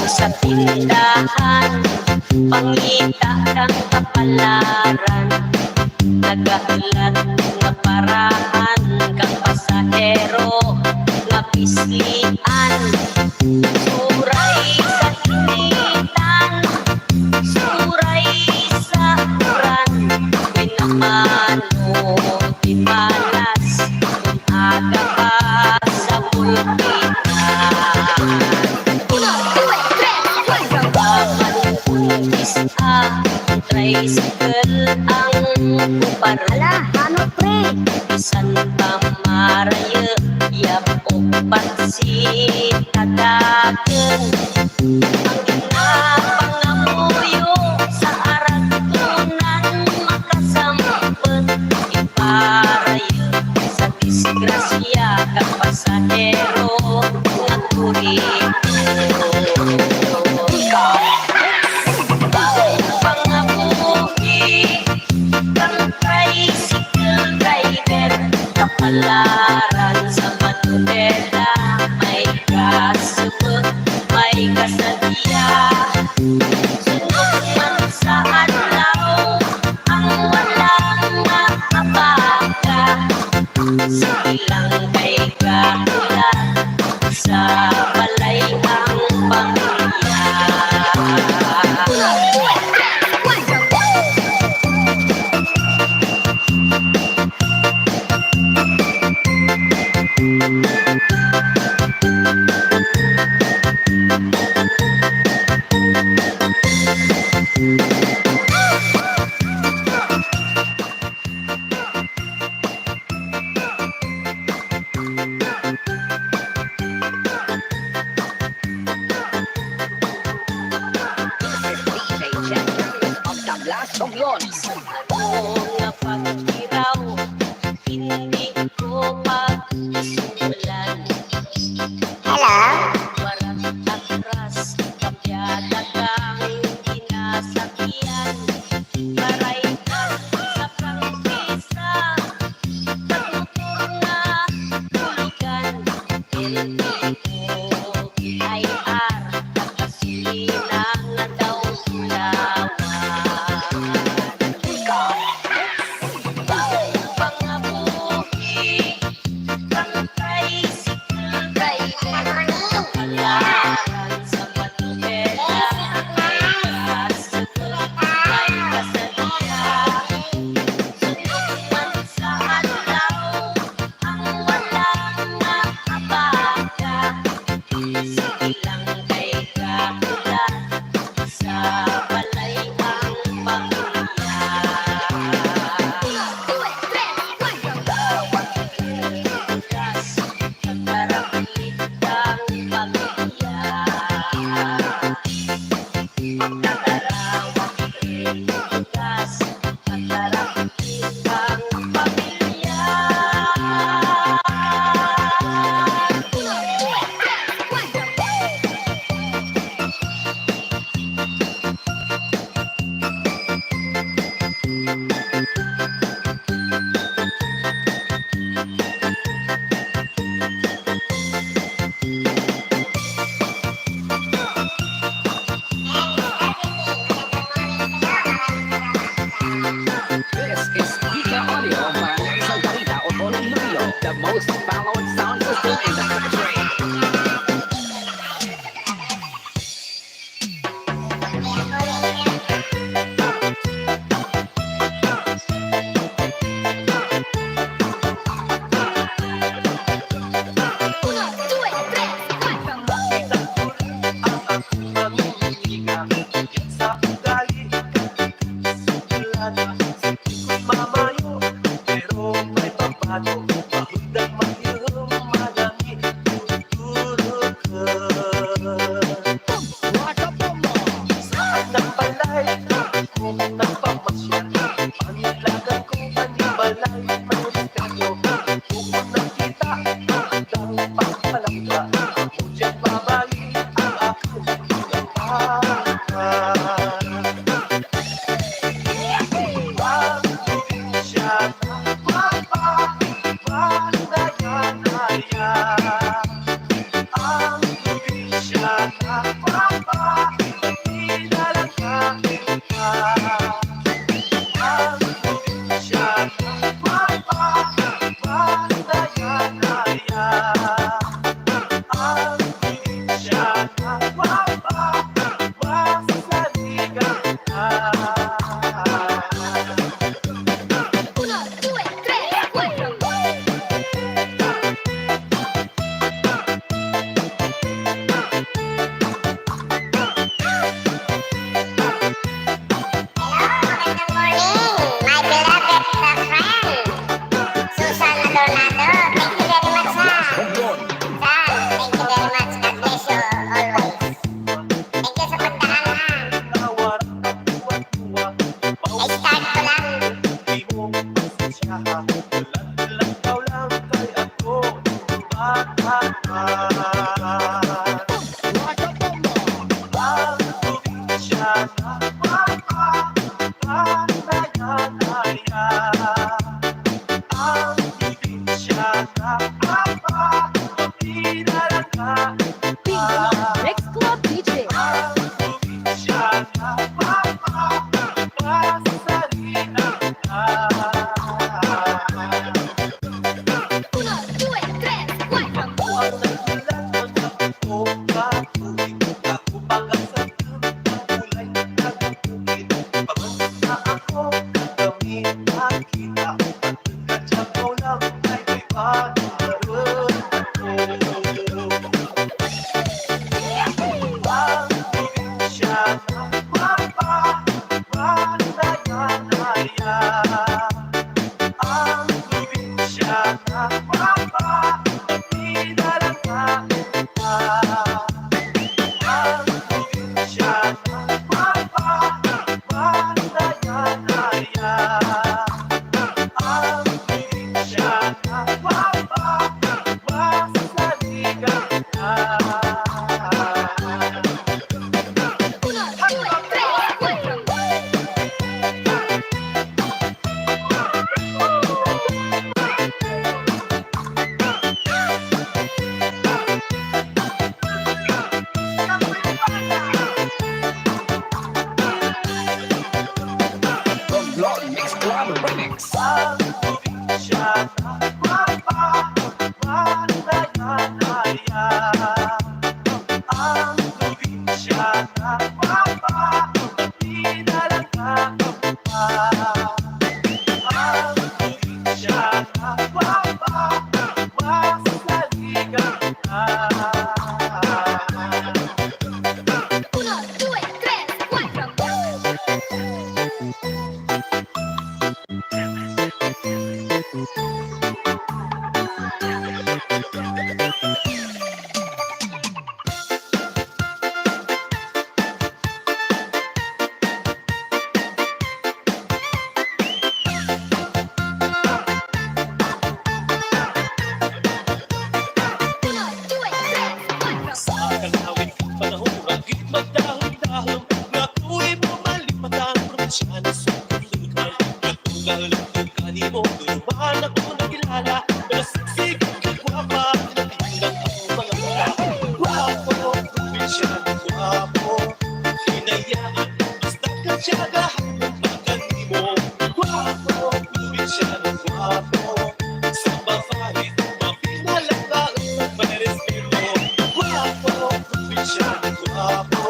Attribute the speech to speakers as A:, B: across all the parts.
A: sa tindahan, pangita kang kapalaran, nagahulat nga parahan kang pasahero nga pislian. Suray sa initan, suray sa uran, pinamano di malas kung aga pa sa pulpitan. Tricycle ang kuparala, ano pre? Bisan pa maraya, yapok pansi tadagan. Ang ginapangamuyo sa aragtunan makasampet, iparaya sa disgrasya kang pasahero nga turito. Tricycle driver, kapalaran sa manubela, may kasubot, may kasadya. Sunod man sa adlaw, ang walang makabaga, silang kay kahulat, sa balay ang pamilya. Nga pagkiraw, hindi ko pag-isulan.
B: Hello?
A: Walang atras, kapyada kang kinasakyan. Maray ka sa prangkisa, pagmotor na hulugan. LTO, IR, kapasilina nga daw sulawan.
C: The most followed sound system in the country. Drama Remix.
D: Ang probinsya na mapapanaya. Ang probinsya na mapapinalangan pa. Ang probinsya na mapapasaligan ka.
B: Uno, due, tres, cuatro. Uno, due, tres, cuatro.
D: Sa kalawin kang panahon, ragit magdahon-dahon, na tuwi mo malipat ang probinsya na sukulutan. Nagtugal-tug kanimo, tuyuan ako nagkilala, pero siksik ang guwapa, nabilang ako mga mula. Guwapo, probinsya na guwapo, hinayaan, basta katsiyagahan ng pagkani mo. Guwapo, probinsya na guwapo, sa babae, mapinalagaan ng may respeto. Guwapo, probinsya na guwapo,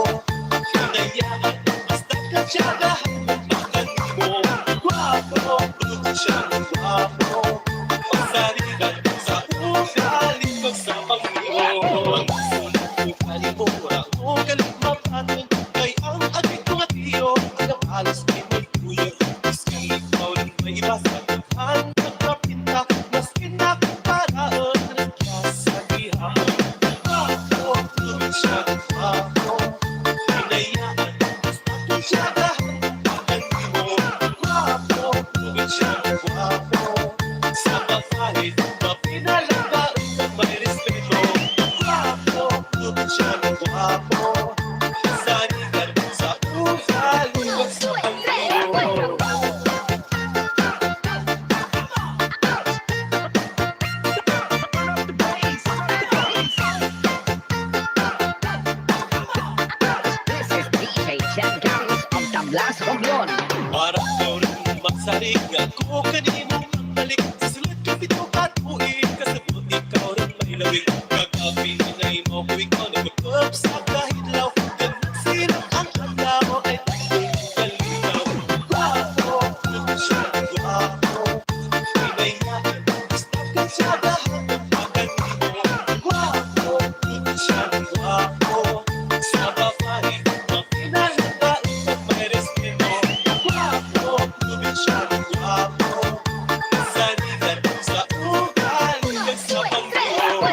D: hinayaan, basta katsiyagahan ng pagkani mo. Guwapo, probinsya na guwapo, masarigan sa ugali ko sa pag-iwo. Ang sulat ugali mo, ang galit mapatong, kay ang ating mga tiyo, ang alas ay may tuyo. Isang ikaw lang may iba sa tuhan, nagpapinta, mas pinakaparaan, nagkasabihan. Guwapo, probinsya na guwapo, hinayaan, basta katsiyagahan ng pagkani mo. Guwapo, probinsya na guwapo, sa babae, mapinalagaan ng may respeto. Guwapo, probinsya na guwapo, sarigan sa ugali ko sa pag-iwo.
C: This is DJ Chen Carlos of Tablas Romblon.
D: Para daw rin magsarigan ko kanino magbalik. Susulat ka bito at uwi, kasabot ikaw rin may lawig. Kagabi na mo ko ikaw na magkop sa kahilaw. Ganun silang ang adlaw ay tayo kalinaw. Guwapo, probinsya na guwapo, hinayaan, basta katsiyagahan ng pagkani mo. Guwapo, probinsya na guwapo, sa babae, mapinalagaan ng may respeto. Guwapo, probinsya na guwapo, sarigan sa ugali ko sa pag-iwo.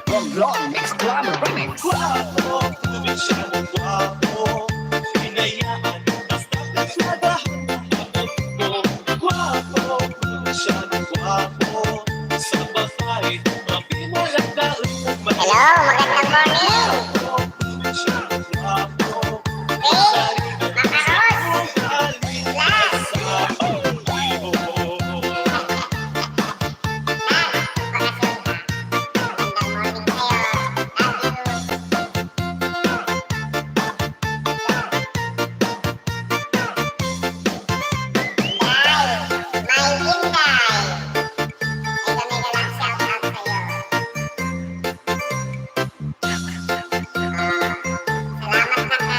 C: Romblon Mix Drama Remix.
D: Guwapo, probinsya na guwapo, hinayaan, basta katsiyagahan ng pagkani mo. Guwapo, probinsya na guwapo, sa babae, mapinalagaan ng may
B: Hello, magandang morning.
D: Guwapo, probinsya na guwapo,
B: Hey,
D: sarigan sa ugali ko sa pag-iwo.
B: Salamat na ka.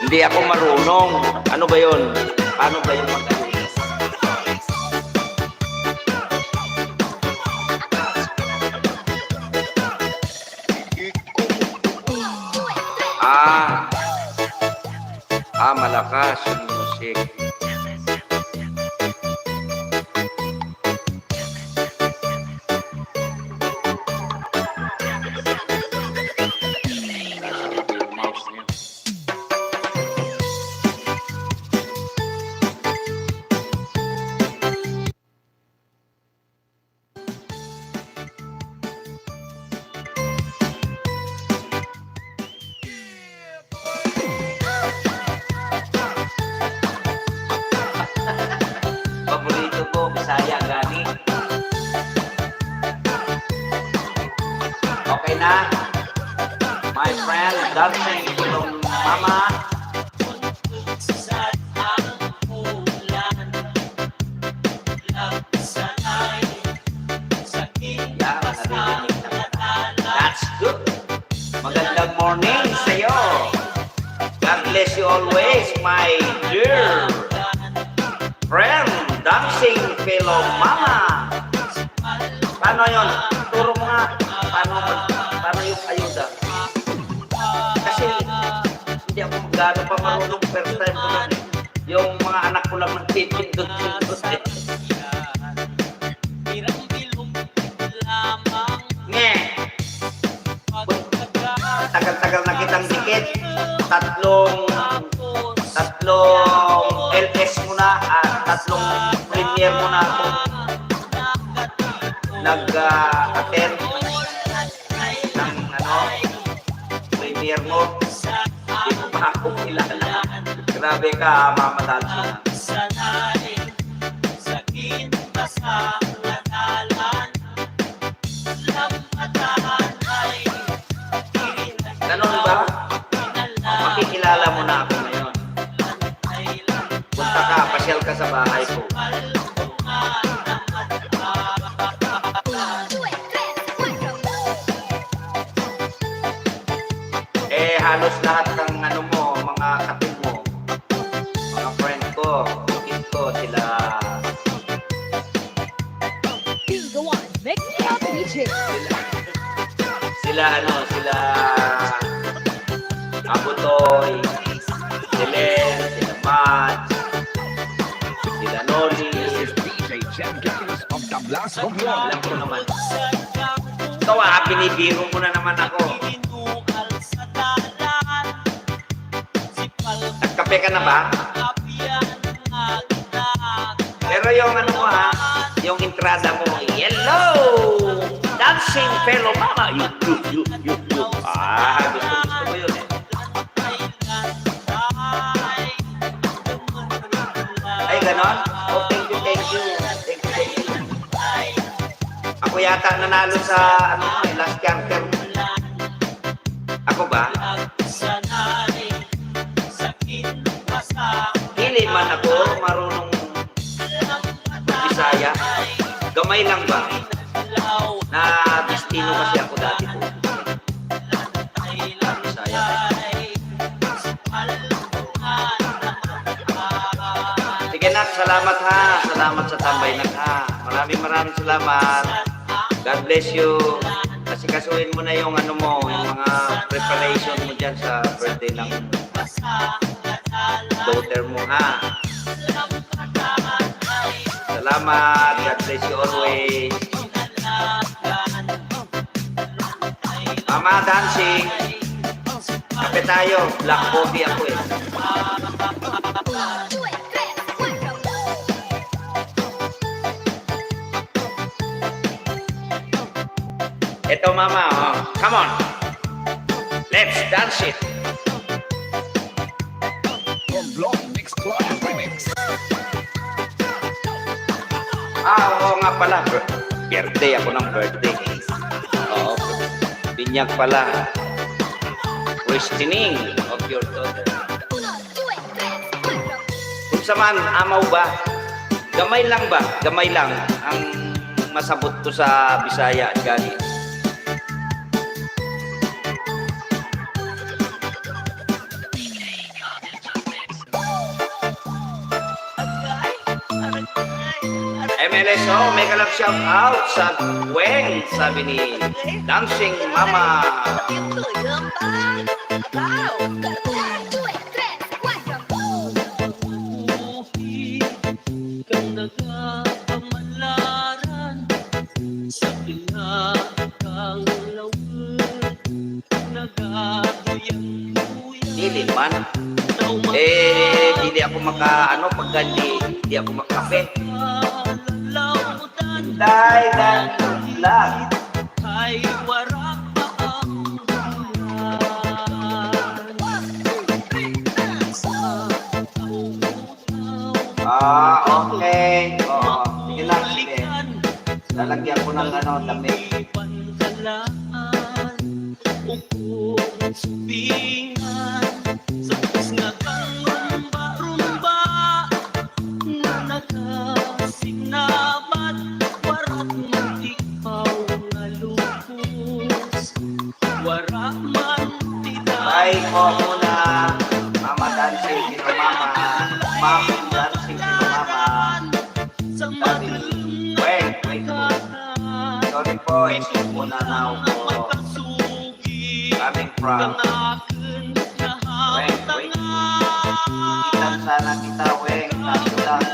E: Hindi ako marunong. Ano ba yun? Paano ba yung mag-ayuda? Ah, malakas yung music. Yung mouse niya. Paborito ko, Bisaya, gani. Okay na? My friend, dancing from Mama. Yeah, narinig na kita. That's good. Magandang morning sa'yo. God bless you always, my dear friend, dancing fellow mama. Paano yun? Turo mo nga. Paano yung ayuda? Kasi hindi ako gano'n pa marunong, first time ko lang. Yung mga anak ko lang nagpipindot. Nge! Tagal-tagal na kitang dikit. Tatlong LS muna at tatlong premier muna ako nag-attend ng premier mo. Hindi ko pa ako kilala. Grabe ka, Mama Dancy. Ganon ba? Makikilala mo na ako ngayon. Punta ka, pasyal ka sa bahay ko.
B: 1, 2, 3, 4.
E: Halos lahat ng mga kapit mo, mga friend ko, kapit ko, sila Abutoy, Helen, sila Mats, sila Noli.
C: This is DJ Chen giving us of the blast from London.
E: Alam ko naman. Ikaw binibiro mo na naman ako. Nagkape ka na ba? Pero yung yung entrada mo, hello! Dancing fellow mama! You. Gusto ko yun eh. Ay, ganon? Oh, thank you. Ako yata nanalo sa, last charter. Ako ba? Dili man ako marunong Bisaya. Gamay lang ba? Na destino kasi ako dati po. Bisaya. Sige nak, salamat ha. Salamat sa tambay nak ha. Maraming salamat. God bless you. Kasi kasuhin mo na yung yung mga preparation mo dyan sa birthday ng daughter mo ha. Salamat. God bless you always. Mama dancing. Kape tayo. Black coffee ako eh.
B: 1, 2, 3, 4.
E: Ito mama, oh. Come on. Let's dance it.
C: From Block Mix Club Remix.
E: Oo nga pala. Birthday ako ng birthday. Oo. Binyag pala. Christening of your daughter.
B: 1, 2, 3, 4.
E: Kung saman, amaw ba? Gamay lang ba? Gamay lang ang masabot ko sa Bisaya, gani. MLSO, mega love shout out sa Weng, sabi ni Dancing Mama.
B: Do it, tres, cuatro.
D: Mabuhi kang nagpamalaran sa pinakang lawin, nagaguyang-guyang.
E: Dili man.
D: Ikaw
E: Hindi ako pag hindi ako makape.
D: makalalamutan
E: Dahil lang.
D: ay warak pa ang bulan. Sa taw-taw
E: Okay. Oo. Sige lang, sige.
D: balikan
E: Lalagyan ko ng damit.
D: Pantalaan ukong subingan sa pusngatang rumba-rumba na nakasinabat warat mantikpaw nga lupos warat man
E: Bye po muna. Mama Dancing, Sino Mama. Mom Dancing, Sino Mama.
D: sa madalang
E: Wait. Sorry po. Ito muna na ako. Coming from. Wait. Kita sana kita, Weng. Lang.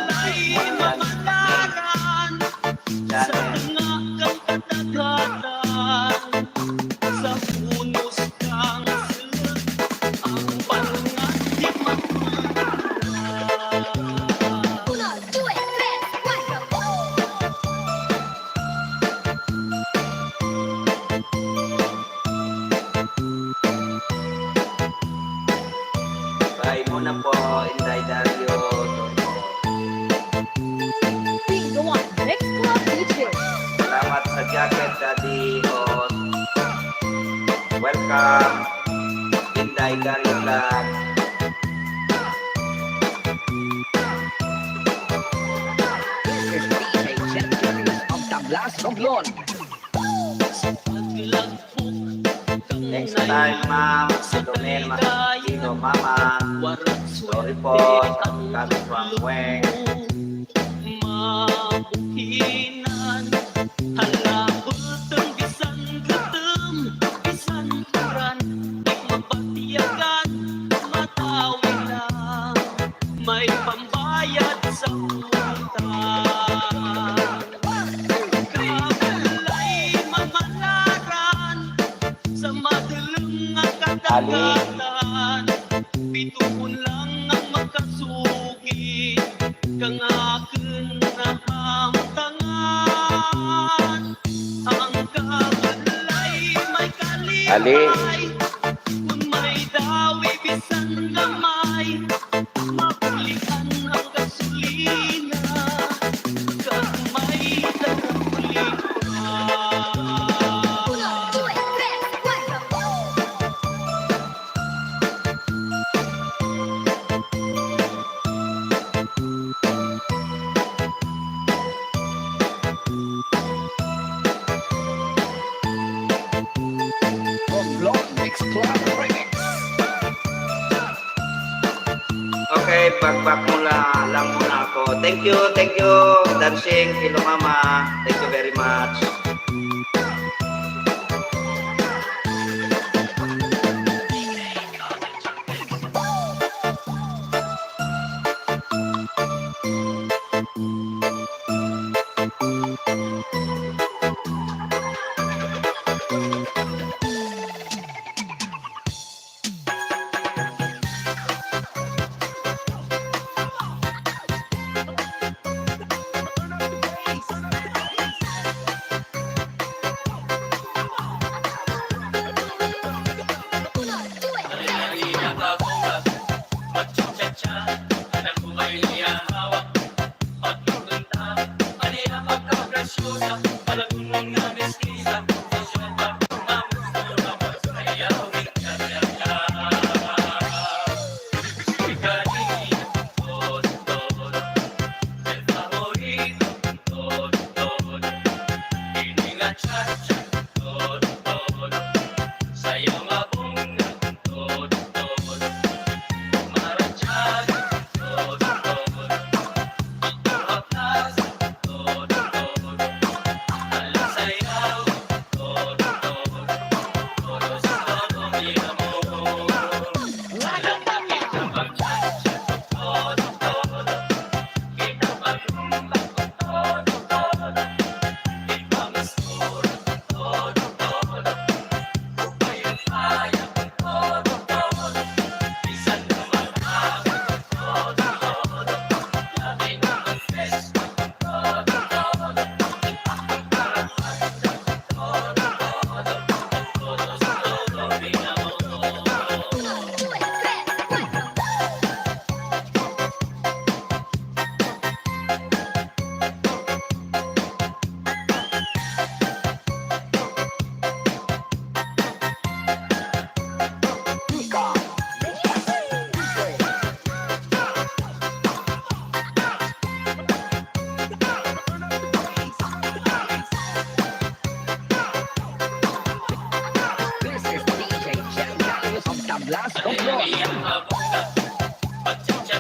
B: Uno, due, tres, cuatro.
E: Bye muna po. Inday Dario.
B: Bingo one, next club DJ.
E: Salamat sa jacket, Daddy Hot. Welcome. Inday Dario Vlog.
C: This is DJ Jet Darius of Tablas Romblon.
E: Next time, ma'am. Donel Masino, Mama. Sorry po. Coming from Weng.
D: Mabuhinan halabot ang bisan gatem bisan kuran di mapatiyagan matawin lang may pambayad sa utang kabalay mamalaran sa madalang nga kadagatan pituon lang ang makasugi kang akin na hamtangan ang kabalay may
E: Ali.
D: kalipay kung may dawi bisan gamay mapulian ang gasolina kag may darapuli
B: Uno, due, tres, cuatro.
C: Romblon Mix Club Remix.
E: Okay, back lang muna ako. Thank you, Dancing, Sino Mama. Thank you very much.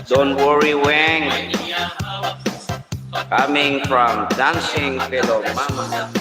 E: Don't worry, Weng. Coming from Dancing Fellow Mama.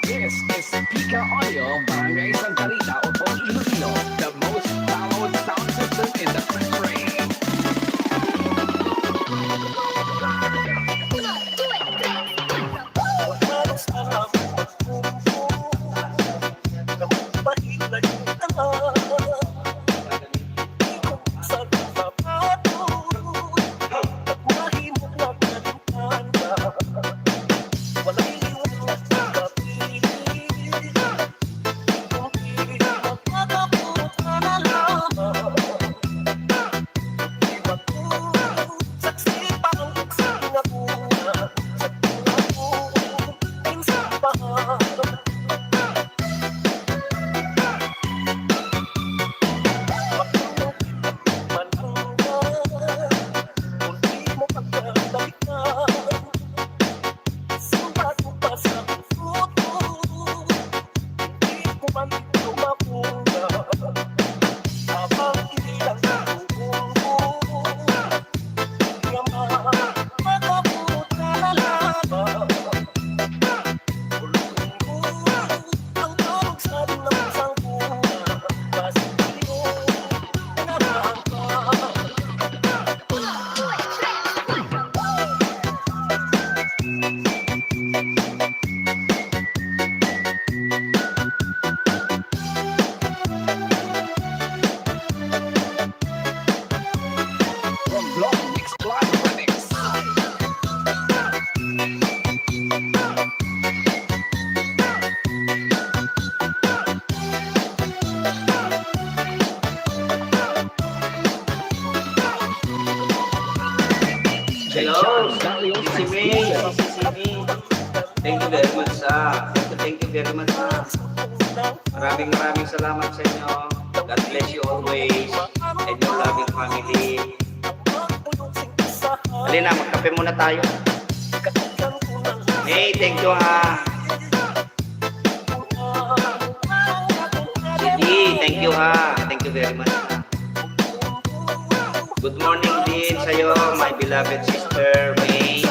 C: This is Pika Audio, Barangay Santa Rita, Otong Iloilo, the most followed sound system in the country.
B: Uno, due, tre, quattro.
C: From Block Mix Club Remix.
E: Hello, si May. Thank you very much, Thank you very much, Maraming salamat sa inyo. God bless you always and your loving family. Halina, magkape muna tayo. Hey, thank you ha. Sige, thank you ha. Thank you very much ha. Good morning din sa'yo, my beloved sister May.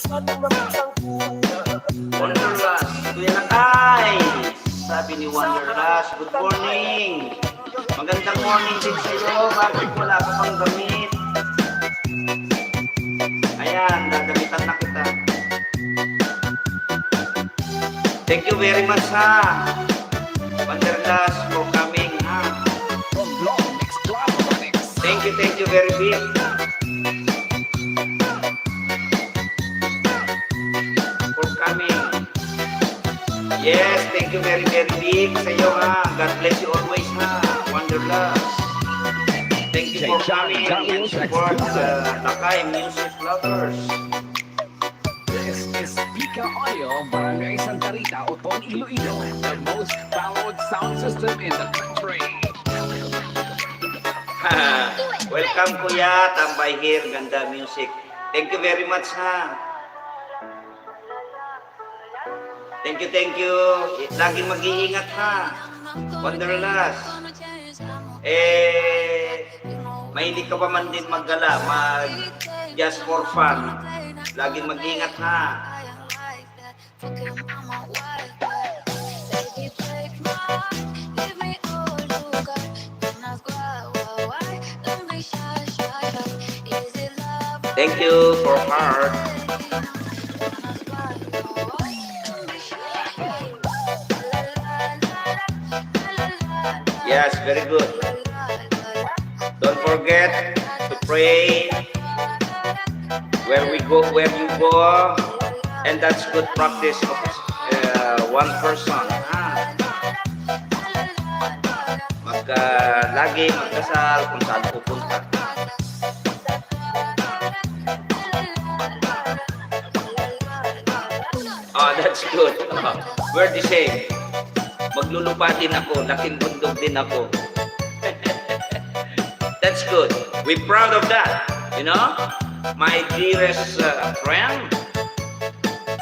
D: ating makitang
E: Wonderlust, Kuya Nakay. Sabi ni Wonderlust, good morning. Magandang morning din sa'yo. Bakit wala ka pang damit? Ayan, gagamitan na kita. Thank you very much ha. Wonderlust for coming ha.
C: From Blog Mix Club Mix.
E: Thank you very big. For coming. Yes, thank you very big sa iyo ha. God bless you always ha. Wonderlust. Thank you for coming and support Nakay Music Lovers.
C: This is Pika Audio, Barangay Santa Rita, Oton, Iloilo, the most followed sound system in the country.
E: Welcome kuya, tambay here, ganda music. Thank you very much ha. Thank you. Laging mag-iingat ha. Wonderlust. Mahilig ka pa man din maggala, just for fun. Laging mag-iingat ha. Thank you for heart. Yes, very good. Don't forget to pray where you go, and that's good practice of one person. Lagi magdasal kung saan pupunta. Oh, that's good. We're the same. Maglulupa din ako, laking bundok din ako. That's good. We're proud of that. You know, my dearest friend.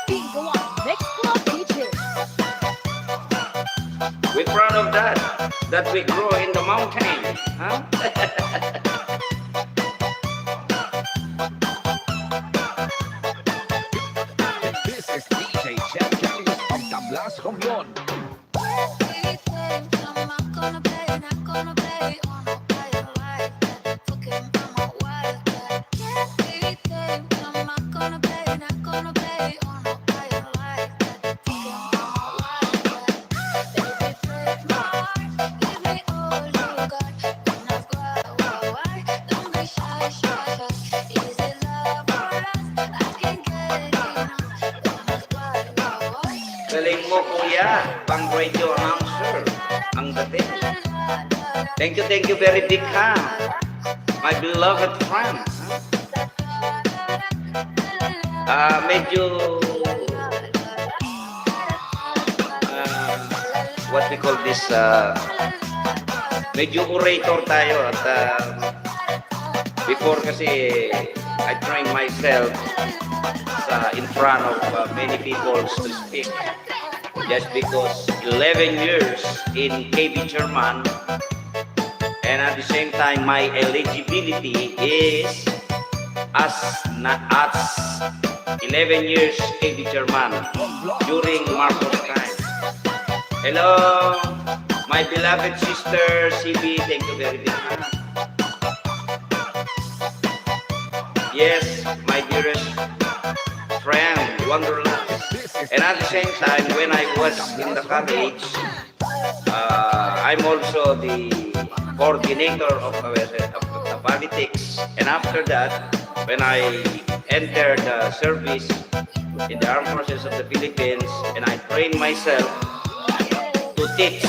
B: Bingo on Mix Club DJ.
E: We're proud of that we grow in the mountain. Huh?
C: This is DJ Chef Carlos of Tablas Romblon.
E: Galing mo kuya, pang radio announcer. Ang dating. Thank you very big ha. My beloved friend. Medyo what we call this medyo orator tayo at before kasi I train myself in front of many people to speak just because 11 years in KB German, and at the same time my eligibility is as 11 years KB German during Marcos time. Hello, my beloved sister CB, thank you very much. Yes, my dearest friend, Wonderlust. And at the same time, when I was in the college, I'm also the coordinator of the politics. And after that, when I entered the service in the Armed Forces of the Philippines, and I trained myself to teach.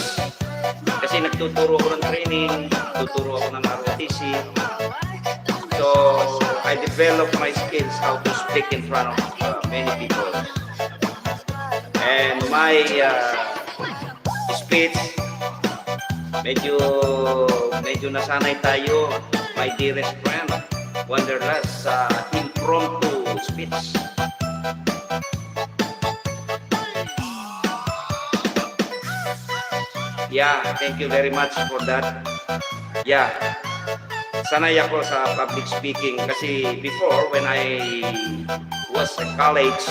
E: Kasi nagtuturo ako ng training, tuturo ako ng ROTC. So, I developed my skills how to speak in front of many people. And my speech, medyo nasanay tayo, my dearest friend, Wonderlust, sa impromptu speech. Yeah, thank you very much for that. Yeah, sanay ako sa public speaking kasi before when I was a college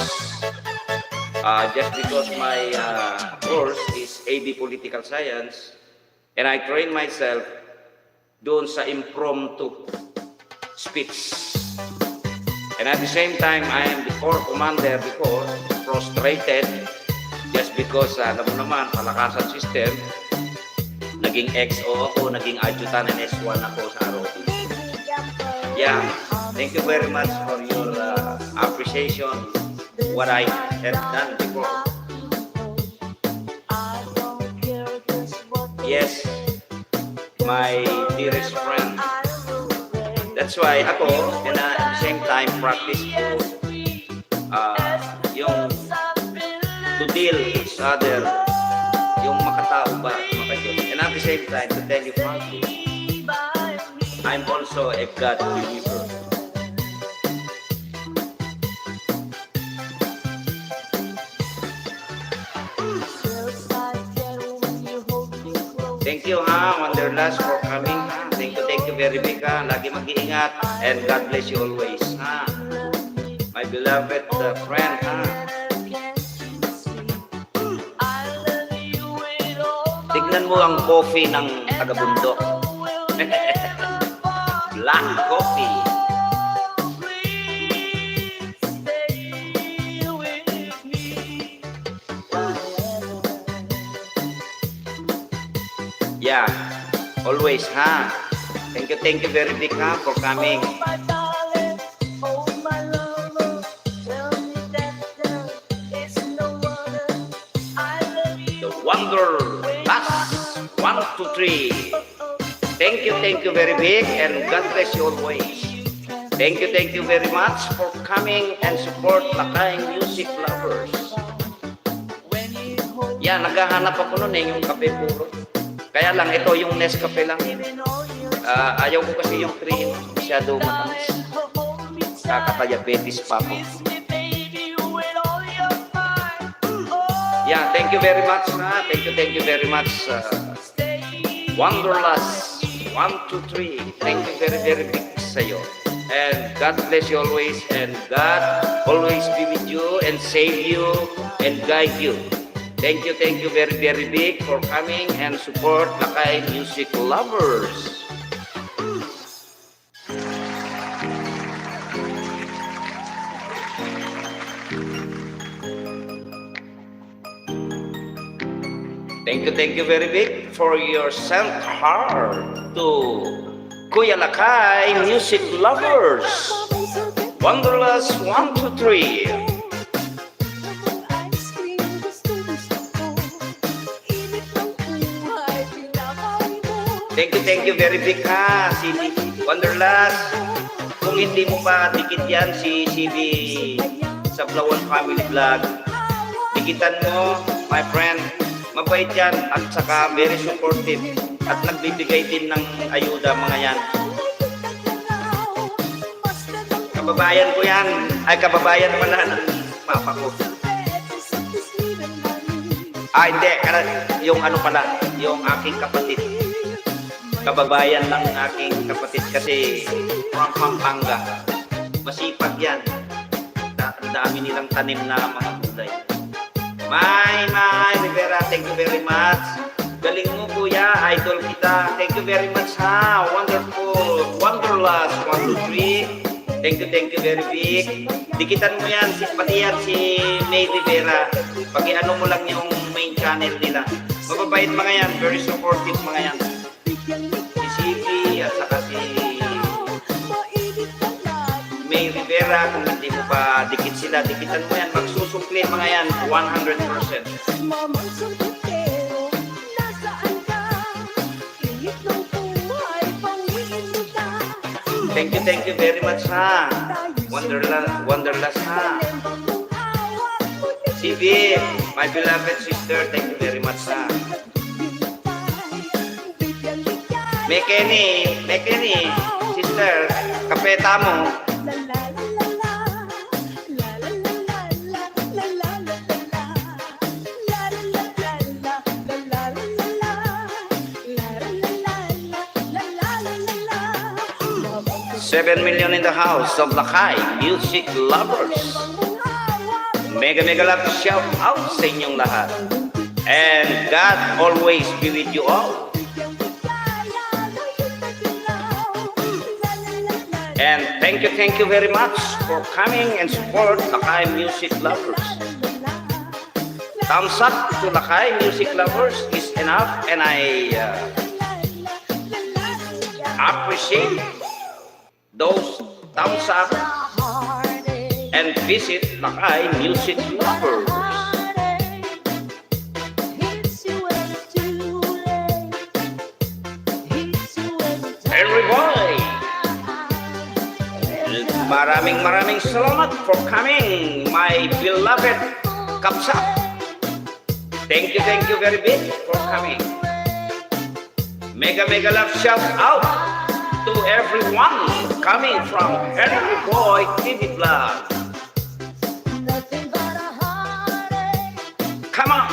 E: just because my course is AD Political Science, and I trained myself doon sa impromptu speech. And at the same time, I am the Corps Commander before, frustrated just because, alam mo naman, palakasan system. Naging XO ako, naging adjutant and S1 ako sa ROT. Yeah, thank you very much for your appreciation what I have done before. Yes, my dearest friend. That's why ako, and at the same time, practice ko yung to deal each other, yung makatao ba, makajod. And at the same time, to tell you frankly, I'm also a God believer. Thank you Wanderlust for coming. Thank you very big Lagi mag-iingat and God bless you always My beloved friend Tignan mo ang coffee ng taga-bundok. Black coffee. Yeah, always Thank you very big for coming. The Wanderlust 1, 2, 3. Thank you very big and God bless you always. Thank you very much for coming and support Lakay Music Lovers. Yeah, naghahanap ako nun yung kape puro. Kaya lang, ito yung Nescafe lang. Ayaw ko kasi yung cream. Masyado matamis. Kakaka-diabetes pa ako. Yeah, thank you very much. Thank you very much. Wanderlust 1, 2, 3. Thank you very big sa'yo. And God bless you always. And God always be with you and save you and guide you. Thank you very big for coming and support Lakay Music Lovers. Thank you very big for your sent heart to Kuya Lakay Music Lovers. Wanderlust 1, 2, 3. Thank you very big si Wanderlust. Kung hindi mo pa dikit yan si CB sa Blawan Family Vlog, dikitan mo, my friend. Mabait yan at saka very supportive at nagbibigay din ng ayuda mga yan. Kababayan ko yan. Ay, kababayan pala ng papa ko. Hindi. Yung ano pala, yung aking kapatid. Kababayan ng aking kapatid kasi from Pampanga. Masipag yan. Dami nilang tanim na mga gulay. May Rivera, thank you very much. Galing mo kuya, idol kita. Thank you very much Wonderful. Wanderlust 1, 2, 3. Thank you very big. Dikitan mo yan, pati yan si May Rivera. Pag-ano mo lang yung main channel nila. Mababait mga yan, very supportive mga yan. Si CB at saka si May Rivera, kung hindi mo pa dikit sila, dikitan mo yan, magsusukli mga yan, 100%. Thank you very much Wanderlust CB, my beloved sister, thank you very much Mekeni, sister, kapeta mo. $7 million in the house of Lakay Music Lovers. Mega love shout out sa inyong lahat. And God always be with you all. And thank you very much for coming and support Lakay Music Lovers. Thumbs up to Lakay Music Lovers is enough, and I appreciate those thumbs up and visit Lakay Music Lovers. Henry Boy, maraming salamat for coming, my beloved Kapsa. Thank you very big for coming. Mega love shout out to everyone coming from Henry Boy TV Vlog. Come on,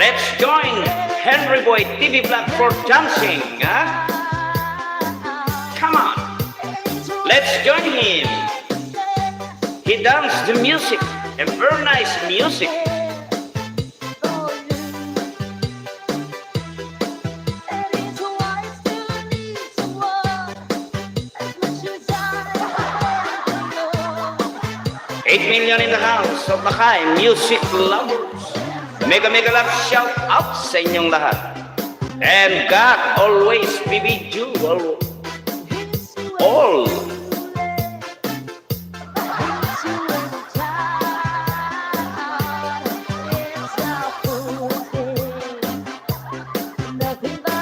E: let's join Henry Boy TV Vlog for dancing. Huh? Come on, let's join him. He danced the music, a very nice music. $8 million in the house of Lakay Music Lovers. Mega love shout out sa inyong lahat. And God always be with you all.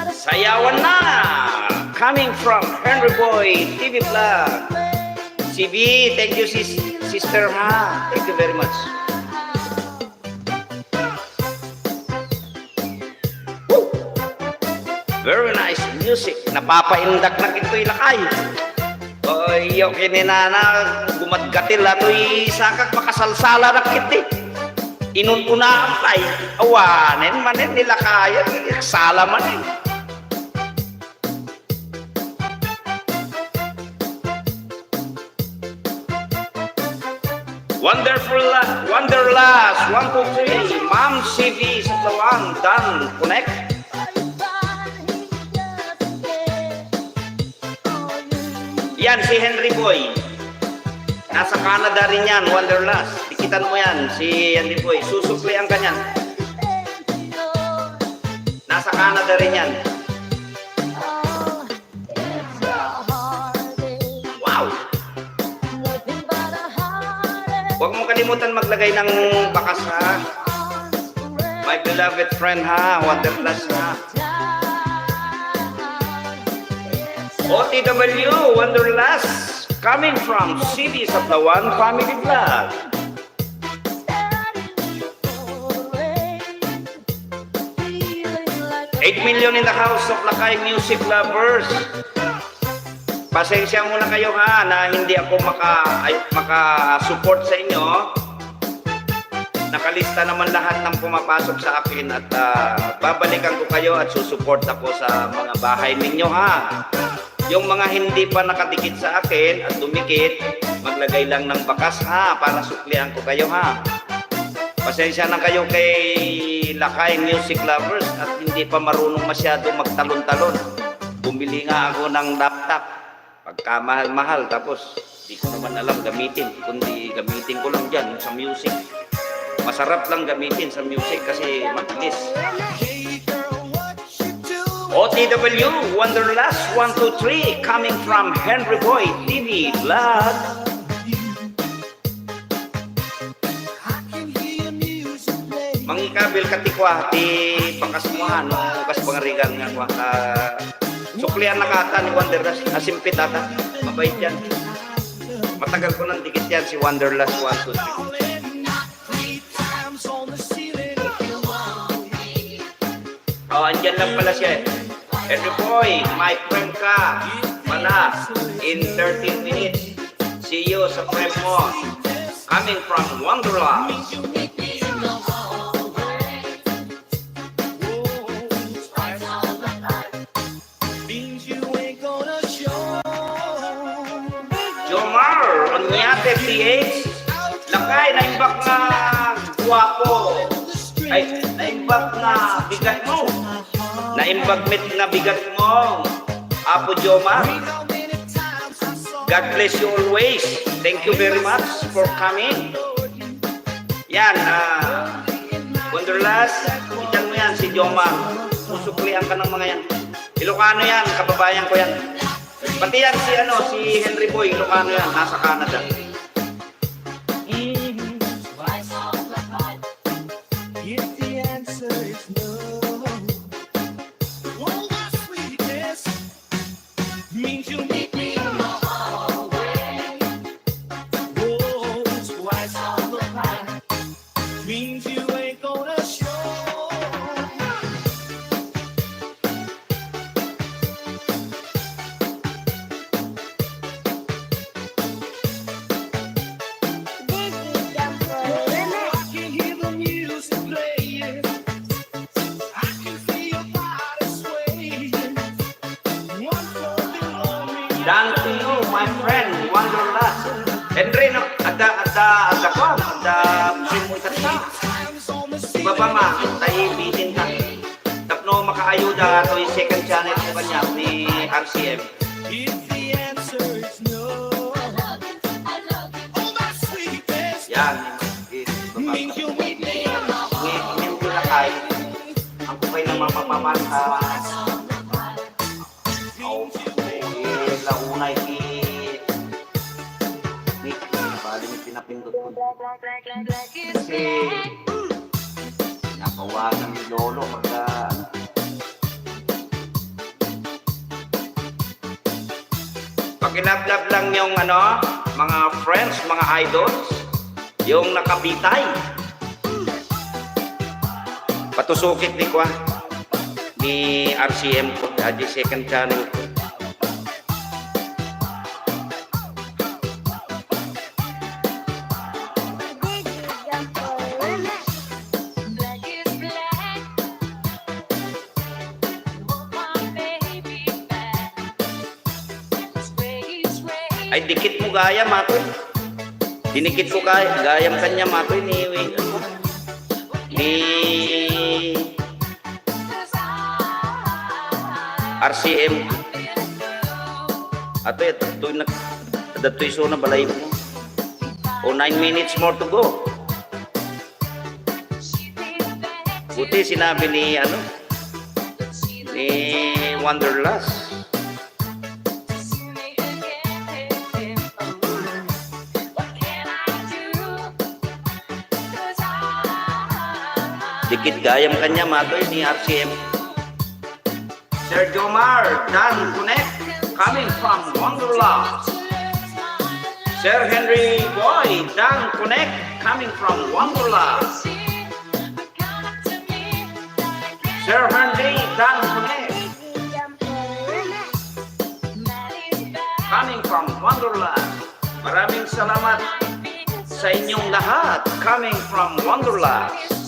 E: Sayawan na! Coming from Henry Boy TV Vlog. CB, thank you sister ha. Thank you very much. Woo! Very nice music. Napapaindak na kito'y Lakay. Oy, yung kininana, gumadgatil ato'y sakak makasalsala na kiti. Inununaan tay. Awanin manin nila kaya. Sala manin. Wonderlust, 1, 2, 3, Ma'am CV sa Tawan, done, connect. Yan, si Henry Boy. Nasa Canada rin yan, Wonderlust. Dikitan mo yan, si Henry Boy. Susuklian ka niyan. Nasa Canada rin yan. Huwag mo kalimutan maglagay ng bakas ha. My beloved friend ha, Wonderlust ha. OTW, Wonderlust, coming from Cities of the One Family Vlog. $8 million in the house of Lakay Music Lovers. Pasensya muna kayo ha na hindi ako maka-support sa inyo. Nakalista naman lahat ng pumapasok sa akin at babalikan ko kayo at susuport ako sa mga bahay ninyo ha. Yung mga hindi pa nakadikit sa akin at dumikit, maglagay lang ng bakas ha para suklihan ko kayo ha. Pasensya na kayo kay Lakay Music Lovers at hindi pa marunong masyado magtalon-talon. Bumili nga ako ng laptop. Pagka mahal-mahal, tapos di ko naman alam gamitin. Kundi gamitin ko lang dyan sa music. Masarap lang gamitin sa music kasi matinis. OTW, Wonderlust, 1, 2, 3, coming from Henry Boy TV Vlog. Mangikabil katikwa, ti pangkasmuhan, no? Kas pangarigal nga kwa. Suklian na kata ni Wonderlust, asimpit ata, mabait yan. Matagal ko nang dikit yan si Wonderlust 1, 2, 3. Oh, andyan lang pala siya. Henry Boy, my friend ka pala in 13 minutes. See you sa friend mo. Coming from Wonderlust. Jomar, Onyate PH, bagay, naimbak na guwapo. Ay, naimbak na bigat mo. Naimbagmit na bigat mo. Apo Jomar. God bless you always. Thank you very much for coming. Yan, Wonderlust, itan mo yan si Jomar. Susuklian ka ng mga yan. Ilocano yan, kababayan ko yan. Pati yan si Henry Boy, Ilocano yan, nasa Canada.
D: If the answer is no, all that sweetness means you meet me in the hallway. Oh, twice on the pie means you ain't gonna show. I can hear the music playing. I can feel your body swaying. One for the lonely.
E: Down to you, my friend, Wonderlust. Henry, no, ada ko, mo ikata.
D: Times on the sea.
E: Iba pa ma, tayo bitin ka. Tapno makaayuda to yung second channel ko kanya ni RCM.
D: If the answer is no, all that sweetness
E: Yan.
D: means you meet me in the
E: Ngayon ko na tayo. Ang kupay na mapapaman sa launay Nick, paling pinapindot ko. Kasi napawagan ni Lolo pagka pakilablab lang yung mga friends, mga idols, yung nakabitay. Patusukit ni Kwa ni RCM ko, di second channel ko. Ay, dikit mo gaya, Matoy. Dinikit ko gayam kanya, Matoy, ni RCM. Ato, dato'y so na balay mo. O, 9 minutes more to go. Buti sinabi ni Wonderlust. Dikit gayam kanya, Matoy, ni RCM. Sir Jomar, Dan Connect, coming from Wonderlust. Sir Henry Boy, Dan Connect, coming from Wonderlust. Sir Henry, Dan Connect, coming from Wonderlust. Maraming salamat sa inyong lahat, coming from Wonderlust.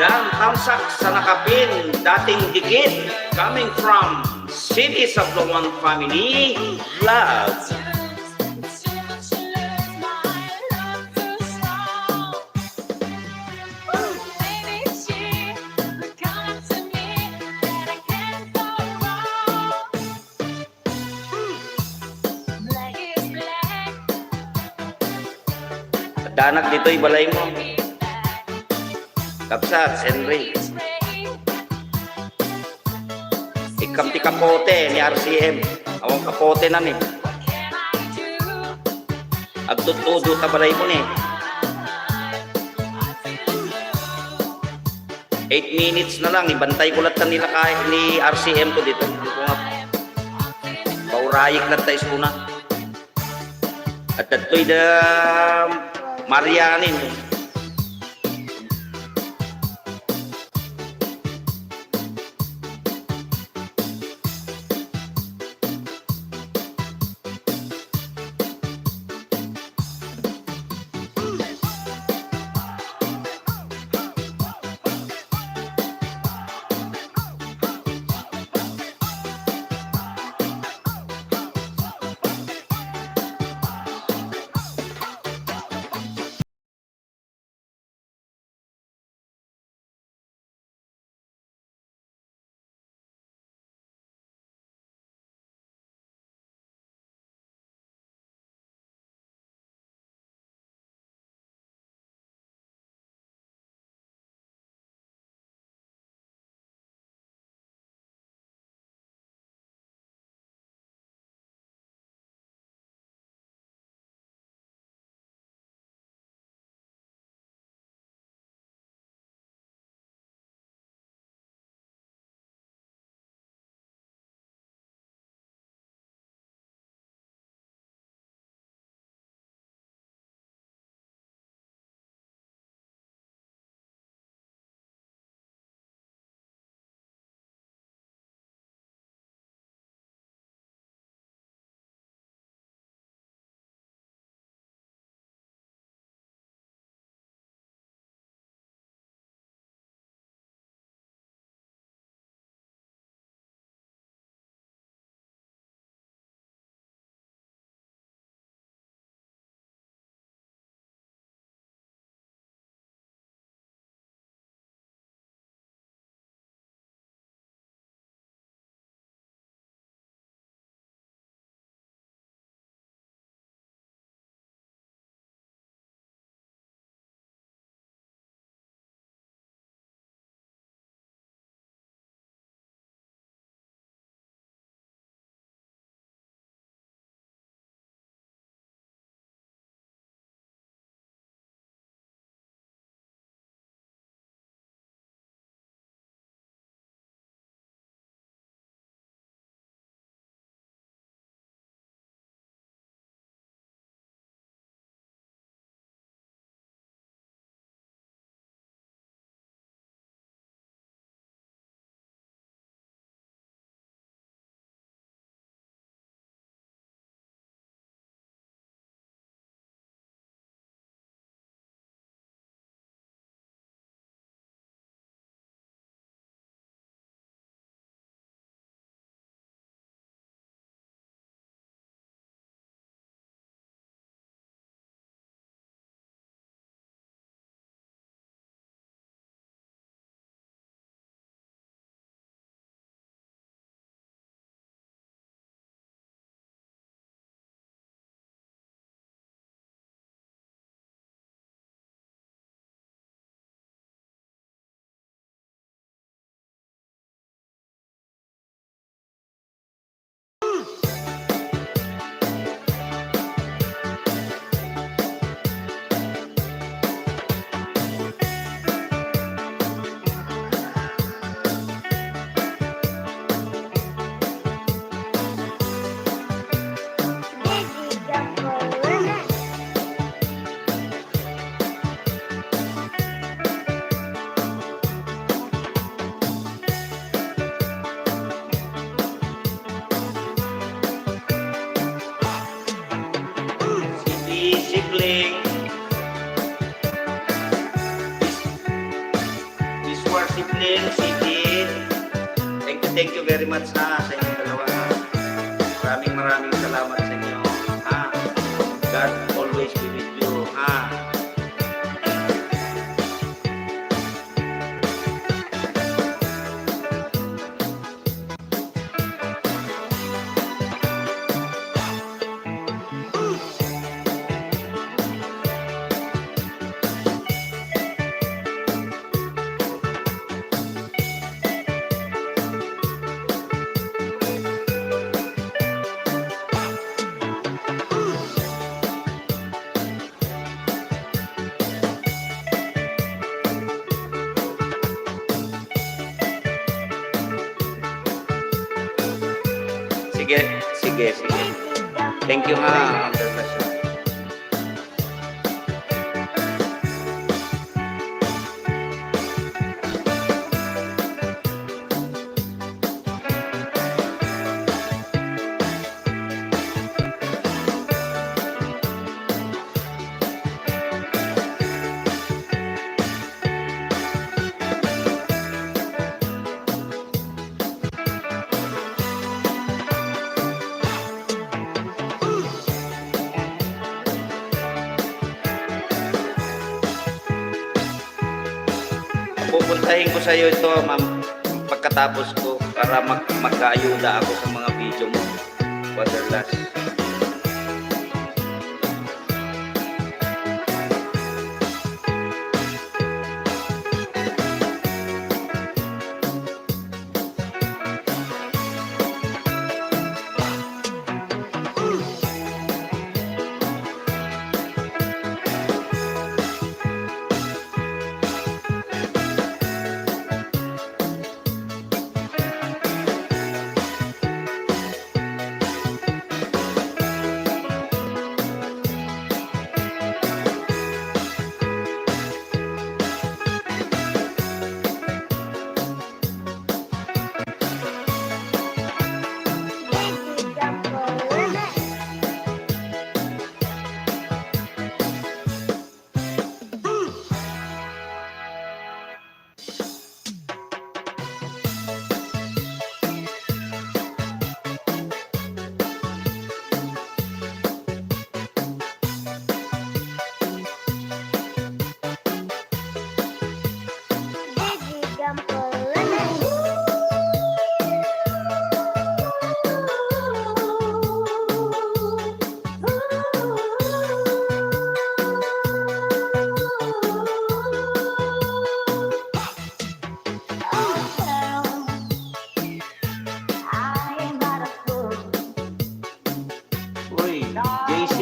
E: Dan tamsak sa nakapin, dating dikit, coming from Cities of the One Family, Love. Danak dito'y balay mo. Kapsat, Henry. Ikam ti kapote ni RCM. Awang kapote na ni. Agtutudo ta balay mo ni. 8 minutes na lang. Ibantay ko lahat nila ni RCM ko dito. Paurayik lang tayo suna. At dato'y Marianin. thank you very much ha sa inyong dalawa. Maraming salamat sa inyo. Ha? God always be with you. Ha? Sige. Thank you ha. Pupuntahin ko sa iyo ito, ma'am, pagkatapos ko para magkaayuda ako sa mga video mo. Waterlust.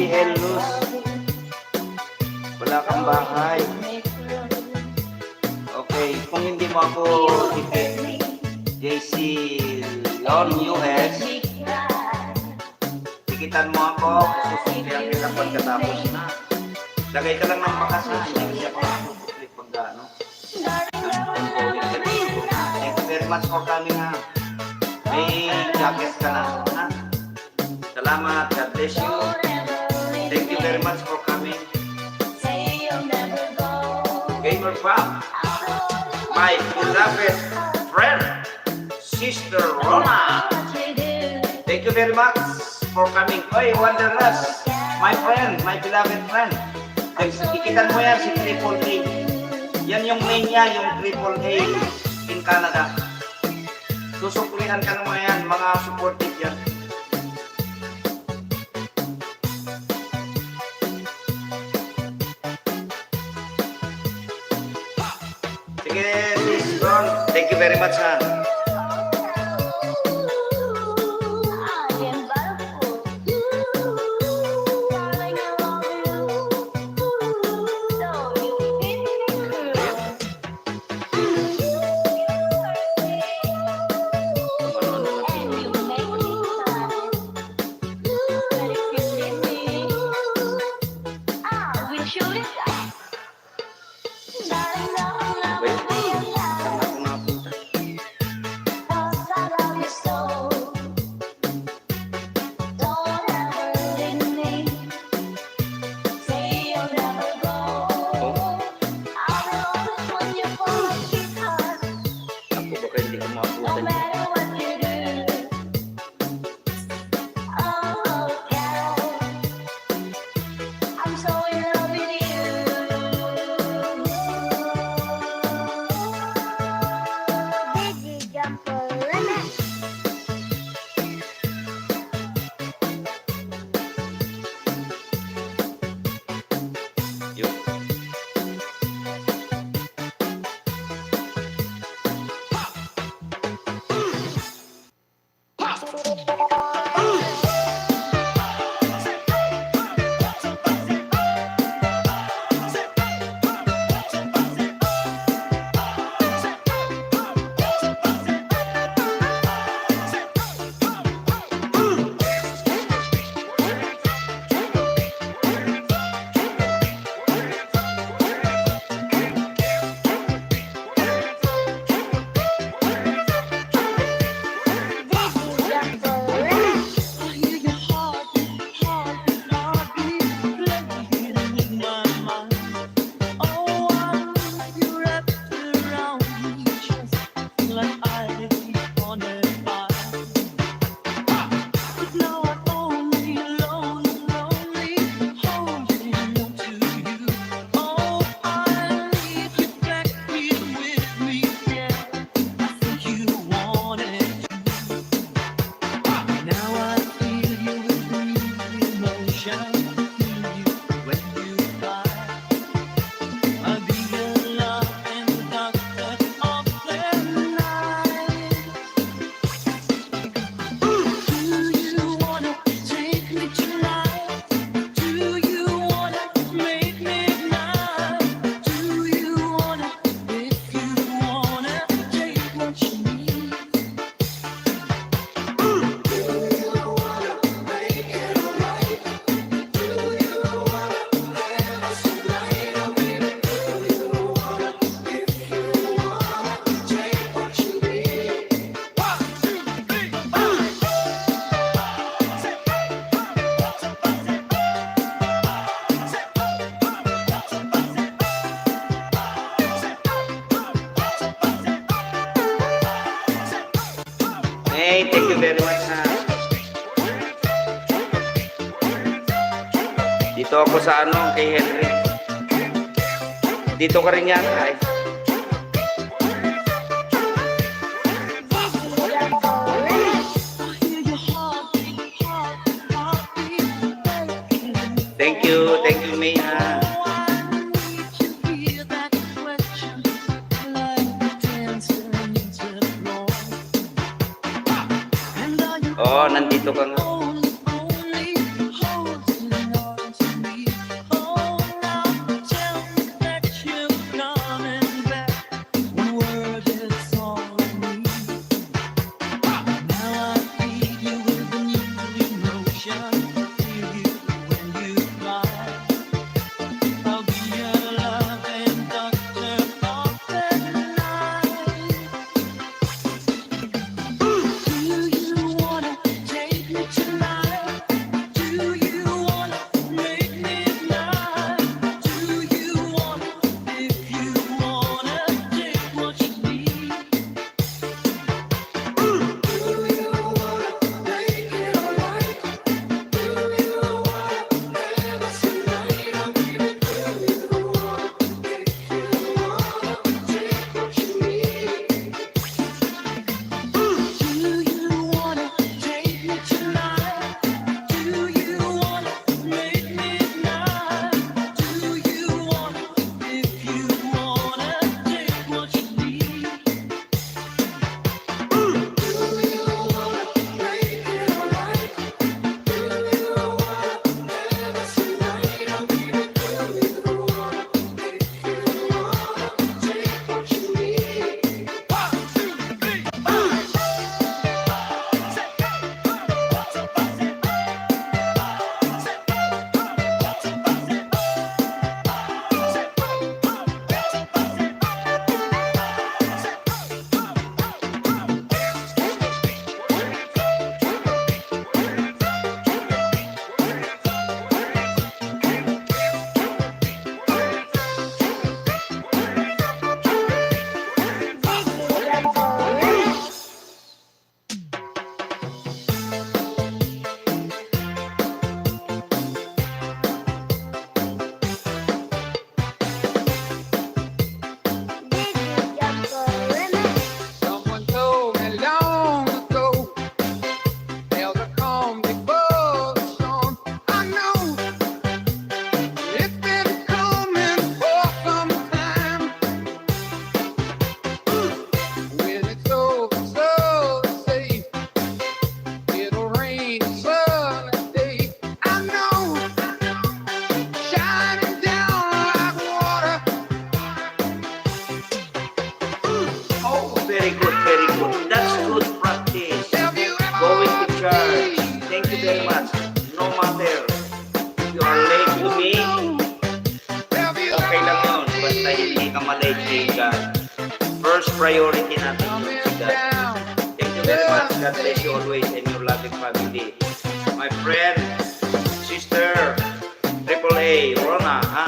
E: Hellos. Wala kang bahay. Okay, kung hindi mo ako JC Lon US, tikitan mo ako, susundihan kita pagkatapos na. Lagay ka lang ng pakasal, hindi siya pag-public pag-ano. Thank you very much for coming ha. May jacket ka na. Ha? Salamat, God bless you. Thank you very much for coming. Gamer Pop, my beloved friend, Sister Rona. Thank you very much for coming. Oy, Wanderlust, my friend, my beloved friend. Ikitan mo yan si Triple A. Yan yung main niya, yung Triple A in Canada. Susuklihan ka naman yan, mga supportive yan. Sige, Miss Ron. Thank you very much ha. May, thank you very much ha. Dito ako sa ano, kay Henry. Dito ka rin yan, ay. Thank you, May ha. Oh, nandito ka nga.
C: Someone told me long ago, there's a calm before the storm. I know it's been coming for some time. When it's over, so they say it'll rain a sunny day. I know, shining down like water.
E: Oh, very good, very good. That's good practice.
C: Have you ever
E: Going to church.
C: seen
E: Thank you very much. No matter if you are late to me,
C: Have you
E: okay lang yun.
C: ever
E: Basta hindi ka malate kay God. First priority natin yun si
C: coming
E: God.
C: down?
E: Thank you very much. God bless you always and your loving family. My friend, sister, Triple A, Rona, ha?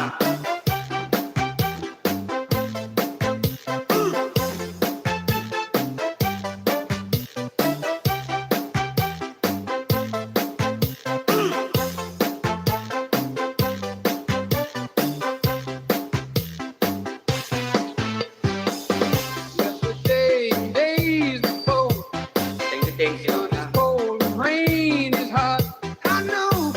C: Yesterday, days before,
E: Thank you,
C: sun is
E: ha?
C: cold and rain is hot. I know,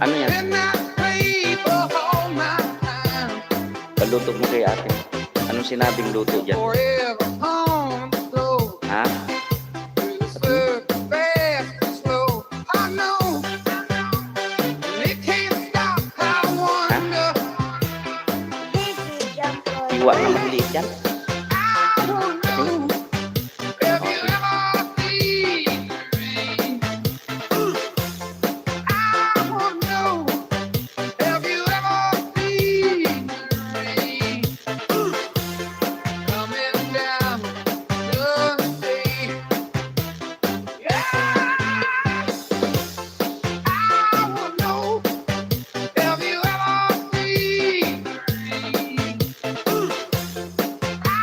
E: Ano yan?
C: and not pray for all my time.
E: Paluto mo kay ate. Anong sinabing luto dyan?
C: Forever on the floor,
E: Ha?
C: through the circle, fast and slow. I know, and it can't stop. I wonder,
E: Iwa na maliit yan.
C: I wanna know, have you ever seen rain? I wanna know, have you ever seen rain coming down the day? Yeah, I wanna know, have you ever seen rain? I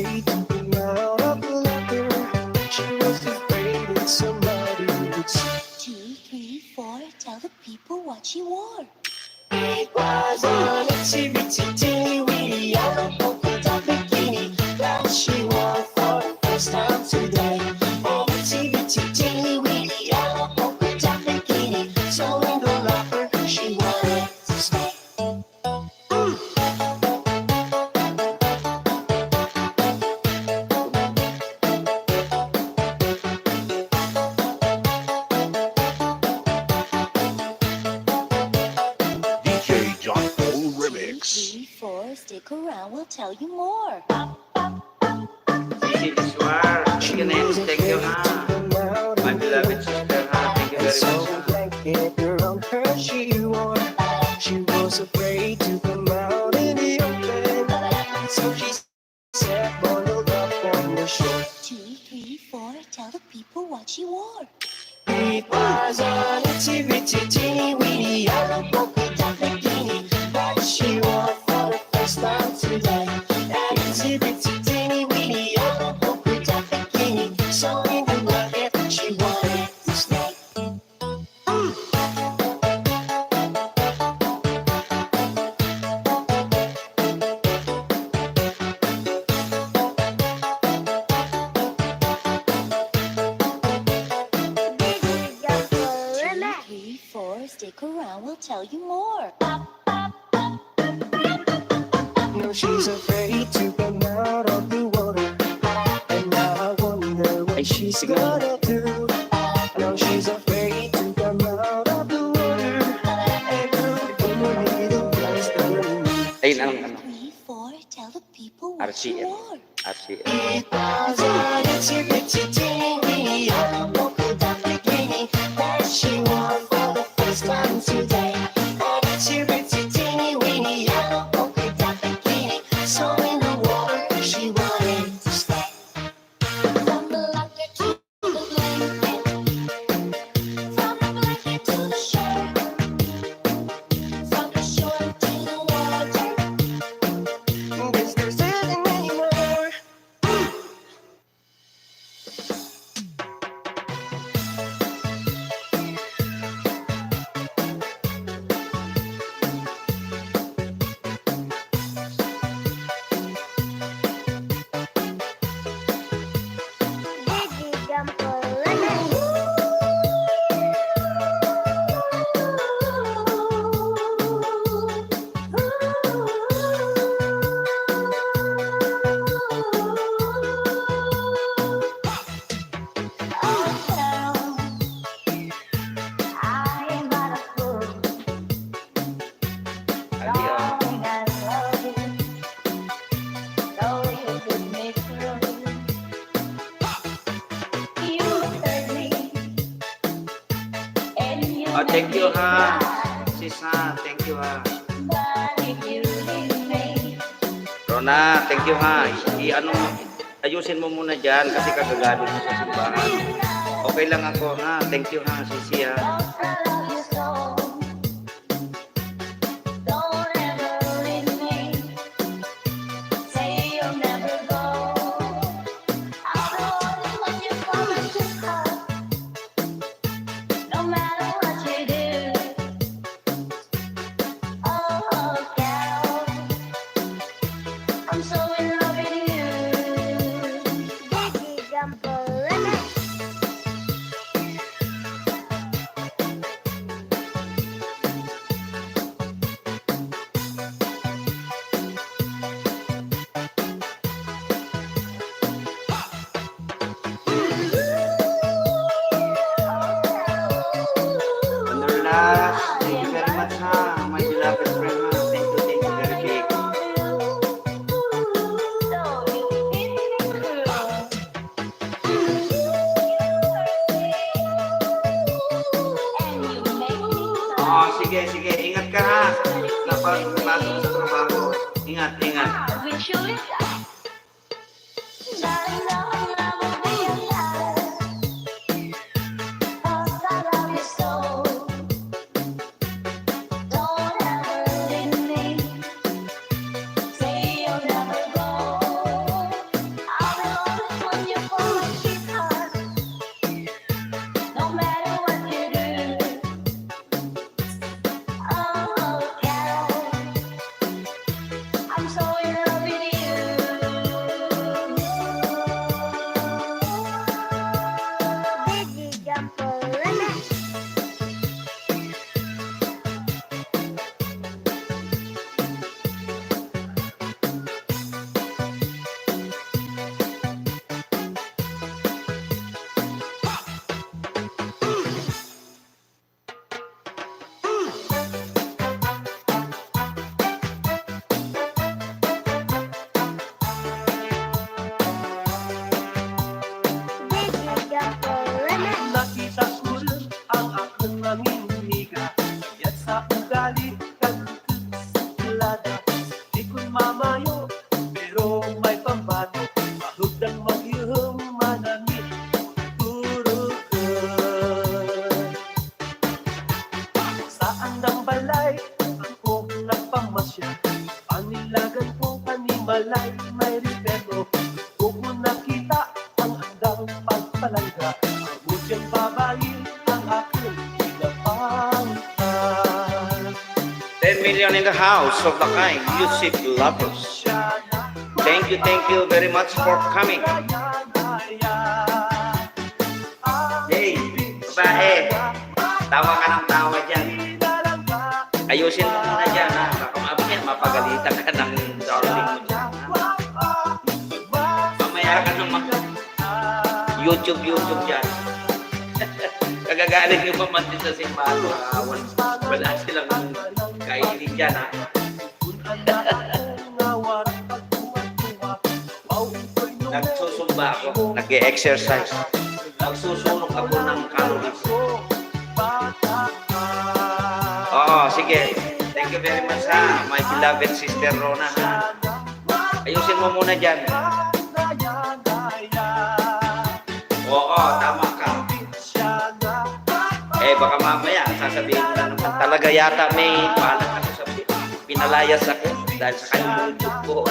F: afraid to come out of the locker. She was afraid that somebody would see.
B: 2, 3, 4, tell the people what she wore.
F: It was an itsy bitsy teeny weeny yellow polka dot bikini that she wore for the first time today. An itsy bitsy teeny weeny yellow polka dot bikini, so in the locker she wanted to stay.
G: DJ John Paul
B: 2,
G: Remix.
B: 3, 4, stick around, we'll tell you more.
E: Sisi Biswar, Ganesh, thank you ha. My beloved sister ha, thank you very
F: So
E: much ha.
F: blanket around her she wore. She was afraid to come out in the open, so she sat bundled up on the shore.
B: 2, 3, 4, tell the people what she wore.
F: It was an itsy bitsy teeny weeny yellow polka dot bikini that she wore for the first time today. An itsy bitsy teeny weeny yellow polka dot bikini, so in the bucket she wanted to stay.
B: Two, 3, 4, stick around, we'll tell you more.
F: No, she's afraid to come out of the water, and now I wonder what she's gonna do. No, she's afraid to come out of the water, and look in the little place underneath.
E: Ayun, ano.
B: 3, 4, tell the people what she
E: RCM.
B: wore.
E: RCM.
F: It was an itsy bitsy teeny weeny yellow polka dot bikini that she wore for the first time today. An itsy bitsy teeny weeny yellow polka dot bikini, so in the water she wanted to stay.
B: From the locker to the blanket, from the blanket to the shore, from the shore to the water.
F: Guess there's nothing anymore.
E: Ali, oh. Oh, thank you ha. Sis ha, thank you ha. Rona, thank you ha. Ayusin mo muna dyan kasi kagagaling mo sa simbahan. Okay lang ako ha. Thank you ha, Sisi ha.
B: No matter what you do, oh girl, I'm so in love with you. Biggie Gumbo Remix.
E: Wonderlust, thank you very much ha. My beloved friend ha. Thank you very big. Oh, sige, sige. Ingat ka ha. Napasok sa trabaho. Ingat, ingat. million in the house of the kind music lovers. Thank you very much for coming. Hey, babae, tawa ka ng tawa dyan. Ayusin mo muna dyan, ha? Baka mapagalitan ka ng darling mo dyan. Mamaya ka naman YouTube dyan. Kagagaling yung pamantid sa simbahan. Wala silang kainin dyan, ha? Nagsusumba ako, nag-exercise. Nagsusunog ako ng calories. Oo, sige. Thank you very much, ha, my beloved sister Rona, ha. Ayusin mo muna dyan. Oo, tama ka. Baka mamaya, sasabihin mo na naman, talaga yata may palat ako sa pinalayas ako dahil sa kanyang YouTube ko.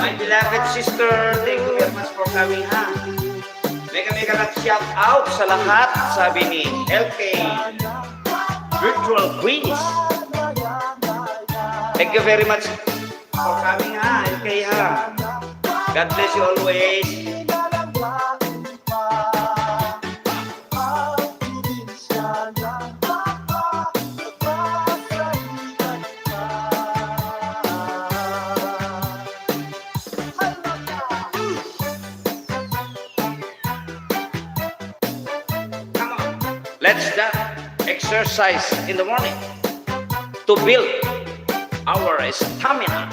E: My beloved sister, thank you very much for coming, ha. Mega lang shout out sa lahat, sabi ni LK Virtual Breeze. Thank you very much for coming, ha, LK, ha. God bless you always. Let's exercise in the morning to build our stamina.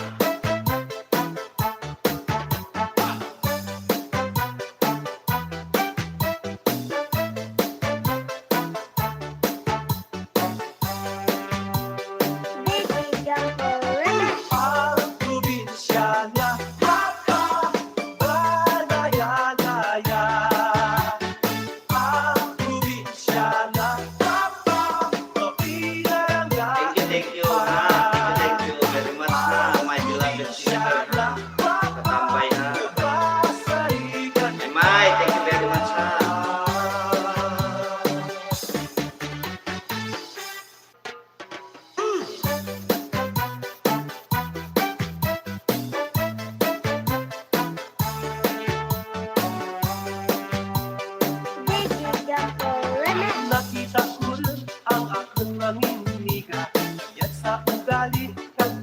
D: Nakita ko rin ang aking mamimiga, kaya't sa ugali kang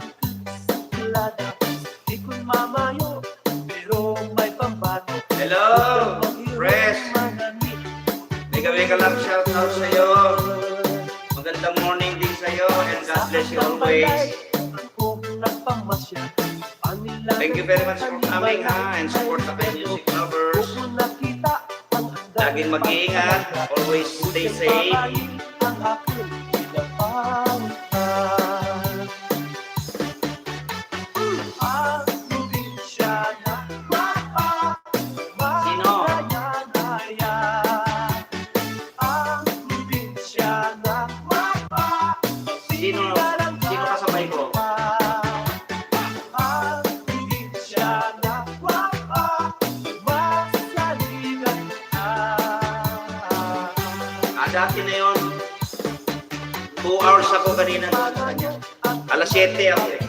D: kilada. Di ko'y mamayo, pero may pambato.
E: Hello, Pres. Mega lang shout out sa'yo. Magandang morning din sa'yo and God bless you always. Thank you very much for coming, ha, and support the music lovers. Laging mag-iingat, always stay safe. Sino? Sino kasabay ko? Dati na yun, 2 hours ako kanina sa kanya. Alas 7 ako eh.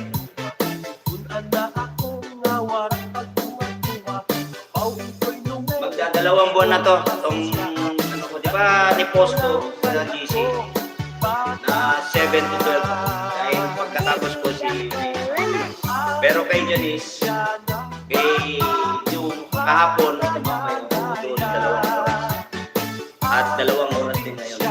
E: Magdadalawang buwan na to. Itong, ano ko, di ba, ni-post ko sa GC na 7 to 12 ako. Dahil pagkatapos ko si pero kay Janice, kay yung kahapon, tumambay ako doon 2 oras. At 2 oras din ngayon.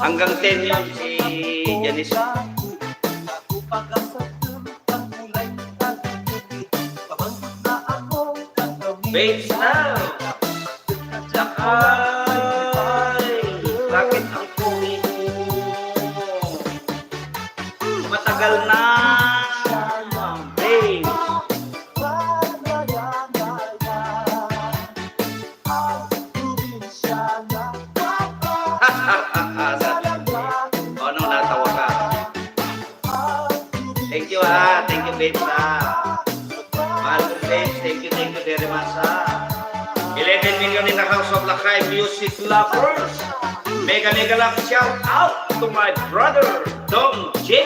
E: Hanggang 10 yun si Janice. Babes Love. Sakay. Bakit ang pungin mo? Matagal na. Babes. Ano, natawa ka? Thank you ha. Thank you, babes ha. Mahal ko, babes. Thank you very much ha. 11 million in the House of Lakay music lovers. Mega love shout out to my brother, Dom J.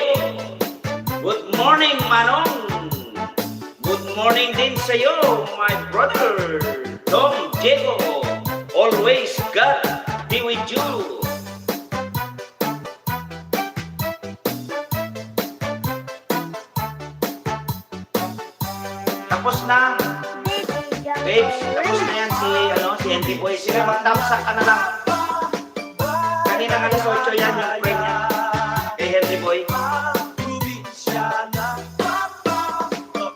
E: Good morning, Manong. Good morning din sa'yo, my brother, Dom Diego. Always God be with you. Tapos na. Babes, tapos na yan si Andy Boy. Sige, mag-tapsak ka na lang. Kanina alas 8 yan yung friend niya. Kay Henry Boy.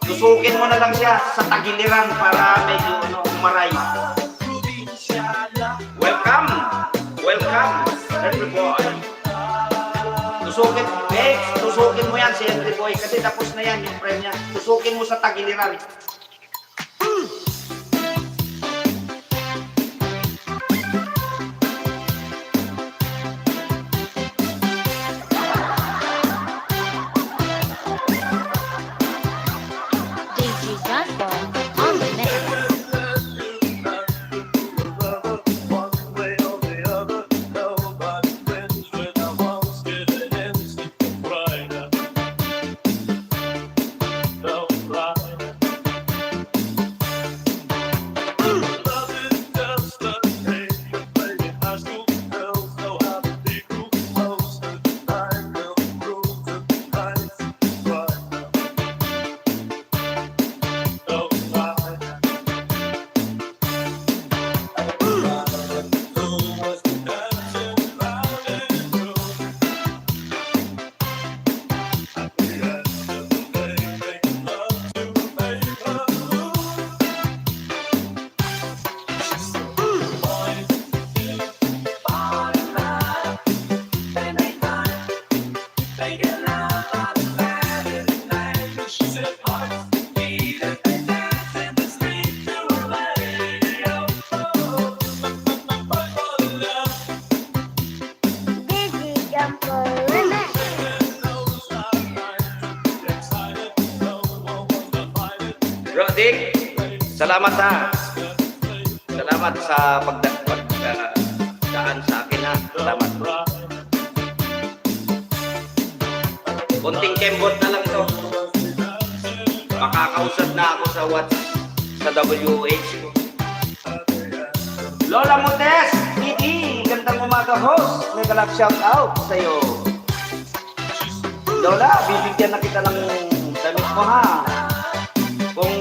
E: Tusukin mo na lang siya sa tagiliran para medyo umaray. Welcome! Welcome, Henry Boy. Tusukin mo yan si Henry Boy kasi tapos na yan yung friend niya. Tusukin mo sa tagiliran.
B: DJ John Paul on the mix.
E: Bro Dick, salamat ha. Salamat sa pagdaan sa akin ha. Salamat. Kunting kembot na lang ito. Makakausap na ako sa WH. Lola Montes, Didi, gandang umaga host. May galap shout out sa iyo. Lola, bibigyan na kita ng damit mo ha. Kung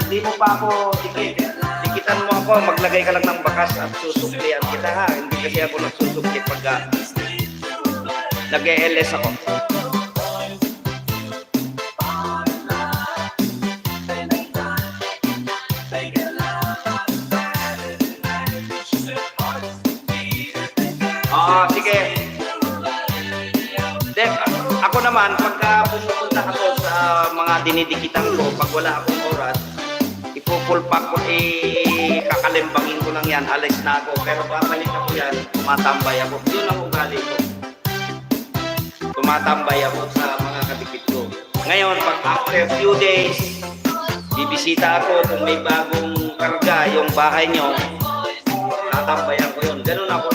E: di mo pa ako dikitan mo ako, maglagay ka lang ng bakas at susuklian kita ha. Hindi kasi ako nagsusukli pagka nag-ELS ako. Sige. Then, ako naman, pagka pumunta ako sa mga dinidikitan ko, pag wala akong oras, ipupulpak ko, kakalimbangin ko lang yan, alis na ako. Pero babalik ako yan, tumatambay ako. Yun ang ugali ko. Tumatambay ako sa mga kadikit ko. Ngayon, pag after few days, bibisita ako kung may bagong karga yung bahay nyo, tatambayan ko yun. Ganun ako.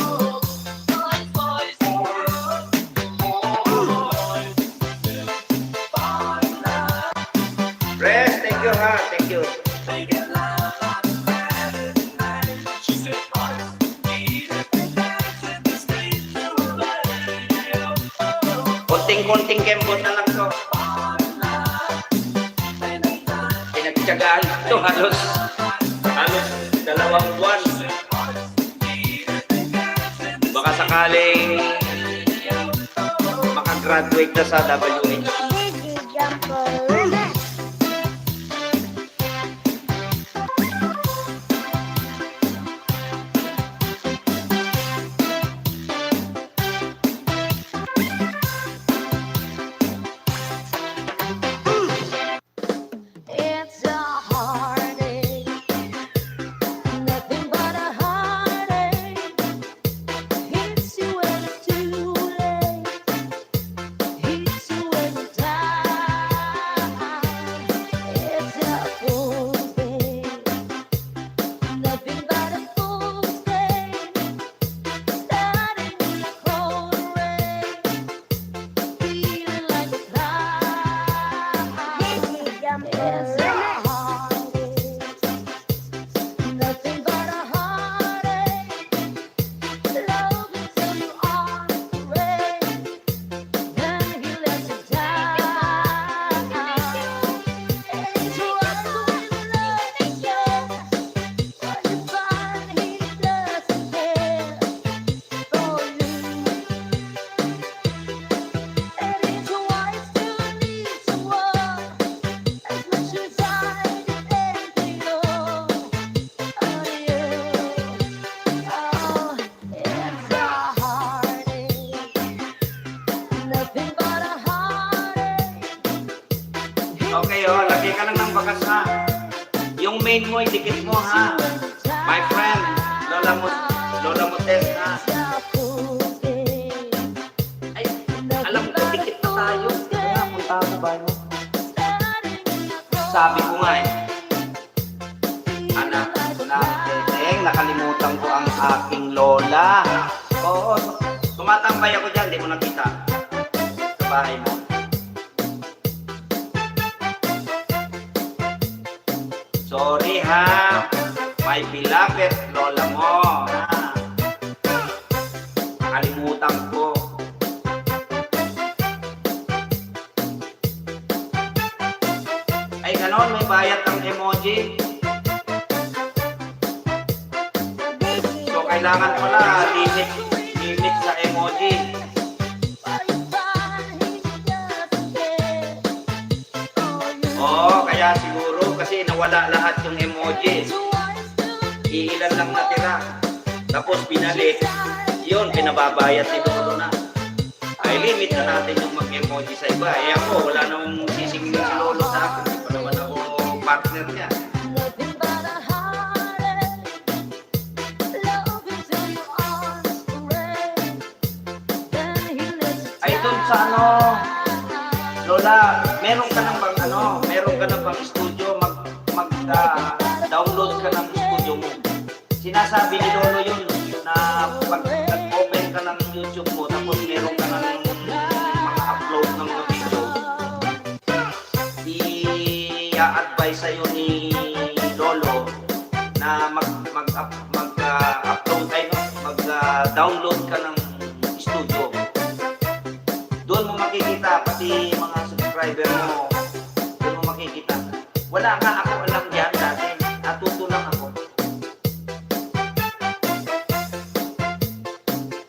E: Rest, thank you ha, thank you. Konting kembot na lang to. Pinagtyagaan ito halos 2 buwan. Baka sakaling graduate na sa WH.
B: It's a heartache, nothing but a heartache. Hits you when it's too late, hits you when you're tired. It's a fool's game, nothing but a fool's game. Starting in the cold rain, feeling like a cloud. It's a heartache, nothing but a heartache. Love until you are afraid, then he lets you down. It's what with love, yeah. What you find he doesn't care for you. And it's why you still need someone as much as I depend on you. Oh, it's a heartache, nothing but a heartache.
E: Okay, oh, lagay ka lang ng bakas ha. Yung main mo, idikit mo ha. My friend, Lola Motes ha. Ay, alam ko, dikit na tayo. Kaya, punta mo ba mo? Sabi ko nga eh. Anak, Teteng, nakalimutan ko ang aking lola. Oo, tumatambay ako dyan, di mo nakita. Sa bahay mo. Sorry ha, my beloved lola mo. Ha? Nakalimutan ko. Ay ganon, may bayad ng emoji. So kailangan pala limit sa emoji. Oo, kaya siguro kasi nawala lahat yung emoji. Iilan lang natira. Tapos binalik. Yun, pinababayad ni Lolo na. Ay, limit na natin yung mag-emoji sa iba. Eh ako, wala namang sisingin si Lolo sa akin. Hindi pa naman ako partner niya. Ay, doon sa ano, Lola, meron ka na bang studio, mag-download ka ng studio mo. Sinasabi ni Lolo yun na pag nag-open ka ng YouTube mo, tapos meron ka ng mga upload ng video, i-advise sa'yo ni Lolo na mag-download ka ng studio. Doon mo makikita, pati mga subscriber mo, doon mo makikita. Wala nga ako alam yan dati. Natuto lang ako.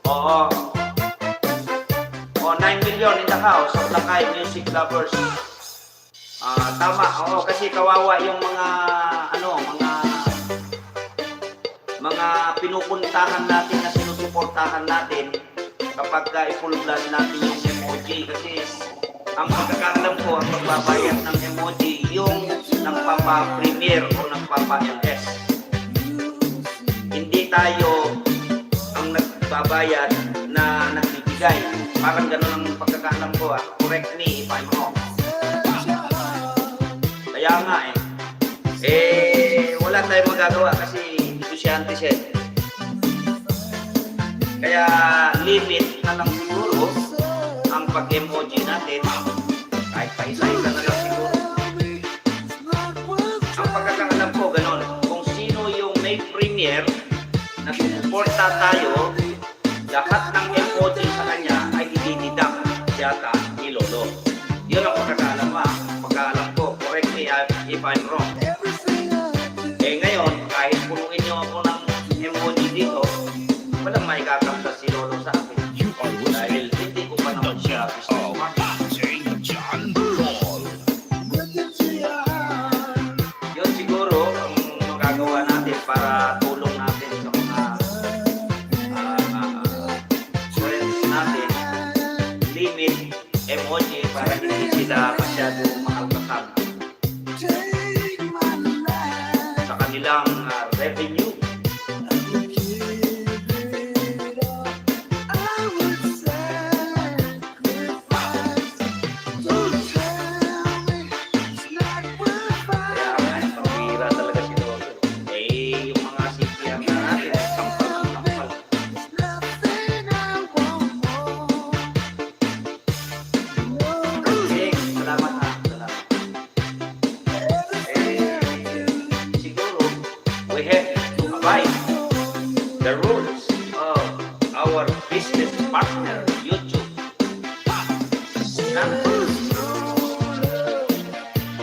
E: Oo. Oh, 9 million in the house of Lakay Music Lovers. Tama. Oo, kasi kawawa yung mga pinupuntahan natin na sinusuportahan natin kapag i-full blood natin yung emoji. Kasi ang pagkakaalam ko, ang magbabayad ng emoji, yung nagpapa-premiere o nagpapa-LS. Hindi tayo ang nagbabayad na nagbibigay. Parang gano'n ang pagkakaalam ko. Correct me if I'm wrong. Kaya nga wala tayong magagawa kasi negosyante siya. Kaya limit na lang siguro ang pag-emoji natin. Kahit pa isa-isa na lang siguro. Ang pagkakaalam ko, ganon. Kung sino yung may premiere na suporta tayo, lahat ng emoji sa kanya ay idinidang yata ni Lolo. Yun ang pagkakaalam ko. Correct me if I'm wrong. Ngayon, kahit punuin nyo ako ng emoji dito, walang maikakamta si Lolo sa akin. Dahil hindi ko pa naman siya gusto. the rules of our business partner, YouTube.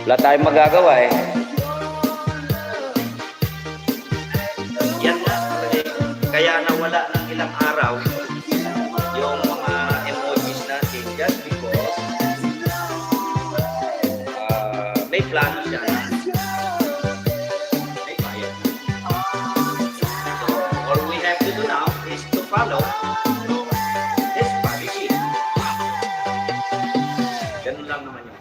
E: Wala tayong magagawa eh. Yan na. Kaya nawala ng ilang araw yung mga emojis natin just because may plano siya. May bayad. So, all we have to do now is to follow this policy. Ganun lang naman yun.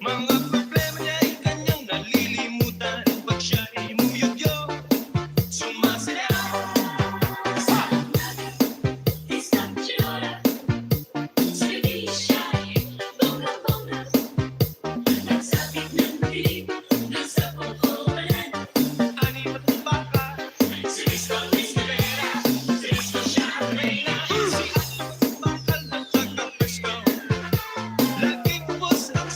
D: Mga problema niya ay kanyang nalilimutan pag siya ay muyugyo, sumasayaw. Ani matubaka, si Mr. Vera, si Mr. Sharmina, si Ani matubakal ng taga-Frisco. Laging ubos ang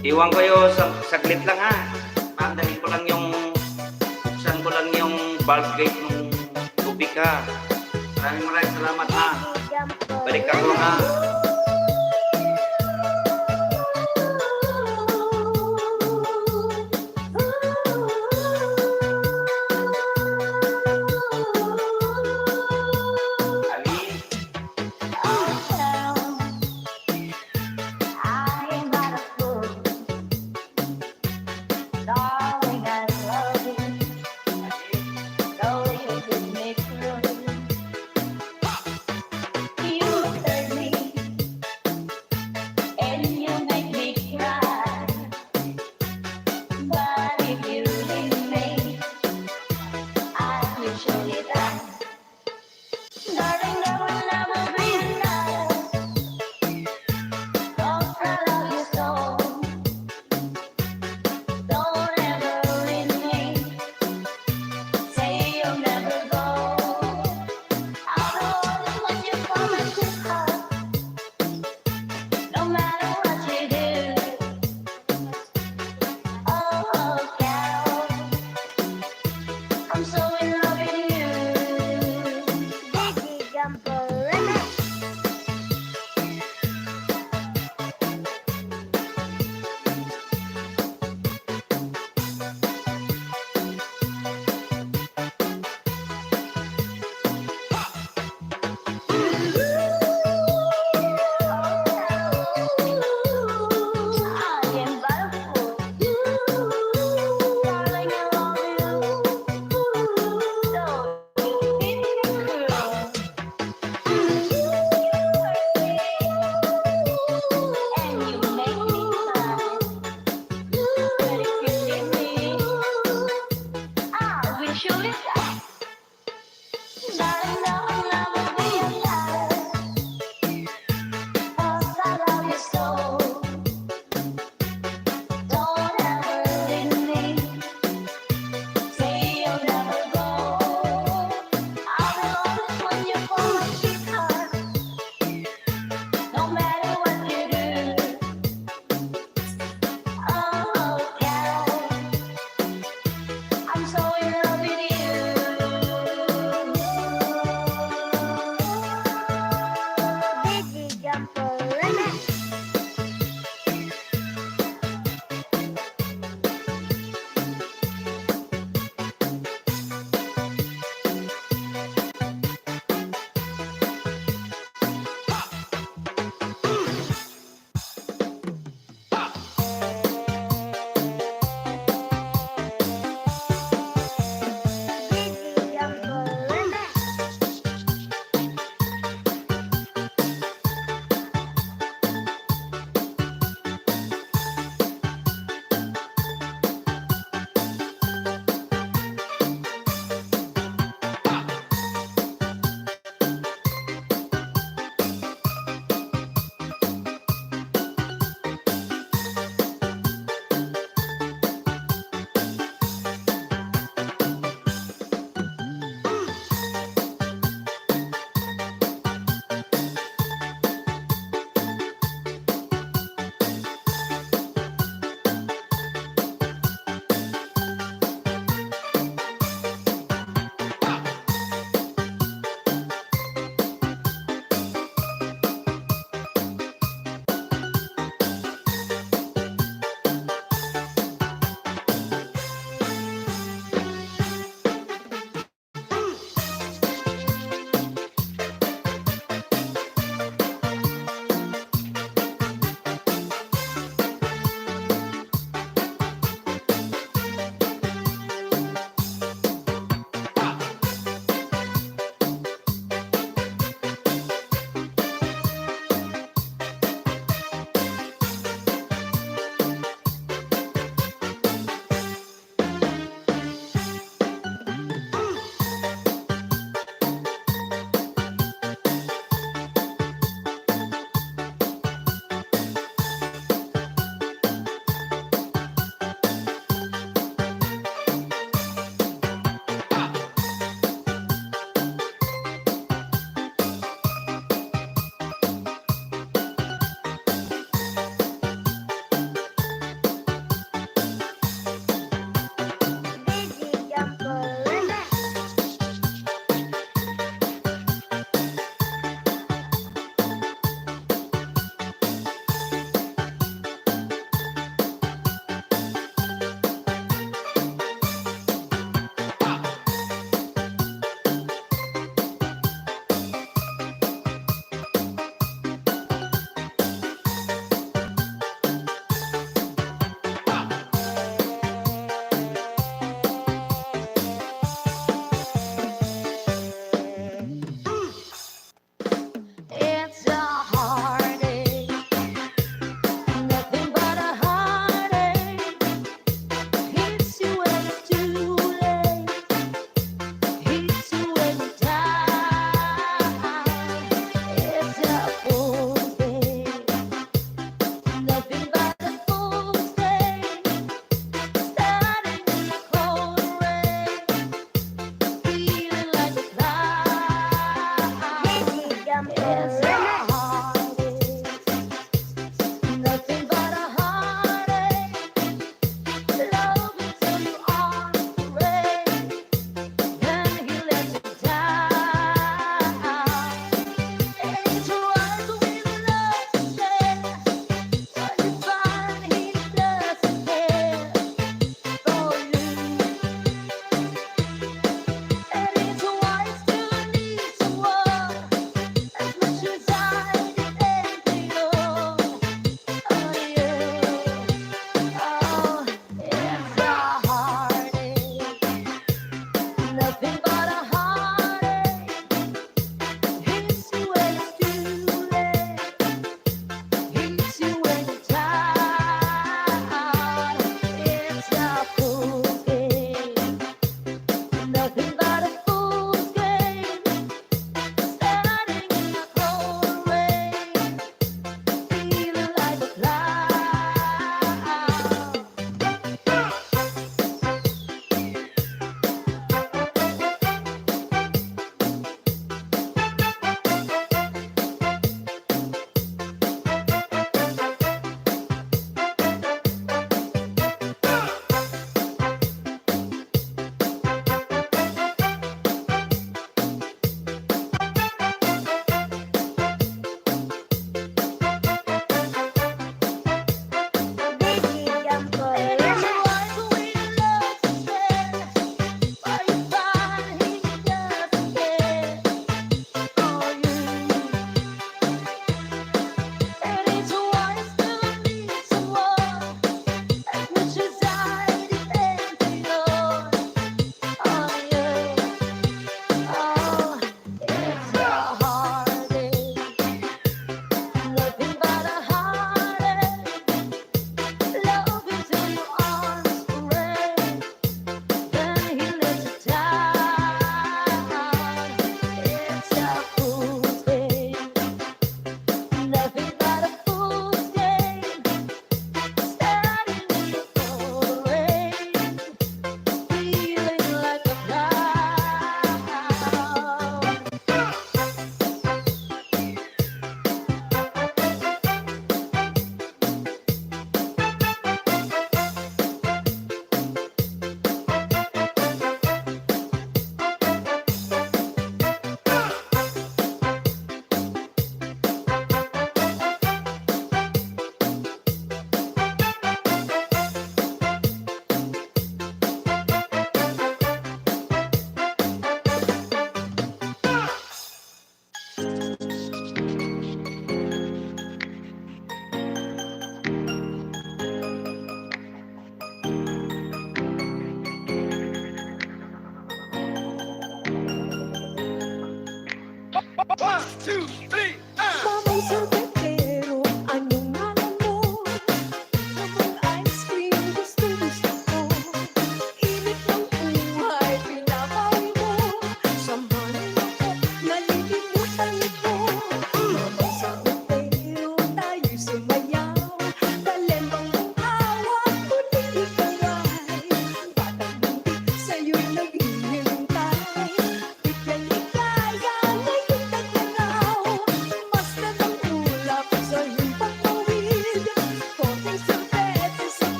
E: Iwan ko yung saglit lang ha. Pandalin ko lang yung, buksan ko lang yung valve gate ng tubig ha. Maraming salamat ha. Balik ako ha. Ali.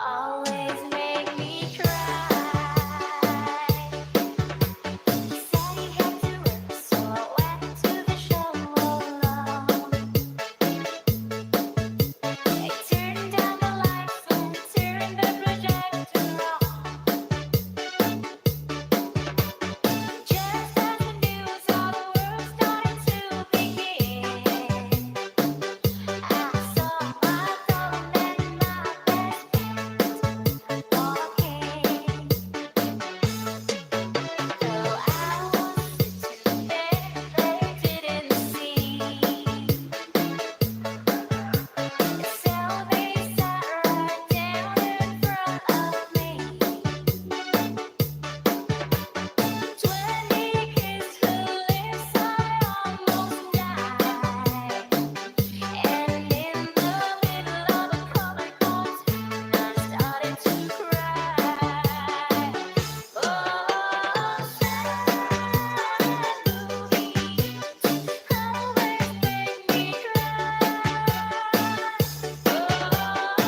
B: always make me cry. He said he had to work, so I went to the show alone. I turned down the lights and turned the projector on. Just as the news of the world started to begin, I saw my darling and my best friend walking. Though I was sitting there, they didn't see. So they sat right down in front of me. 20 kissed her lips, I almost died. And in the middle of a comic cartoon, I started to cry. Oh, sad movies always make me cry. Oh,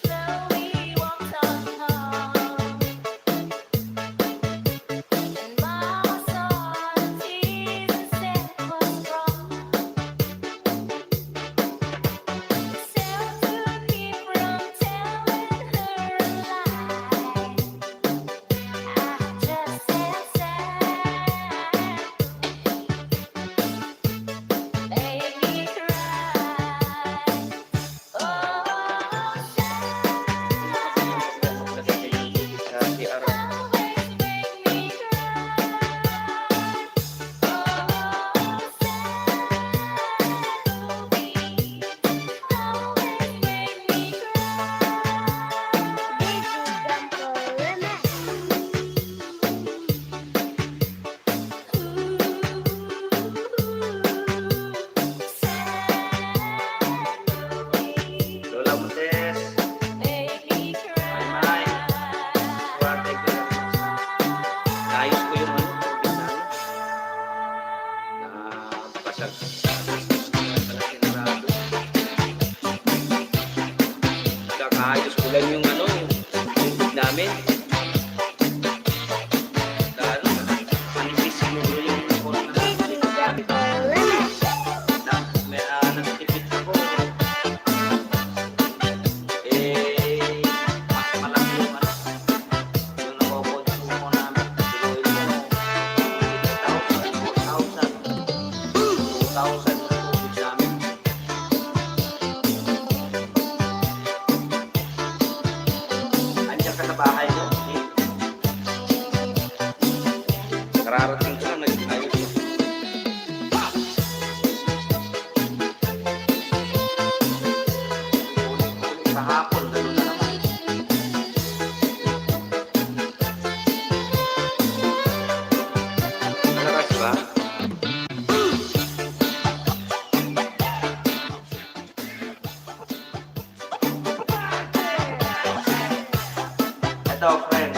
B: slowly walked on home, and Mama saw the tears and said, "What's wrong?" So to keep from telling her a lie, I just said, "Sad make me cry." Oh,
E: Lola Montes,
B: make me
E: May, swerte ko lang. Naayos ko yung ano, tubig namin. Napasag. Sinarado. Kakaayos ko lang yung ano, yung tubig namin. Lalo, manipis siguro yung corona namin. May nagtipid ako. Mas malaki yung ano, yung nakokonsumo namin. Siguro yung 2,000 na tubig namin. Andiyan ka sa bahay mo? Kararating ko lang, nag-ayos ko. Sa hapon, gano'n na naman. Malakas ba? Ito, friend.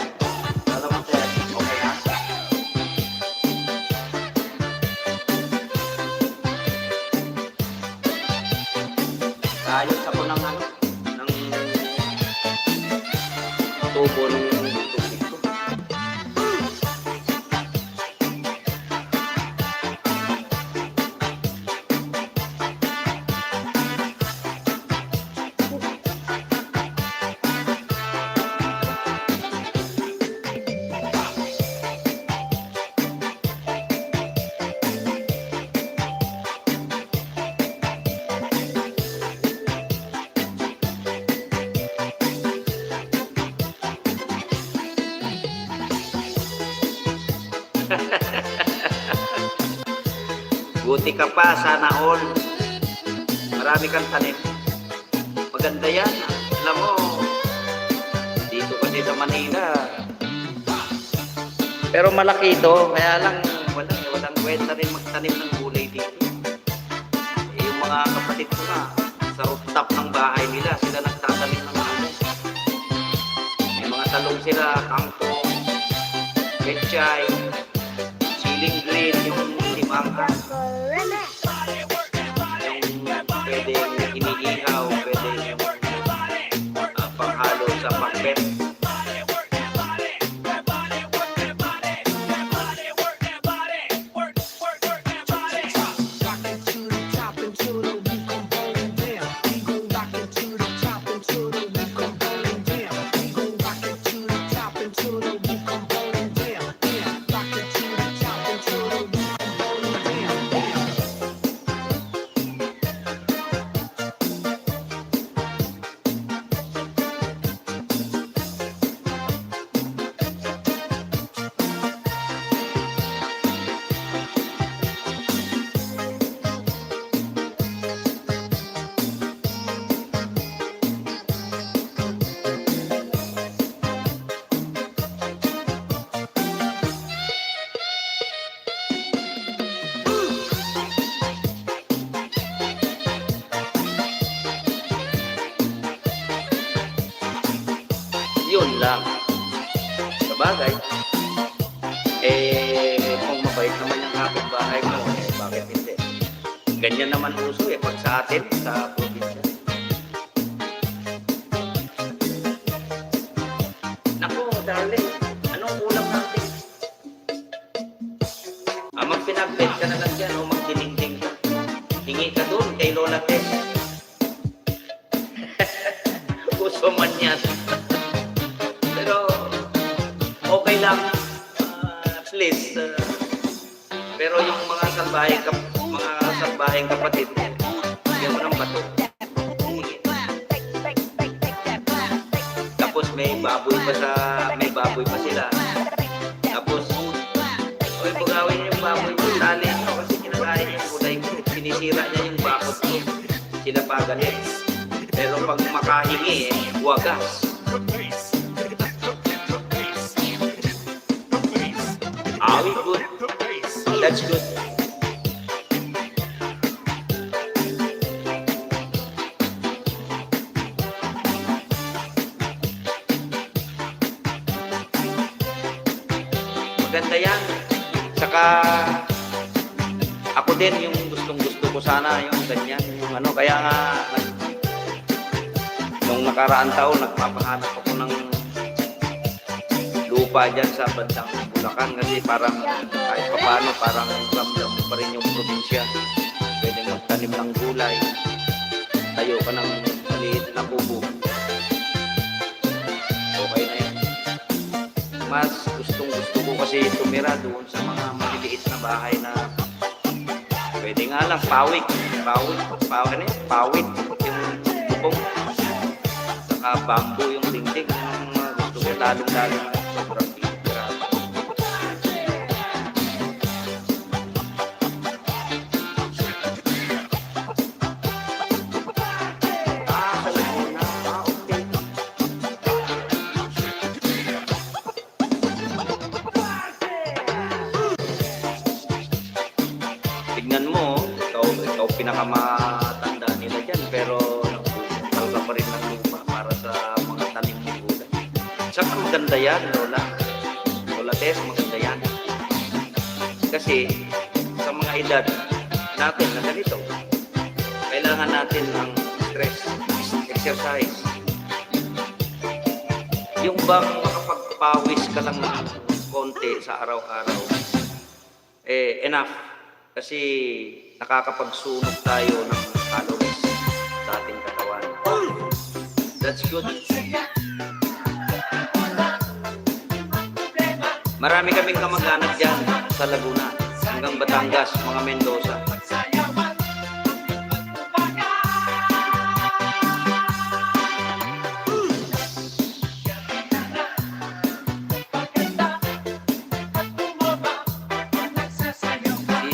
E: Lola Montes, okay na? Ayos ako ng ano, ng tubo ng tubig ko. Buti ka pa, sana all. Marami kang tanim. Maganda yan. Alam mo, dito ka kasi sa Manila. Pero malaki ito, kaya lang walang kwenta rin magtanim ng gulay dito. Eh, yung mga kapatid ko nga, sa rooftop ng bahay nila, sila nagtatanim ng gulay. May mga talong sila, kangkong, pechay, siling green, yung limangka. Yung pwede iniihaw, pwede yung panghalo sa pakbet. Yun lang. Sabagay, kung mabait naman yung kapitbahay mo, bakit hindi? Ganyan naman uso pag sa atin, sa probinsya. Naku, darling, anong ulam natin? Magpinagbed ka na lang dyan, o magdilingding ka. Hingi ka doon kay Lola Tess. Uso man yan. Pero okay lang, please. Pero yung mga salbahing kapatid, bigyan mo ng bato. Tapos may baboy pa sila. Tapos, oy, bugawin yung baboy mo, tali nyo kasi kinakain yung kulay ko. Sinisira niya yung bakot ko. Sila pa galit. Pero pag makahingi, wagas. Good. That's good. Maganda yan. Saka ako din yung gustong-gusto ko sana yung ganyan. Yung ano, kaya nga nung nakaraan taon nagpapahanap ako ng lupa dyan sa bandang Bulacan kasi parang kahit paano parang ramdam pa rin yung probinsya. Pwede magtanim ng gulay, tayo ka ng maliit na kubo. Okay na yan. Mas gustong-gusto ko kasi tumira doon sa mga maliliit na bahay na pwede nga lang pawid yung bubong, saka bamboo yung dingding. Gusto ko lalong-lalong sobrang tira. Tignan mo, ikaw pinakamatanda nila dyan, pero nagpupal ka pa rin ng lupa para sa mga tanim ni Buda. Saka maganda yan, Lola. Lola Tess, maganda yan. Kasi sa mga edad natin na ganito, kailangan natin ng stress, exercise. Yung bang makapagpawis ka lang ng konti sa araw-araw, enough. Kasi nakakapagsunog tayo ng calories sa ating katawan. That's good. Marami kaming kamag-anak dyan sa Laguna, hanggang Batangas, mga Mendoza.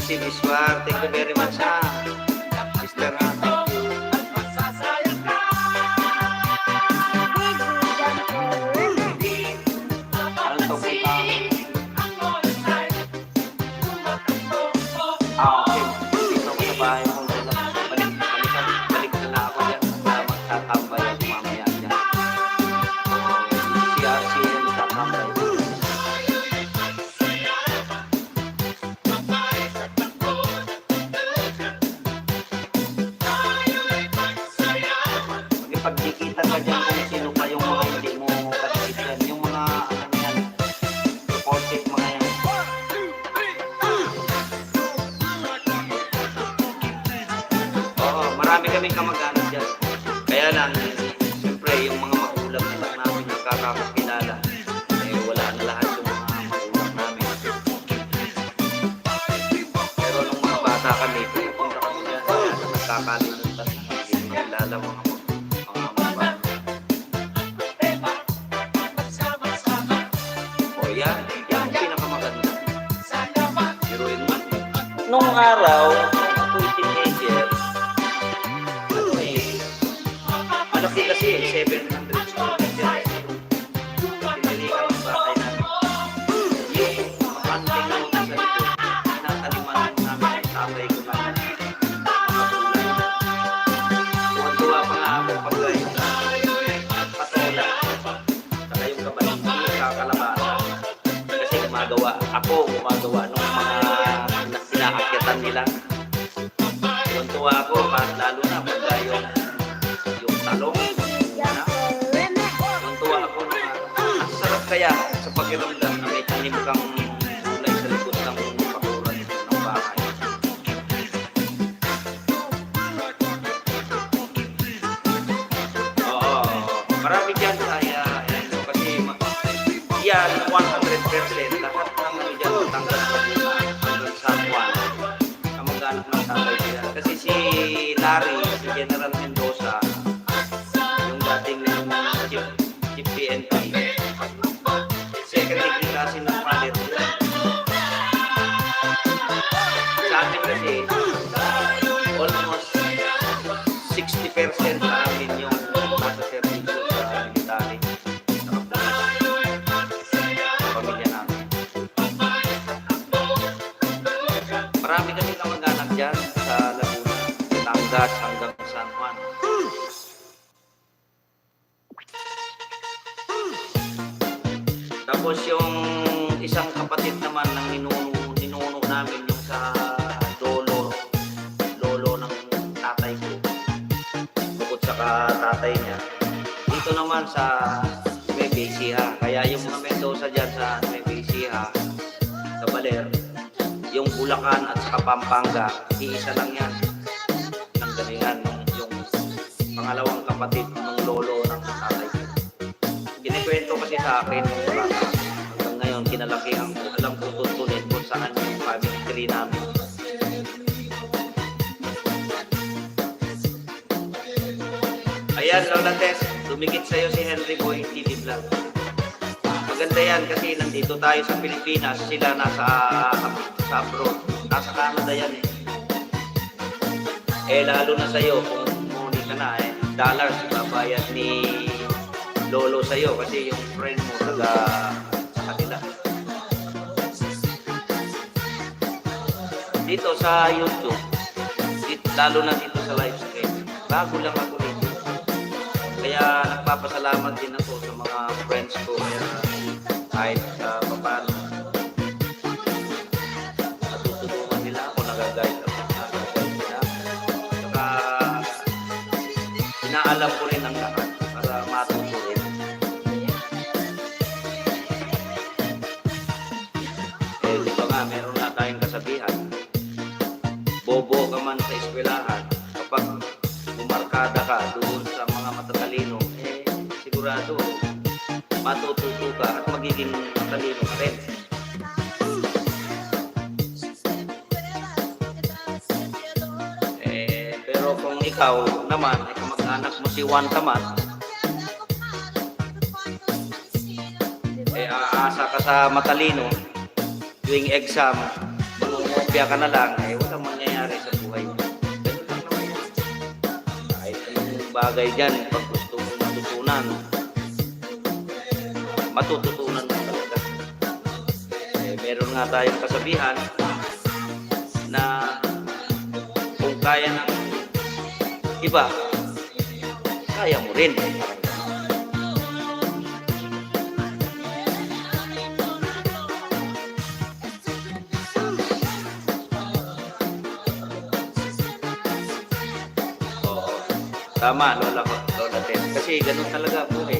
E: Si Biswar, thank you very much ha. Sister ha, thank you. tambay. Magipagdikitan ka dyan kung sino pa yung mga hindi mo kadikit. Yung mga ano yan, supportive mga yan. Oo, marami kaming kamag-anak dyan. Kaya lang, siyempre yung mga magulang na lang namin nakakakilala, eh wala na lahat yung mga magulang namin. Pero nung mga bata kami, pupunta kami dyan, nagkakalimutan, hindi nilala mga magulang. O yan ang pinakamaganda. Biruin mo. Nung araw, ako'y teenager, ano eh, malaki kasi 700 square meter. Pinili ka ng bahay namin. Yung makanting ako sa likod, tinataliman namin ang tatay ko na makatulad. Tuwan-tuwa pa nga ako pag yung patola, saka yung kabaliti, kakalabasa. Kasi gumagawa nung mga pinaakyatan nila. Tuwan-tuwa ako, lalo na pag yung talong. Tuwan-tuwa ako na ang sarap kaya sa pakiramdam na may tanim kang gulay sa likod ng pakuran ng bahay. Oo, marami dyan kaya kasi yan 100% lahat ng ano dyan matanggal sa Laguna hanggang San Juan kamag-anak ng tatay nila. Kasi si Larry, si General Mendoza, yung dating chief PNP, second degree kasi ng father nila. Sa amin kasi almost 60% namin yung nasa servisyo sa military. Pamilya namin. Marami kasi kamag-anak dyan sa Laguna, Batangas hanggang San Juan. Tapos yung isang kapatid naman ng ninuno namin yung sa lolo ng tatay ko. Bukod sa tatay niya. Dito naman sa Nueva Ecija. Kaya yung mga Mendoza dyan sa Nueva Ecija, sa Baler, yung Bulacan at saka Pampanga, iisa lang yan ng galingan yung pangalawang kapatid ng lolo ng tatay ko. Kinikwento kasi sa akin yung bata. Hanggang ngayon, kinalakihan ko. Alam ko tutunin kung saan yung family tree namin. Ayan, Lola Tess, dumikit sa'yo si Henry Boy TV Vlog. Maganda yan kasi nandito tayo sa Pilipinas, sila nasa abroad. Nasa Canada yan eh. Eh lalo na sa'yo, kung muni ka na eh, dollars babayad ni Lolo sa'yo kasi yung friend mo taga sa kanila. Dito sa YouTube, lalo na dito sa live stream, bago lang ako dito. Kaya nagpapasalamat din ako sa mga friends ko kaya kahit paano natutulungan nila ako, nagagayad ako nila. Saka inaalam ko rin ang lahat para matuto rin. Eh di ba nga meron na tayong kasabihan, bobo ka man sa eskwelahan, kapag bumarkada ka doon sa mga matatalino, eh sigurado matututo ka at magiging matalino ka rin. Pero kung ikaw naman, ay kamag-anak mo si Juan Tamat, eh aasa ka sa matalino, tuwing exam, mangungopia ka na lang, eh walang mangyayari sa buhay mo. Ganun lang naman yan. Kahit anong bagay dyan, pag gusto mo matututunan mo talaga. Eh, meron nga tayong kasabihan na kung kaya ng iba, kaya mo rin. Tama, Lola Ted. Kasi ganun talaga po eh.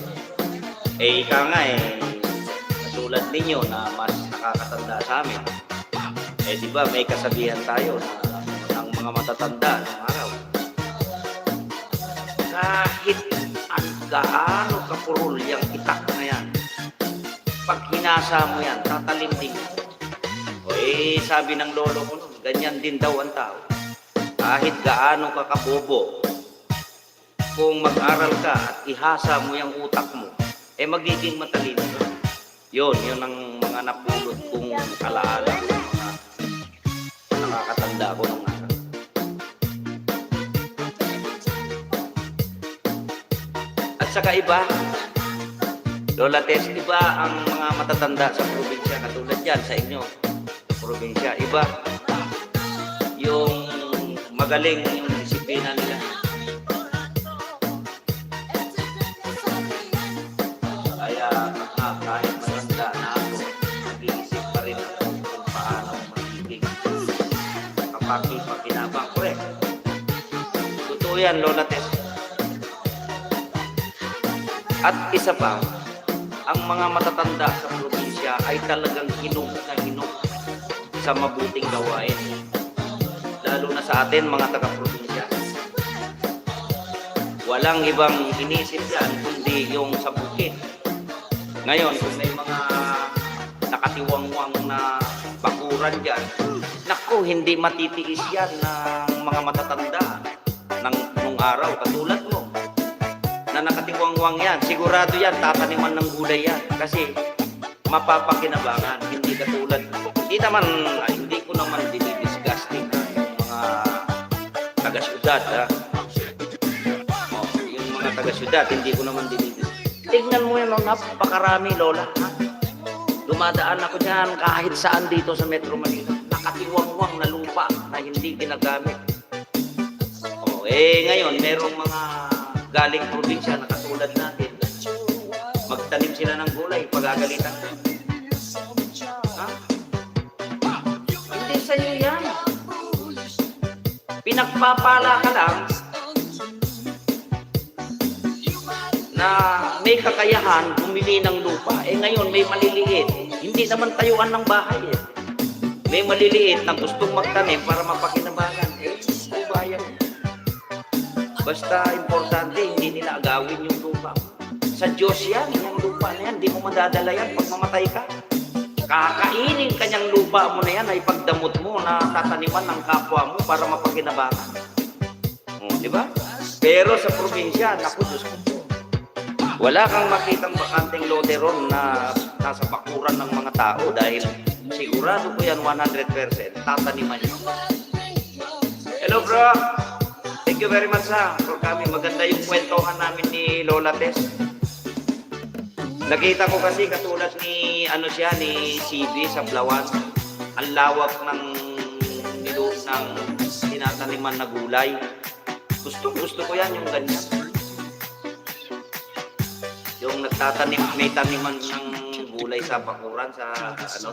E: Eh, ika nga eh, katulad ninyo na mas nakakatanda sa amin. Eh, di ba may kasabihan tayo na ng mga matatanda ng araw. Kahit ang gaano kapurol yung itak na yan, pag hinasa mo yan, tatalim din. O eh, sabi ng lolo ko nun, ganyan din daw ang tao. Kahit gaano ka kabobo, kung mag-aral ka at ihasa mo yung utak mo, eh magiging matalino ka. Yun ang mga napulot kong alaala ng mga nakakatanda ko ng araw. At saka iba, Lola Tess, iba ang mga matatanda sa probinsya, katulad yan sa inyo, sa probinsya. Iba, yung magaling yung disiplina nila. Kaya kahit matanda na ako, nag-iisip pa rin ako kung paano magiging kapaki-pakinabang. Correct. Totoo yan, Lola Tess. At isa pa, ang mga matatanda sa probinsya ay talagang hinog na hinog sa mabuting gawain. Lalo na sa atin, mga taga-probinsya. Walang ibang inisip yan, kundi yung sa bukid. Ngayon, kung may mga nakatiwangwang na bakuran dyan, naku, hindi matitiis yan ng mga matatanda nung araw, katulad mo. Na nakatiwangwang yan, sigurado yan, tataniman ng gulay yan. Kasi mapapakinabangan, hindi katulad. Hindi ko naman dinidisgusting yung mga taga-syudad. Yung mga taga-syudad, hindi ko naman dinidisgusting. Tingnan mo yan, napakarami, Lola. Dumadaan ako dyan kahit saan dito sa Metro Manila. Nakatiwangwang na lupa na hindi ginagamit. Ngayon, merong mga galing probinsya na katulad natin, magtanim sila ng gulay, pagagalitan ka. Ha? Hindi sa'yo yan. Pinagpapala ka lang na may kakayahan bumili ng lupa. Ngayon may maliliit. Hindi naman tayuan ng bahay eh. May maliliit na gustong magtanim para mapakinabangan. Bayan. Basta importante, hindi nila agawin yung lupa. Sa Diyos yan, yung lupa na yan, hindi mo madadala yan pag mamatay ka. Kakainin kanyang lupa mo na yan ay pagdamot mo na tataniman ng kapwa mo para mapakinabangan. Di ba? Pero sa probinsya, naku, Diyos ko po. Wala kang makitang bakanteng loderon na nasa bakuran ng mga tao dahil sigurado ko yan 100% tataniman nyo. Hello bro! Thank you very much for kami. Maganda yung kwentuhan namin ni Lola Tess. Nakita ko kasi katulad ni ni CB sa Blawan. Ang lawak ng tinataniman na gulay. Gusto ko yan yung ganyan. Yung nagtatanim, may taniman ng gulay sa bakuran sa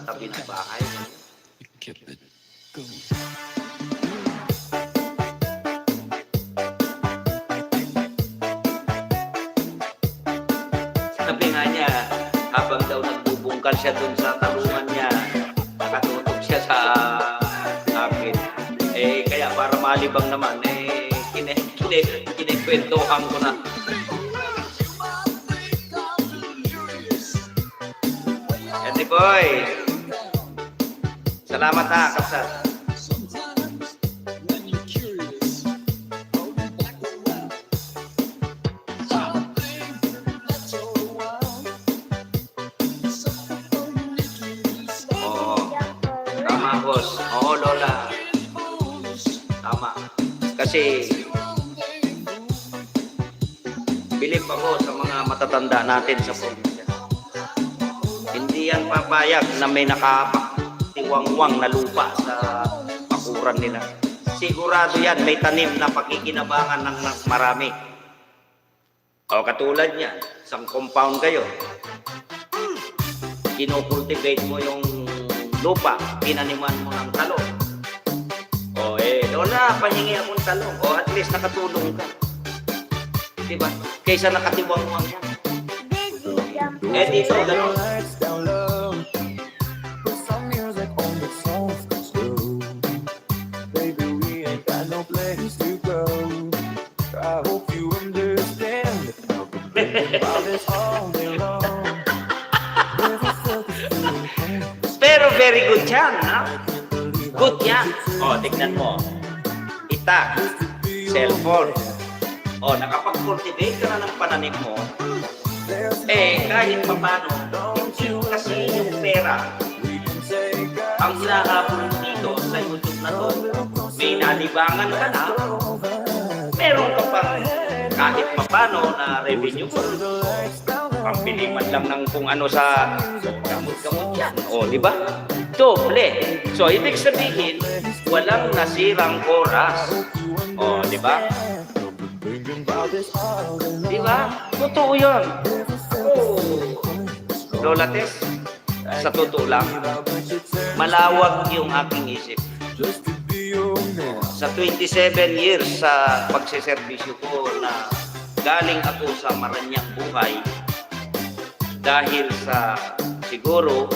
E: tabi ng bahay. Sabi nga niya, habang daw nagbubungkal siya dun sa talungan niya, nakatutok siya sa akin. Kaya para malibang naman, kinikwentuhan ko na. Ate Boy, salamat Kapsat. Oo, Lola. Tama. Kasi bilib ako sa mga matatanda natin sa probinsya. Hindi yan papayag na may nakapaktiwangwang na lupa sa bakuran nila. Sigurado yan, may tanim na pakikinabangan ng marami. O katulad niyan, isang compound kayo. Kinocultivate mo yung lupa, tinaniman mo ng talong. Lola, pahingi akong talong. At least nakatulong ka. Di ba? Kaysa nakatiwang-wang yan. Eh, dito, gano'n.
F: Lights down low. Put some music on the soft slow. Baby, we ain't got no place to go. I hope you understand. I've been thinking about this all day long. Never felt this feeling home.
E: Pero very good yan, ha?
F: Can't believe
E: Good yan. O, tignan mo. Itak, cellphone. O, nakapag-cultivate ka na ng pananim mo. Eh, kahit pa paano, hindi kasi yung pera. Ang hinahabol mo dito sa YouTube na to, may nalibangan ka na, meron ka pang kahit pa paano na revenue mo. Pambili man lang ng kung ano sa gamot-gamot yan. O, di ba? Doble. So, ibig sabihin, walang nasirang oras. O, di ba? Di ba? Totoo yun. Oh. Lola Tess, sa totoo lang, malawak yung aking isip. Sa 27 years sa pagsiservisyo ko na galing ako sa Maranyang buhay dahil sa siguro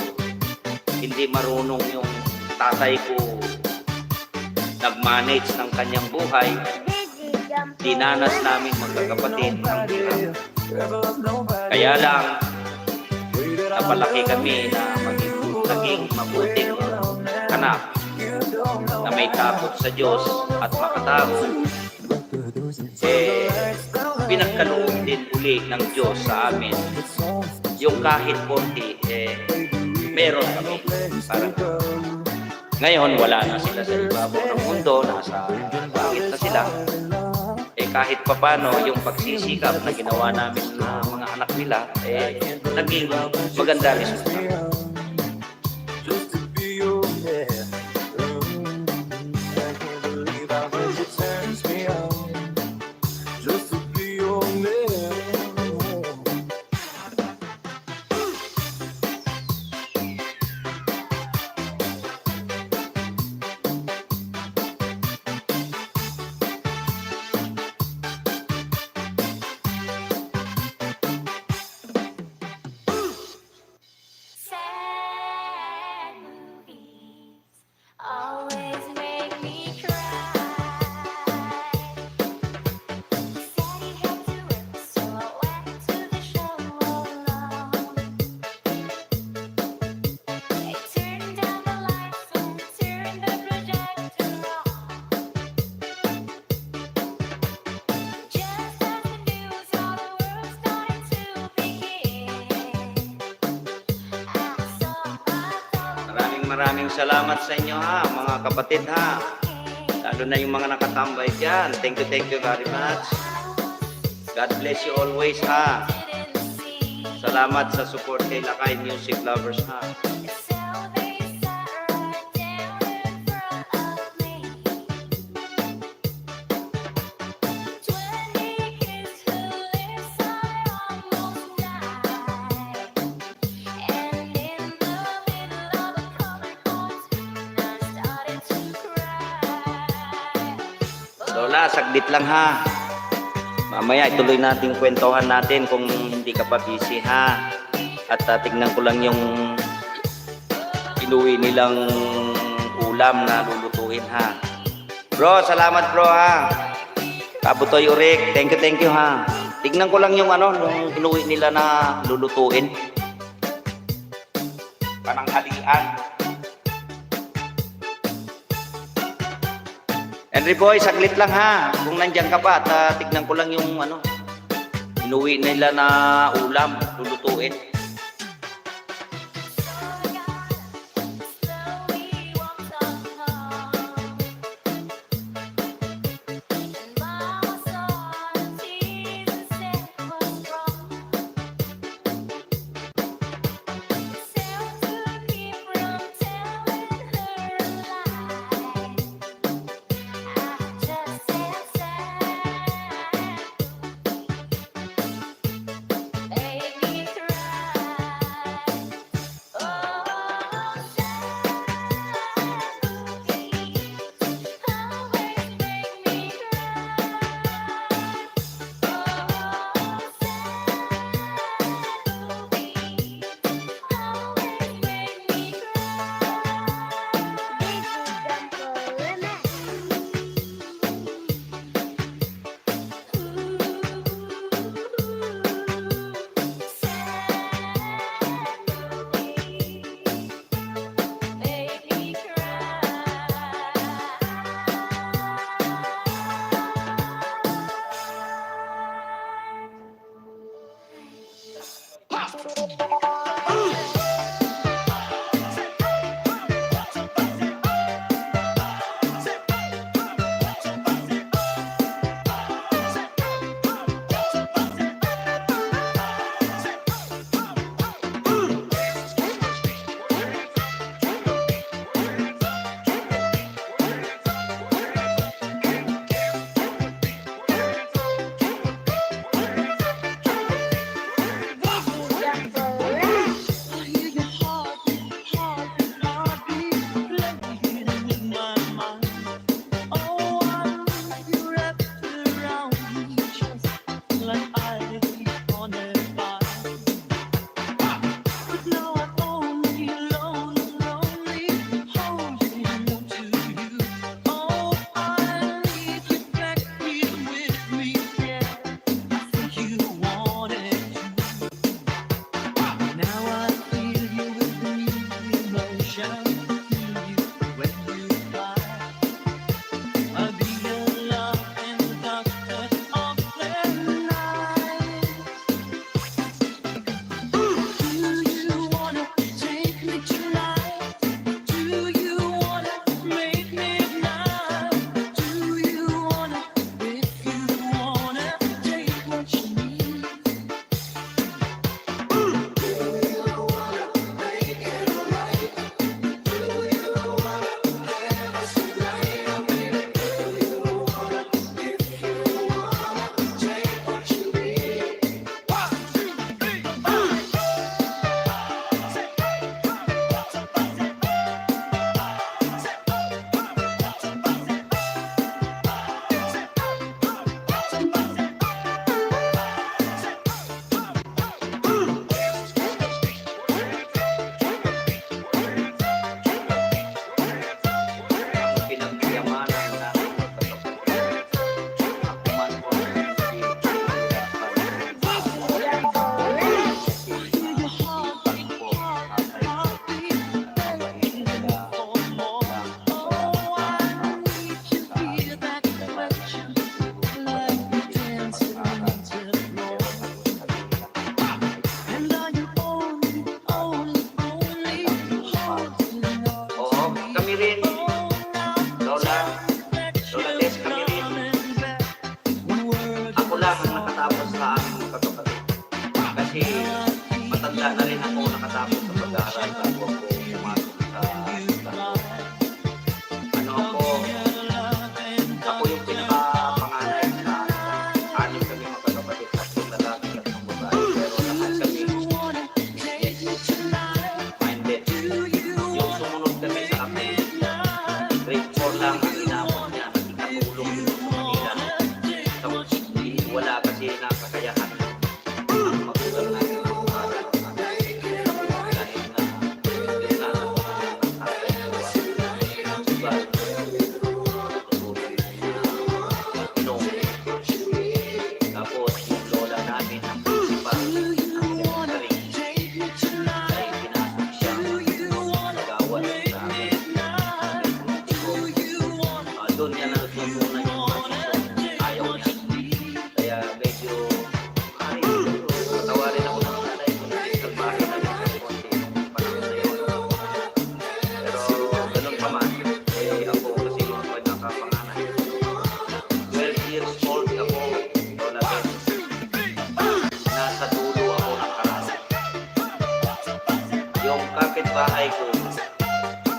E: hindi marunong yung tatay ko nag-manage ng kanyang buhay. Dinanas namin magkakapatid ang hirap. Kaya lang, napalaki kami na naging mabuting anak na may takot sa Diyos at makatago. Eh, pinagkaloob din uli ng Diyos sa amin. Yung kahit konti, meron kami. Parang, ngayon, wala na sila sa ibabaw ng mundo, nasa langit na sila. Kahit papano yung pagsisikap na ginawa namin na mga anak nila, naging maganda resulta.
B: Sad movies always make me cry. Said he had to work, so I went to the show alone. They turned down the lights and turned the projector on. Just as the news of the world started to begin, I saw my thought.
E: Maraming salamat sa inyo ha, mga kapatid ha. Lalo na yung mga nakatambay dyan. Thank you very much. God bless you always ha. Salamat sa support kay Lakay Music Lovers ha.
B: So they sat right down in front of me. 20 kids who lives I almost died. And in the middle of a color cartoon, I started to cry.
E: Lola, saglit lang ha. Mamaya ituloy natin kwentuhan natin kung hindi ka pa busy ha. At tignan ko lang yung inuwi nilang ulam na lulutuin ha. Bro, salamat bro ha. Kabutoy Urik, thank you ha. Tignan ko lang yung nung inuwi nila na lulutuin. Pananghalian. Henry Boy, saglit lang ha. Kung nandyan ka pa at tignan ko lang yung inuwi nila na ulam, lulutuin.
B: Slowly walked on home, and Mama saw the tears and said, "What's wrong?" Said to keep from telling her a lie. I just said sad, made me cry.
E: kapitbahay ko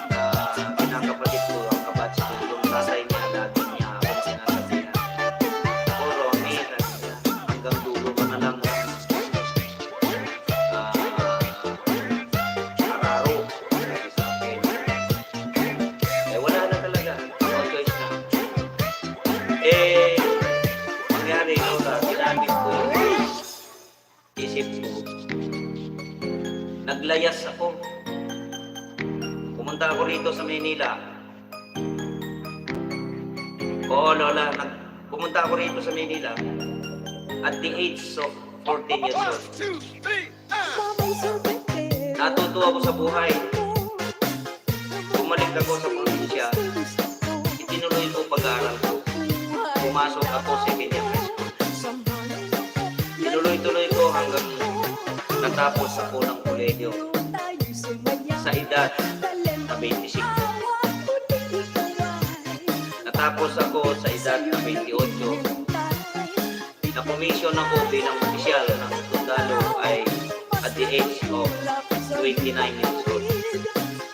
E: na kinakapatid ko ang kabatch ko, yung tatay niya lagi niya akong sinasabihan. Puro, mira, hanggang dulo ka na lang araro. Sabi sa akin. Eh, wala na talaga. No choice na. Eh, mangyari Laura, ginamit ko yung isip ko. Naglayas ako. Pumunta ako rito sa Manila. Oo, Lola. Pumunta ako rito sa Manila at the age of 14 years old. Natuto ako sa buhay. Bumalik ako sa probinsya. Itinuloy ko pag-aaral ko. Pumasok ako sa Kenya High School. Tinuloy-tuloy ko hanggang natapos ako ng kolehiyo sa edad na 25. Natapos ako sa edad na 28. Na-commission ako bilang opisyal ng sundalo ay at the age of 29 years old.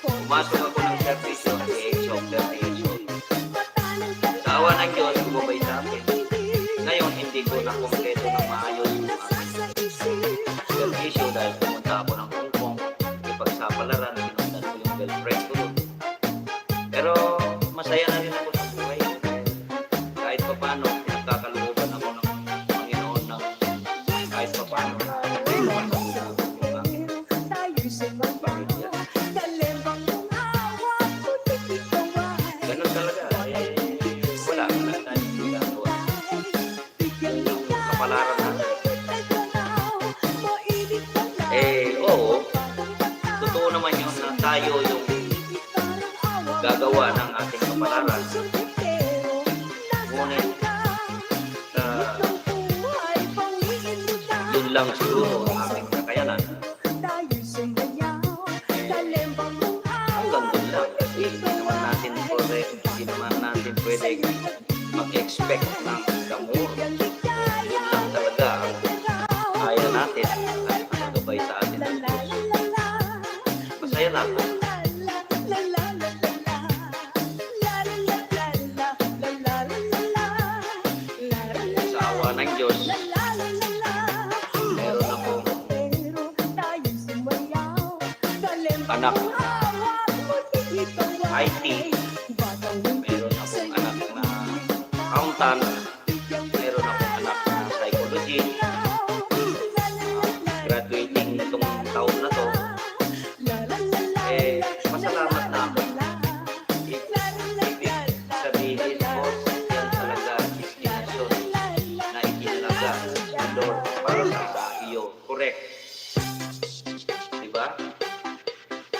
E: Pumasok ako ng servisyo at the age of 30 years old. Sa awa ng Diyos, bumabay sa akin. Ngayon, hindi ko na kompleto ng maayos yung aking servisyo dahil pumunta ako ng Hong Kong. Ipagsapalaran, pinundan ko yung girlfriend ko. Pero masaya na rin ako sa buhay. Kahit pa paano, nagkakalooban ako ng Panginoon ng kahit pa paano. Ganun talaga. Wala na tayong ginagawa. Kapalaran natin. Oo. Totoo naman yun na tayo yung gagawa ng ating kapalaran. Ngunit, yun lang siguro ang ating kakayanan. Hanggang doon lang. Kasi hindi naman natin pwede mag-expect ng gamur. Yun lang talaga ang kaya natin at magabay sa atin ng Diyos. Masaya na ako. Sa awa ng Diyos, meron akong anak IT, meron akong anak na accountant, meron akong anak na psychology, graduating nitong taon na to. Pasalamat na ako. Ibig sabihin ko, yan talaga destinasyon na itinalaga ng Lord para sa iyo. Correct. Diba?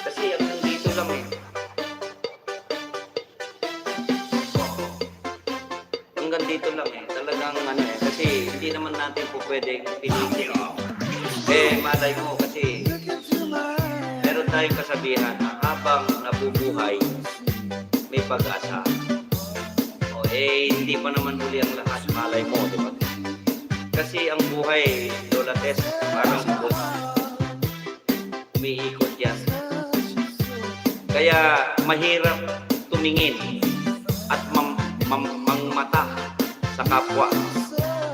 E: Kasi hanggang dito lang eh. Hanggang dito lang eh. Talagang ano eh. Kasi hindi naman natin po pwedeng pilitin. Malay mo kasi meron tayong kasabihan na habang nabubuhay, may pag-asa. Hindi pa naman huli ang lahat. Malay mo, di ba? Kasi ang buhay, Lola Tess, parang ikot. Umiikot yan. Kaya mahirap tumingin at mangmata sa kapwa.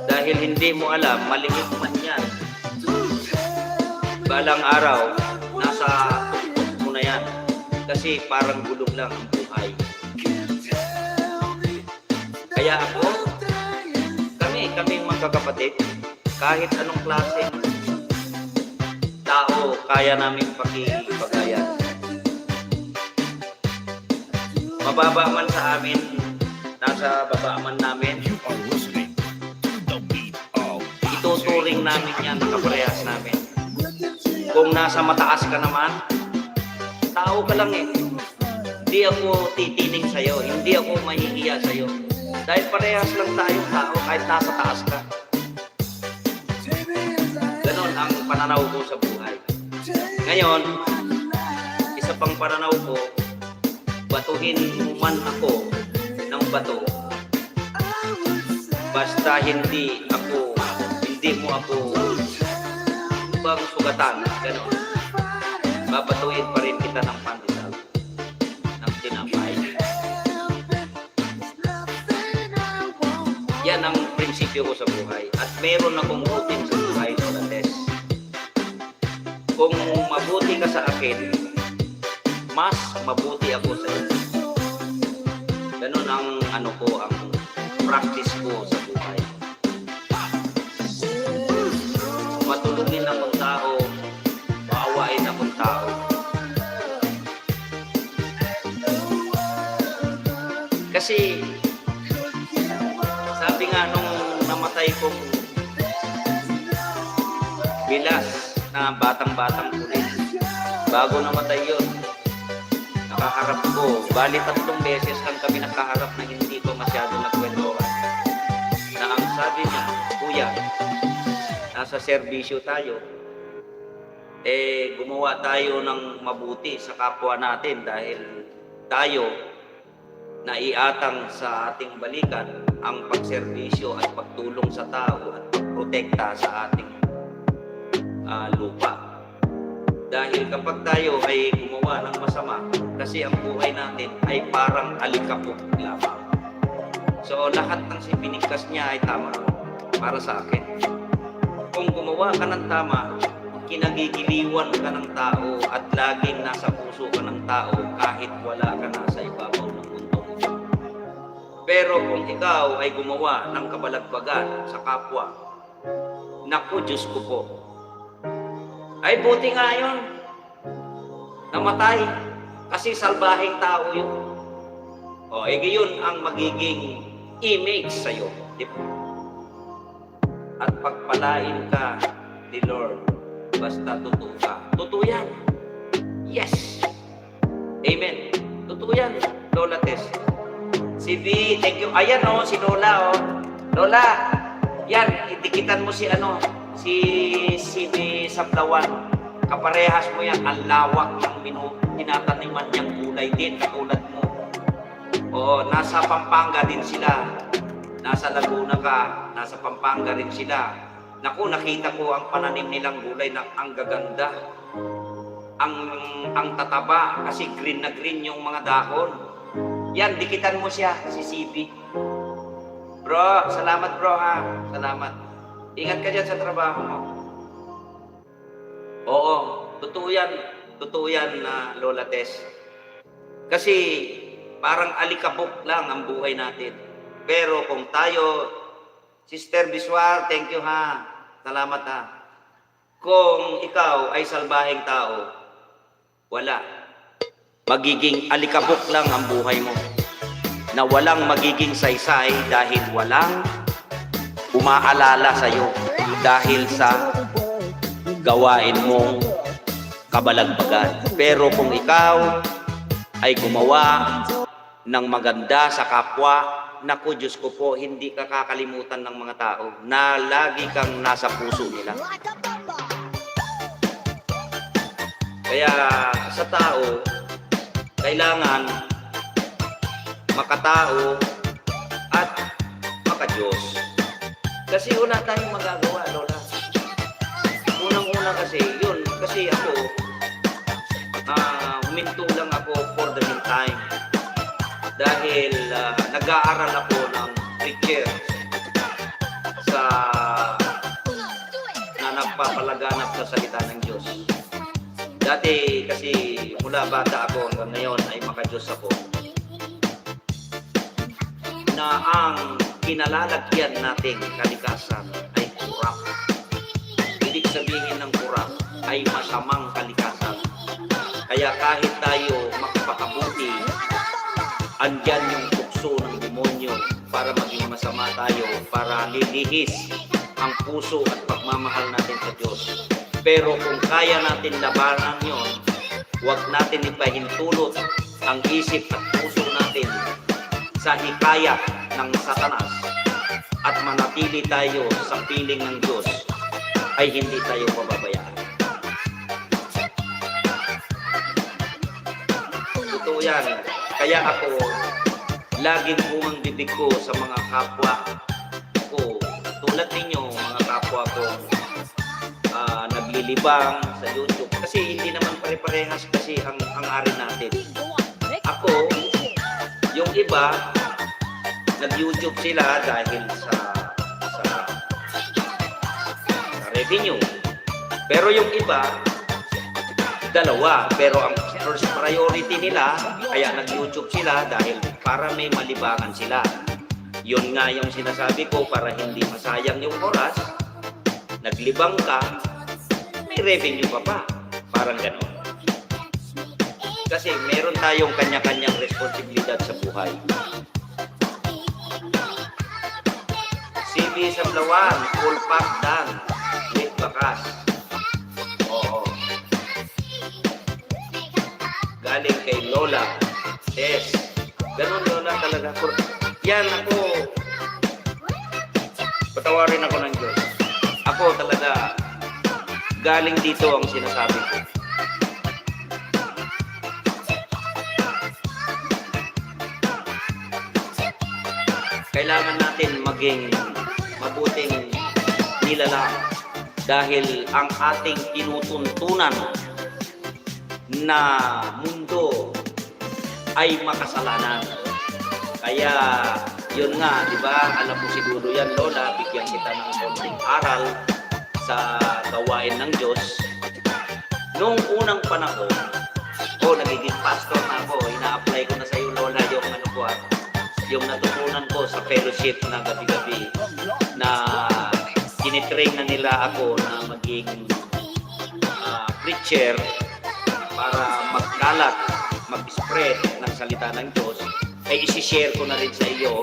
E: Dahil hindi mo alam, maliit man yan. Balang araw, nasa tuktok mo na yan. Kasi parang gulong lang ang buhay. Kaya ako, kaming magkakapatid, kahit anong klase tao, kaya namin pakipagayan. Mababa man sa amin, nasa baba man namin,
G: Are listening to the beat of
E: ituturing namin yan, nakaparehas namin. Kung nasa mataas ka naman, tao ka lang eh. Hindi ako titining sa'yo, hindi ako mahihiya sa'yo. Dahil parehas lang tayong tao kahit nasa taas ka. Ganon ang pananaw ko sa buhay. Ngayon, isa pang pananaw ko, batuhin mo man ako ng bato. Basta hindi mo ako bang sugatan. Ganon. babatuin pa rin kita ng pandesal, ng tinapay. Yan ang prinsipyo ko sa buhay. At meron akong routine sa buhay, Lourdes. Kung mabuti ka sa akin, mas mabuti ako sa iyo. Ganun ang ano ko, ang practice ko sa buhay. Matulungin akong tao, maawain akong tao. Kasi sabi nga nung namatay kong bilas na batang-batang pulis, bago namatay yun, nakaharap ko, bali 3 beses lang kami nakaharap na hindi ko masyado nagkwentuhan. Na ang sabi niya, kuya, nasa serbisyo tayo, gumawa tayo ng mabuti sa kapwa natin dahil tayo naiatang sa ating balikan ang pagserbisyo at pagtulong sa tao at pagprotekta sa ating lupa. Dahil kapag tayo ay gumawa ng masama, kasi ang buhay natin ay parang alikabok lamang. So lahat ng binigkas niya ay tama para sa akin. Kung gumawa ka ng tama, kinagigiliwan ka ng tao at laging nasa puso ka ng tao kahit wala ka na sa ibabaw ng mundo. Pero kung ikaw ay gumawa ng kabalagbagan sa kapwa, naku, Diyos ko po, ay buti nga yun, namatay, kasi salbahing tao yun. O, yun ang magiging image sa'yo. Diba? At pagpalain ka ni Lord, basta totoo ka. Totoo yan. Yes. Amen. Totoo yan, Lola Tess. Si V, thank you. Ayan o, si Lola o. Lola, yan, itikitan mo si si V Sablawan. Kaparehas mo yan, ang lawak ng tinataniman niyang gulay din, katulad mo. Oo, nasa Pampanga din sila. Nasa Laguna ka, nasa Pampanga rin sila. Naku, nakita ko ang pananim nilang gulay na ang gaganda. Ang tataba, kasi green na green yung mga dahon. Yan, dikitan mo siya, si CP. Bro, salamat bro ha. Salamat. Ingat ka dyan sa trabaho mo. Oo, totoo yan na Lola Tess. Kasi parang alikabok lang ang buhay natin. Pero kung tayo, Sister Biswar, thank you ha. Salamat ha. Kung ikaw ay salbahing tao, wala. Magiging alikabok lang ang buhay mo. Na walang magiging saysay dahil walang umaalala sa'yo. Dahil sa gawain mong kabalagbagan. Pero kung ikaw ay gumawa ng maganda sa kapwa, naku, Diyos ko po, hindi ka kakalimutan ng mga tao na lagi kang nasa puso nila. Kaya sa tao, kailangan makatao at makadiyos. Kasi wala tayong magagawa, Lola. Unang-una kasi, yun, kasi ako, huminto lang ako for the meantime. Dahil nag-aaral ako ng preacher na nagpapalaganap sa salita ng Diyos. Dati kasi mula bata ako hanggang ngayon ay makadiyos ako. Na ang kinalalagyan nating kalikasan ay kurap. Ibig sabihin ng kurap ay masamang kalikasan. Kaya kahit tayo makapakabuti, andyan yung tukso ng demonyo para maging masama tayo, para lilihis ang puso at pagmamahal natin sa Diyos. Pero kung kaya natin labanan yon, huwag natin ipahintulot ang isip at puso natin sa hikayat ng Satanas at manatili tayo sa piling ng Diyos, ay hindi tayo pababayaan. Totoo yan. Kaya ako, laging umang bibig ko sa mga kapwa ko, tulad ninyo, mga kapwa ko, naglilibang sa YouTube. Kasi hindi naman pare-parehas kasi ang ari natin. Ako, yung iba, nag-YouTube sila dahil sa revenue. Pero yung iba, dalawa. Pero ang first priority nila, kaya nag-YouTube sila dahil para may malibangan sila. Yun nga yung sinasabi ko, para hindi masayang yung oras, naglibang ka, may revenue ka pa. Parang gano'n. Kasi meron tayong kanya-kanyang responsibilidad sa buhay. CB Sablawan, full pack done, with bakas. Oo. Galing kay Lola. Yes. Ganun Lola talaga. Yan ako. Patawarin ako ng Diyos. Ako talaga, galing dito ang sinasabi ko. Kailangan natin maging mabuting nilalang dahil ang ating tinutuntunan na mundo ay makasalanan. Kaya yun nga, di ba? Alam mo siguro yan, Lola, bigyan kita ng konting aral sa gawain ng Diyos. Noong unang panahon, nagiging pastor na ako, ina-apply ko na sa iyo, Lola, yung yung natutunan ko sa fellowship na gabi-gabi na tinitrain na nila ako na maging preacher para magkalat, mag-spread ng salita ng Diyos, ay isi-share ko na rin sa iyo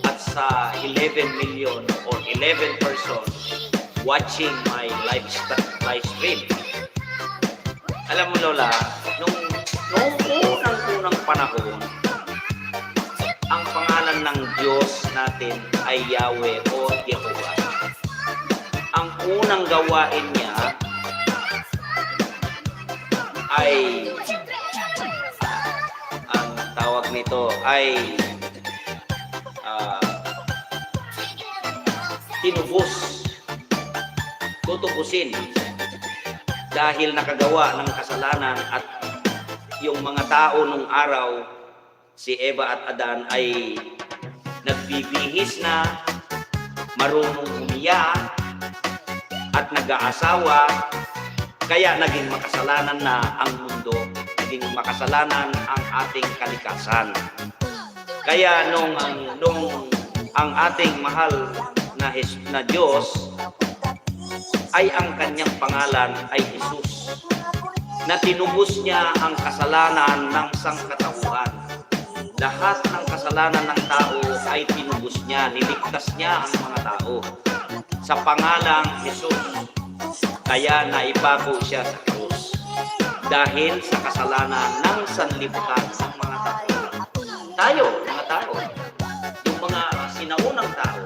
E: at sa 11 million or 11 persons watching my live stream. Alam mo Lola, nung unang panahon, ang pangalan ng Diyos natin ay Yahweh o Jehovah. Ang unang gawain niya ay, ang tawag nito ay tinubos, tutubusin dahil nakagawa ng kasalanan at yung mga tao nung araw, si Eva at Adan ay nagbibihis na, marunong umiyak, at nag-aasawa, kaya naging makasalanan na ang mundo, naging makasalanan ang ating kalikasan. Kaya nung ang ating mahal na Diyos ay ang kanyang pangalan ay Jesus, na tinubos niya ang kasalanan ng sangkatauhan. Lahat ng kasalanan ng tao ay tinubos niya, niligtas niya ang mga tao sa pangalang Jesus. Kaya naipako siya sa krus dahil sa kasalanan ng sanlibutan ng mga tao. Tayo, mga tao, yung mga sinaunang tao.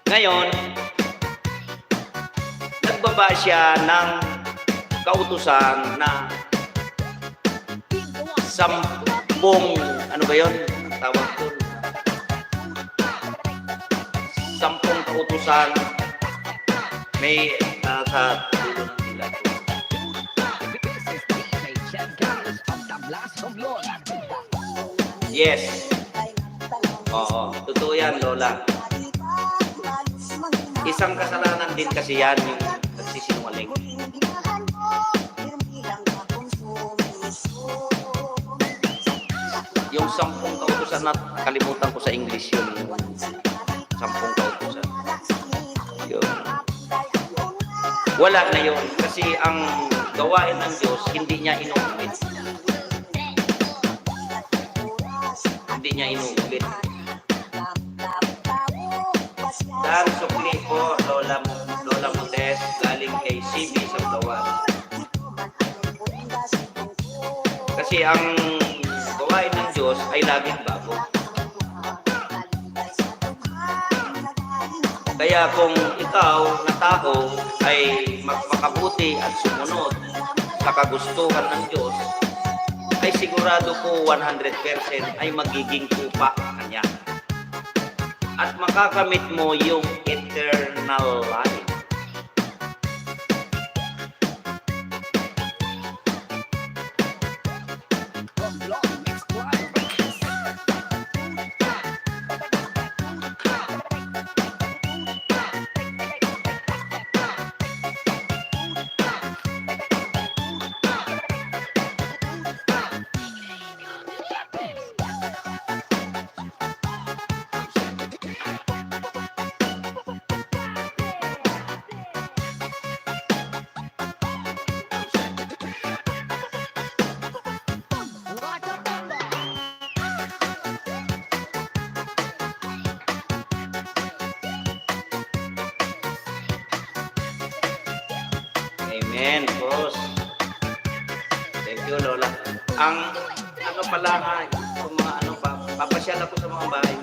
E: Ngayon, nagbaba siya ng kautusan na 10, ano ba yun? Ang tawag doon. 10 kautusan. May sa dulo ng dilat. Yes. Oo, totoo yan, Lola. Isang kasalanan din kasi yan, yung nagsisinungaling. Yung 10 kautusan na kalimutan ko sa English yun. 10 kautusan. Yun. Wala na yun. Kasi ang gawain ng Diyos, hindi niya inuulit. Hindi niya inuulit. Dan sukli po, Lola Montes, galing kay CB Sablawan. Kasi ang gawain ng Diyos ay laging bago. Kaya kung ikaw na tao ay magpakabuti at sumunod sa kagustuhan ng Diyos, ay sigurado ko 100% ay magiging tupa kanya. At makakamit mo yung eternal life. you, Lola. Ang ano pala nga, yung mga ano pa, papasyal ako sa mga bahay.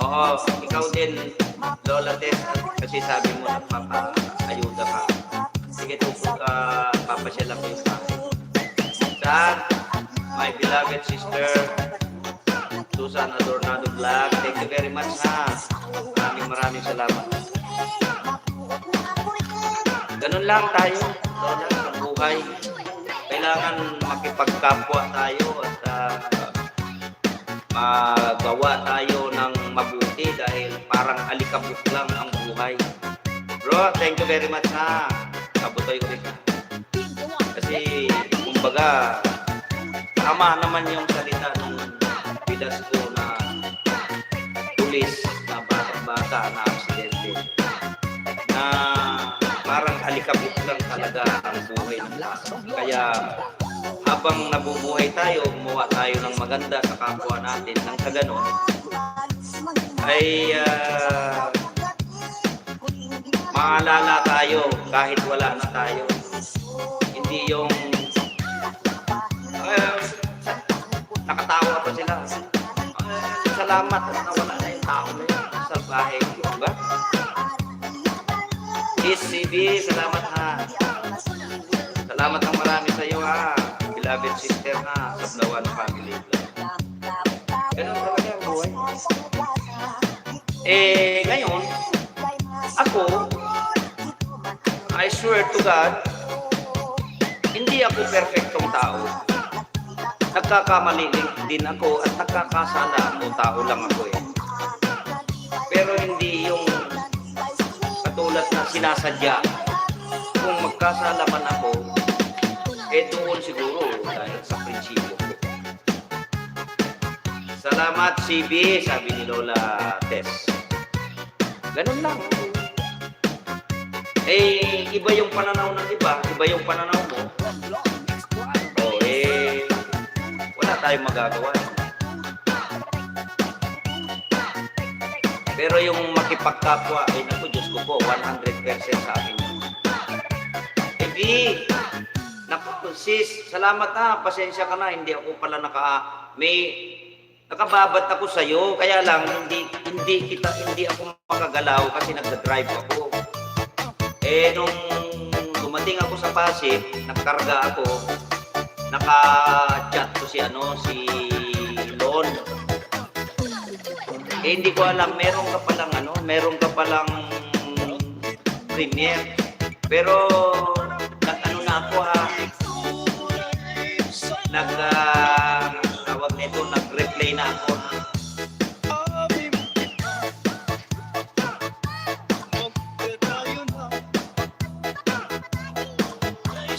E: Oo, ikaw din, Lola Tess, kasi sabi mo nagpapa-ayuda ka. Sige, papasyal ako yung bahay. Sa my beloved sister, Susan Adornado Vlog, thank you very much ha. Maraming salamat. Ganun lang tayo, Lola, sa buhay. Kailangan makipagkapwa tayo at magawa tayo ng mabuti dahil parang alikabok lang ang buhay. Bro, thank you very much ha. Kabutoy ko rin ka. Kasi, kumbaga, tama naman yung salita ng pidas ko na pulis na bata na aksidente. Na parang alikabok lang talaga ang buhay ng tao. Kaya habang nabubuhay tayo, gumawa tayo ng maganda sa kapwa natin. Nang sa ganun, ay maalala tayo kahit wala na tayo. Hindi yung nakatawa pa sila. Salamat at nawala na yung tao na yun sa bahay. Diba? CB, salamat ha. Salamat ng marami sa iyo ha. Beloved sister ha, sa Blawan family. Ganun talaga ang buhay. Ngayon, ako, I swear to God, hindi ako perfectong tao. Nagkakamali din ako at nagkakasala ako, tao lang ako eh. Pero hindi yung katulad na sinasadya. Kung magkasala man ako, doon siguro dahil sa prinsipyo ko. Salamat CB, sabi ni Lola Tess. Ganun lang. Iba yung pananaw ng iba, iba yung pananaw mo. Wala tayong magagawa. Pero yung makipagkapwa, naku, Diyos ko po, 100% sa akin. Naku, sis, salamat ha, pasensya ka na, hindi ako pala nakababat ako sa'yo, kaya lang, hindi ako makagalaw kasi nagda-drive ako. Nung dumating ako sa Pasig, nagkarga ako, naka-chat ko si Lon. Hindi ko alam, meron ka palang premiere. Pero, ako ha, tawag nito, nag-replay na ako ha.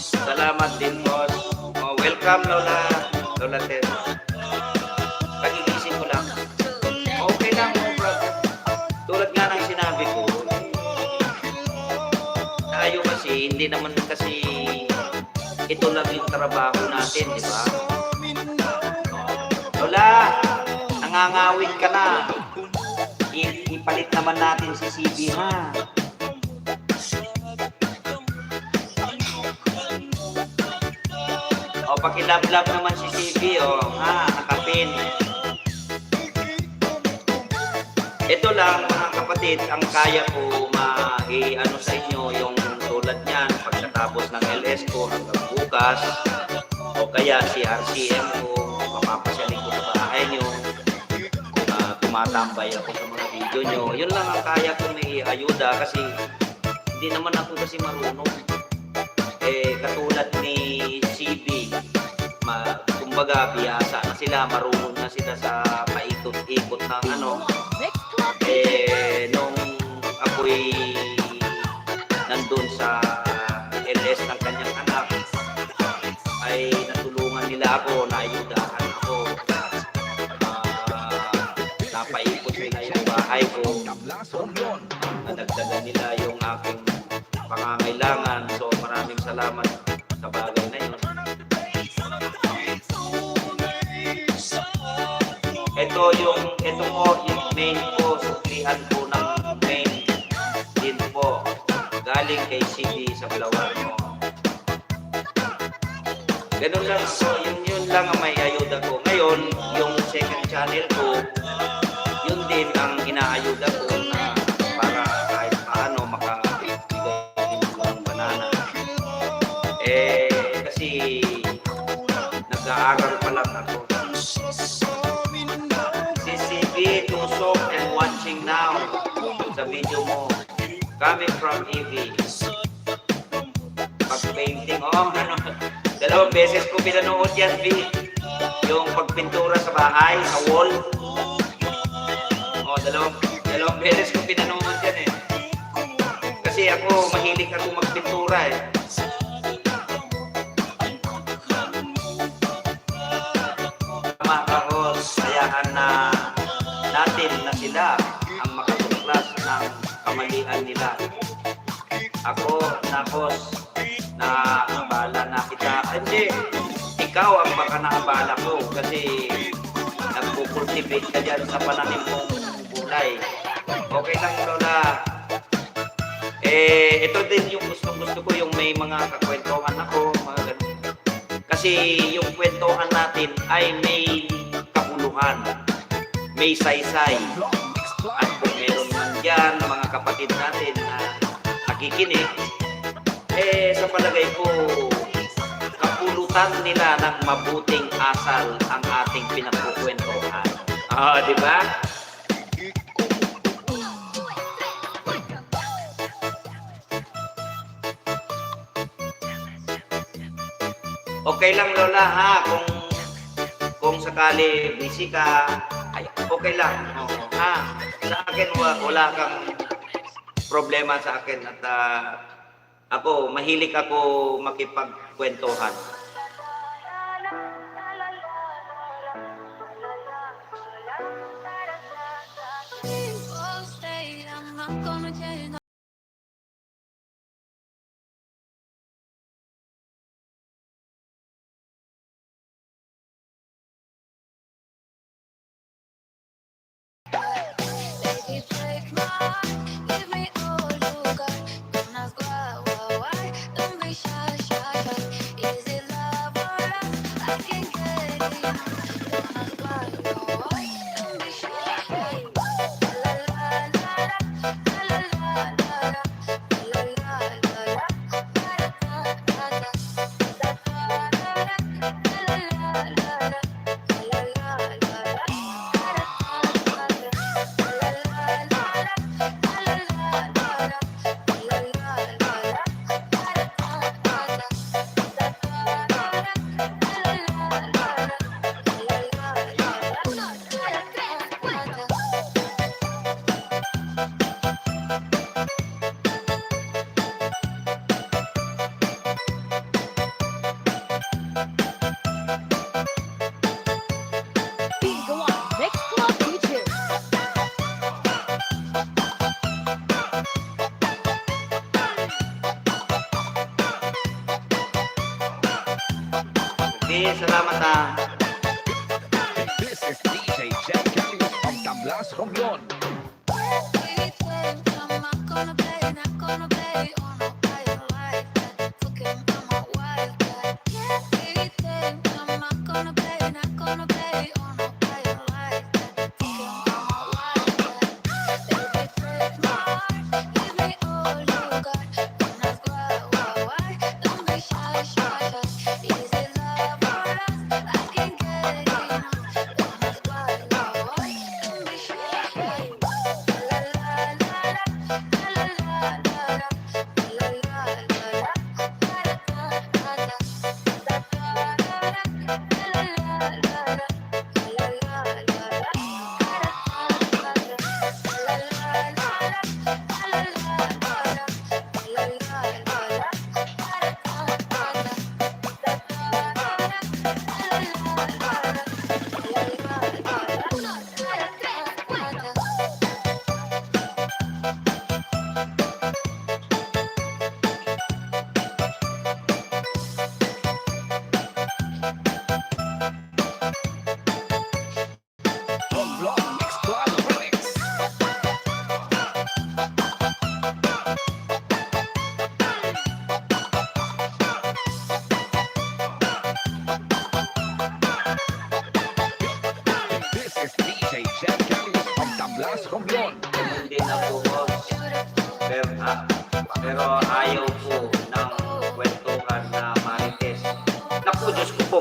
E: Salamat din, boss. Welcome, Lola Tess. Pagigising ko lang. Okay lang, no problem. Tulad nga ng sinabi ko, tayo kasi, hindi naman kasi ito lang yung trabaho natin, di ba? Lola, nangangawin ka na. Ipalit naman natin si CB, ha? Pakilab-lab naman si CB, ha? Nakapin. Ito lang, mga kapatid, ang kaya ko ma-ano sa inyo yung tulad niyan, pagkatapos ng LS ko hanggang bukas, o kaya si RCM ko, mapapasyaling ko sa bahay nyo, tumatambay ako sa mga video nyo. Yun lang ang kaya ko may ayuda kasi hindi naman ako kasi marunong. Katulad ni CB, kumbaga biyasa na sila, marunong na sila sa paikot-ikot ng nung ako'y nandun sa LS ng kanyang anak, ay natulungan nila ako, naayudahan ako, napaikot nila yung bahay ko, nadagdagan nila yung aking pangangailangan. So maraming salamat sa bagay na yun. Ito yung main po, suklihan po ng main din po, galing kay CD sa Blawan mo. Ganun lang ako, yun lang ang may ayuda ko. Ngayon, yung second channel ko, yun din ang inaayuda ko na para kahit paano makabigay din ako ng banana. Kasi nag-aaral pa lang ako. CCP, Tusok, and watching now sa video mo. Coming from EV. Pag-painting, dalawang beses ko pinanood yan, V. Yung pagpintura sa bahay, sa wall. Dalawang beses ko pinanood yan eh. Kasi ako, mahilig ako magpintura eh. Tama ako, sayaan na natin na sila ang makatuklas ng kamalian nila. Ako, nakos, na abala na kita. Hindi, ikaw ang baka naabala ko kasi nagpo-cultivate ka dyan sa pananim mong gulay. Okay lang, Lola. Ito din yung gusto ko, yung may mga kakwentuhan ako, mga ganun. Kasi yung kwentuhan natin ay may kabuluhan, may saysay. At kung meron man dyan mga kapatid natin na nakikinig, sa palagay ko, kapulutan nila ng mabuting asal ang ating pinagkukwentuhan. Di ba? Okay lang, Lola, ha? Kung sakali busy ka, ay, okay lang. Ha? Sa akin, wala kang problema sa akin at ako, mahilig ako makipagkwentuhan.
B: People say I'm not gonna change. Baby, break my heart, give me all you got. Don't ask why, don't be shy. Is it love or lust? I can get enough. Don't ask why, don't be shy. La la la la, la la la la, la la la la, la la la
H: Bingo on Mix Club DJ.
E: Okay, salamat ha.
G: This is DJ Jack Kelly of Tablas Romblon.
B: Baby, I'm not gonna play, not gonna play. Oh no, I don't like that. Fucking I'm a wildcat. Baby, I'm not gonna play, not gonna play. Oh no, I don't like that. Fucking I'm a wildcat. Baby, break my heart, give me all you got. Don't ask why, don't be shy. Is it love or lust? I can get enough. Don't ask why, don't be shy.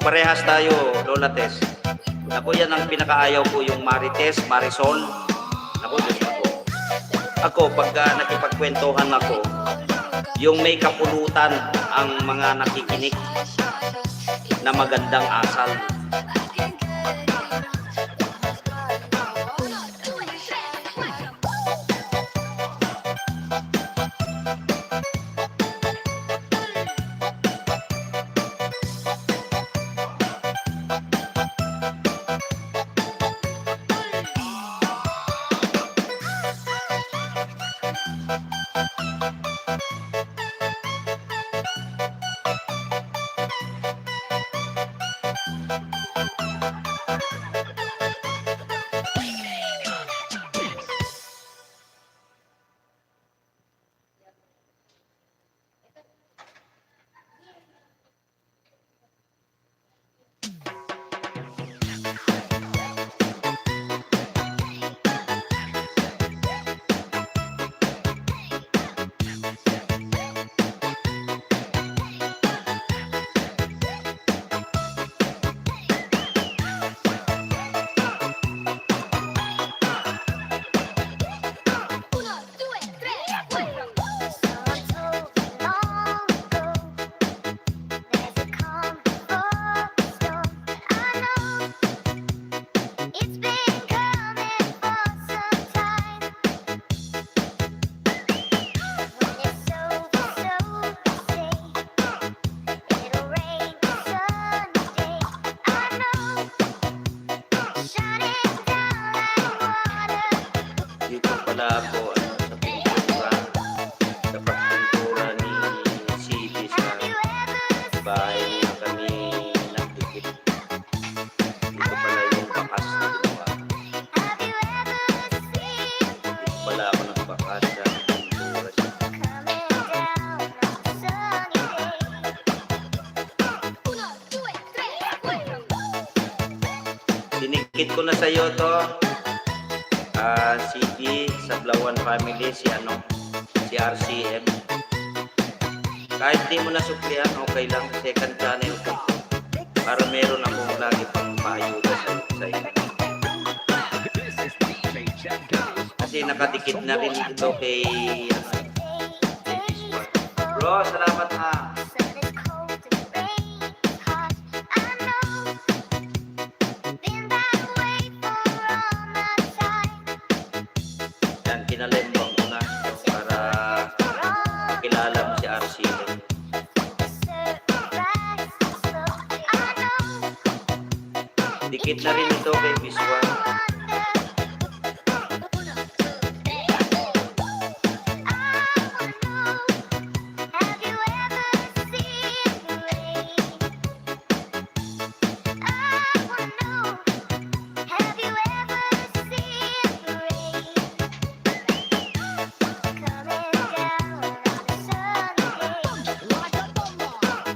E: parehas tayo, Lola Tess. Ako yan ang pinakaayaw ko, yung Marites, Marisol. Ako, Diyos ako. Ako, pagka nakipagkwentuhan ako, yung may kapulutan ang mga nakikinig na magandang asal.
B: It's been coming for some time. When it's over, so say it'll rain someday. I know, shining down like water.
E: Dito pala ako sa pintura. Sa pagpintura ni CB sa
B: Have you ever
E: bahay niya kami nagdikit. Dito pala yung bakas na ginawa.
B: Have you ever seen
E: Dito pala ako nagbakas sa pintura siya.
B: coming down on a sunny day?
E: Dinikit ko na sa iyo to. CD sa Blawan Family, si RCM. Kahit di mo na suklihan, okay lang. Second channel ko. Para meron akong lagi pang maayuda sa inyo.
G: This is DJ Jan Carlos.
E: Kasi nakadikit na rin ito kay Bro, salamat ha.
B: Sun is cold and rain is hot. I know, been that way for all my time.
E: Yan, kinalembang ko na para makilala mo si RCM. Dikit na rin ito kay Biswa.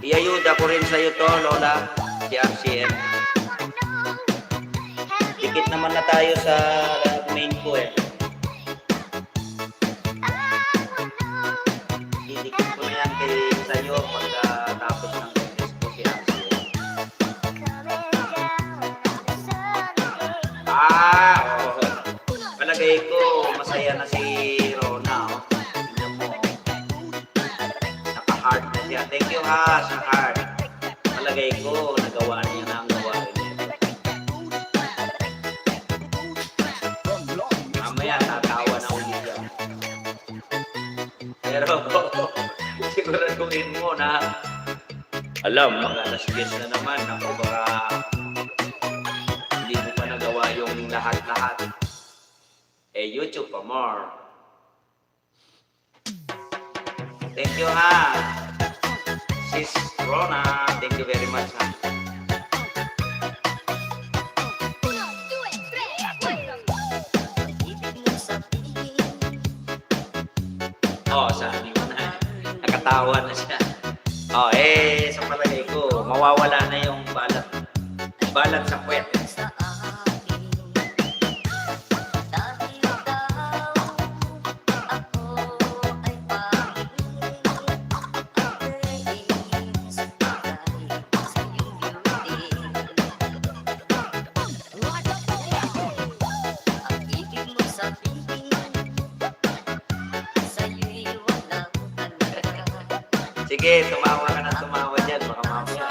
E: Iayuda ko rin sa'yo to, Lola, si RCM. Dikit naman na tayo sa main ko eh. Didikit ko na yan kay sa'yo pagkatapos ng contest ko si RCM. Oo. Palagay ko, masaya na si Rona. Oh. Tingnan mo. Naka-heart na siya. Thank you ha, sa heart. Palagay ko, nagawa niya na ang gawain niya. Mamaya, tatawa na ulit yan. Pero, siguraduhin mo na alam, mag-alas 10 na naman. Ako, baka hindi mo pa nagawa yung lahat-lahat. YouTube pa more. Thank you ha. Sis Rona, thank you very much ha. Sabi mo na. Nakatawa na siya. Sa palagay ko, mawawala na yung balat sa puwet. tumawa ka na tumawa dyan. Baka mamaya,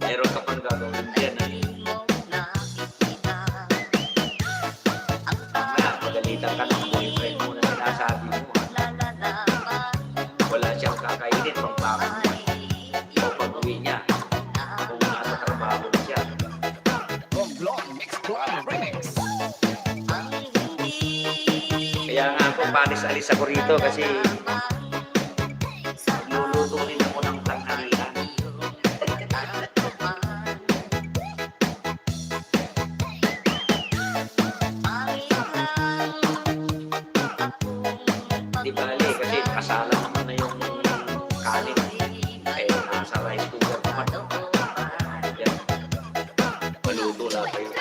E: meron ka pang gagawin dyan. Mamaya, magalitan ka ng boyfriend mo na sinasabi mo. Wala siyang kakainin pang baka o pag-uwi niya. Kung nasa trabaho na siya.
G: Romblon Mix Club Remix.
E: Kaya nga ako, palis-alis ako rito kasi luluto rin ako ng tanghalian. Di bali, kasi kasala naman na yung kanin. Eh, nasa rice cooker naman. Yan. Maluto lang kayo.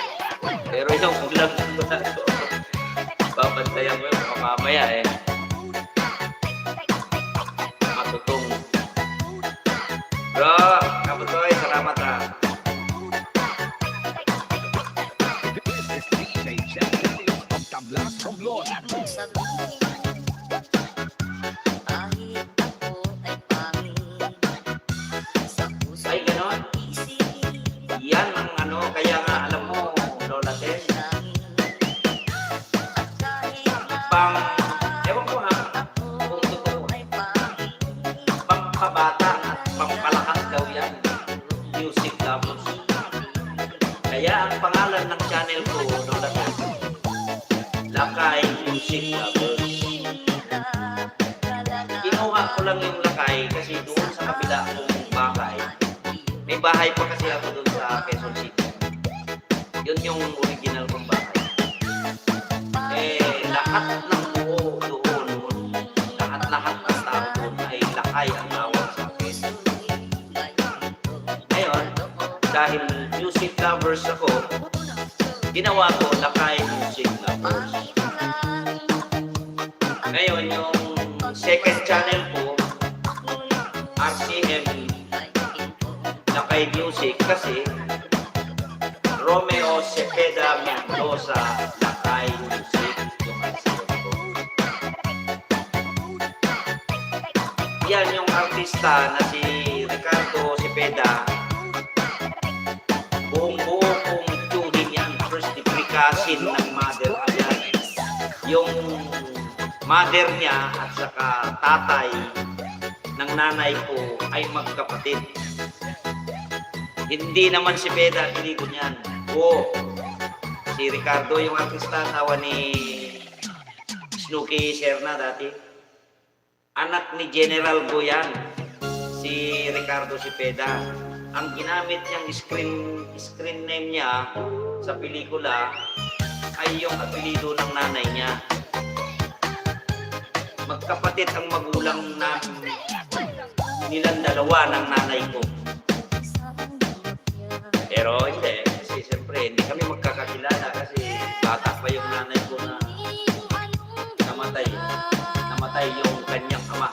E: Pero yung ulam ko na ito, babantayan mo yung mamaya eh. Matutong. Bro, kabutoy, salamat ha.
G: This is DJ Jack Daniels of Tablas Romblon.
E: Ay, ganon. Yan ang ano, kaya nga alam mo, Lola Tess, pang, ewan ko ha, kung totoo, pang pabata at pang palakas daw yan, music lovers. Kaya ang pangalan ng channel ko, Lola Tess, Lakay Music Lovers. Kinuha ko lang yung Lakay kasi doon sa kabila kong bahay, may bahay pa kasi ako doon sa Quezon City. Yun yung original kong bahay. Eh, lahat ng buo doon, lahat ng tao doon ay Lakay ang tawag sa akin. Ngayon, dahil music lovers ako, ginawa ko Lakay Music Lovers. Ngayon, yung second channel ko, RCM Lakay Music, kasi Romeo Cepeda Mendoza Lakay Music yung RCM ko. Yan yung artista na si Ricardo Cepeda. Buong-buo kong tuhin yan. First duplicasin ng mother niya. Yung mother niya at saka tatay ng nanay ko ay magkapatid. Hindi naman si Peda kinigo niyan. Oo. Si Ricardo yung artista, asawa ni Snooki Serna dati. Anak ni General Goyan, si Ricardo Cepeda. Ang ginamit niyang screen name niya sa pelikula ay yung apelido ng nanay niya. Magkapatid ang magulang nilang dalawa ng nanay ko. Pero hindi, kasi siyempre hindi kami magkakakilala kasi bata pa yung nanay ko na namatay. Namatay yung kanyang ama.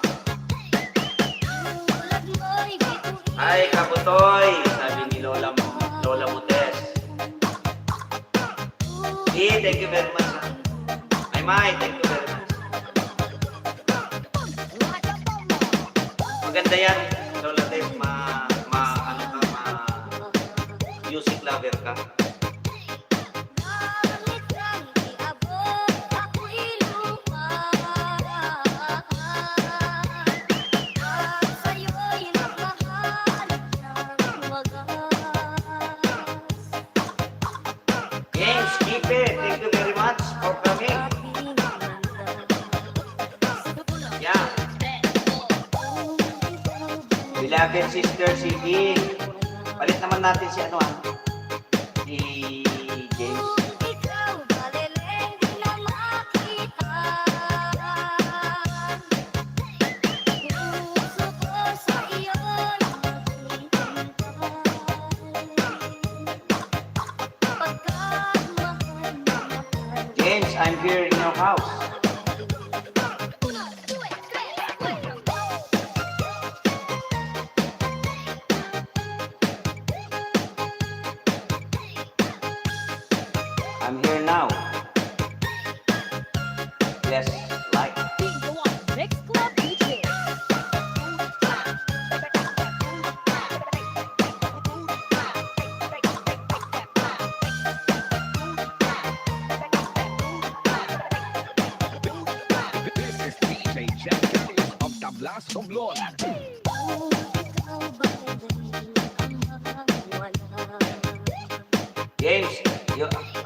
E: Ay, kabutoy, sabi ni Lola Mutes. Thank you very much. Ay, Mai, thank you very much. Maganda yan, Lola Tess, music lover ka. Yes, keep it. Thank you very much for coming. Yeah. Beloved sister, sige. Palit naman natin si ano si James. James, I'm here in your house. I'm here now. Yes, like.
H: Bingo on Mix Club DJ.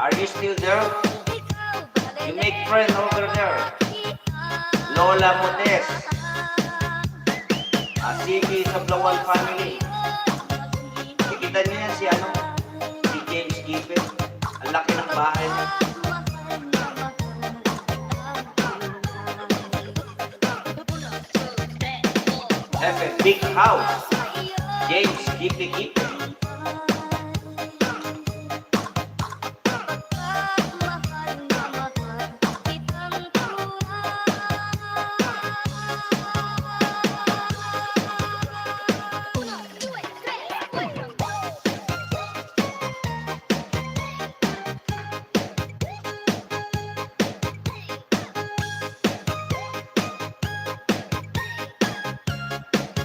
E: Are you still there? You make friend over there. Lola Motes. Sige sa Blawal family. Nakikita niyo yan si si James Gibbon. Ang laki ng bahay niya. Have a big house. James Gibbon.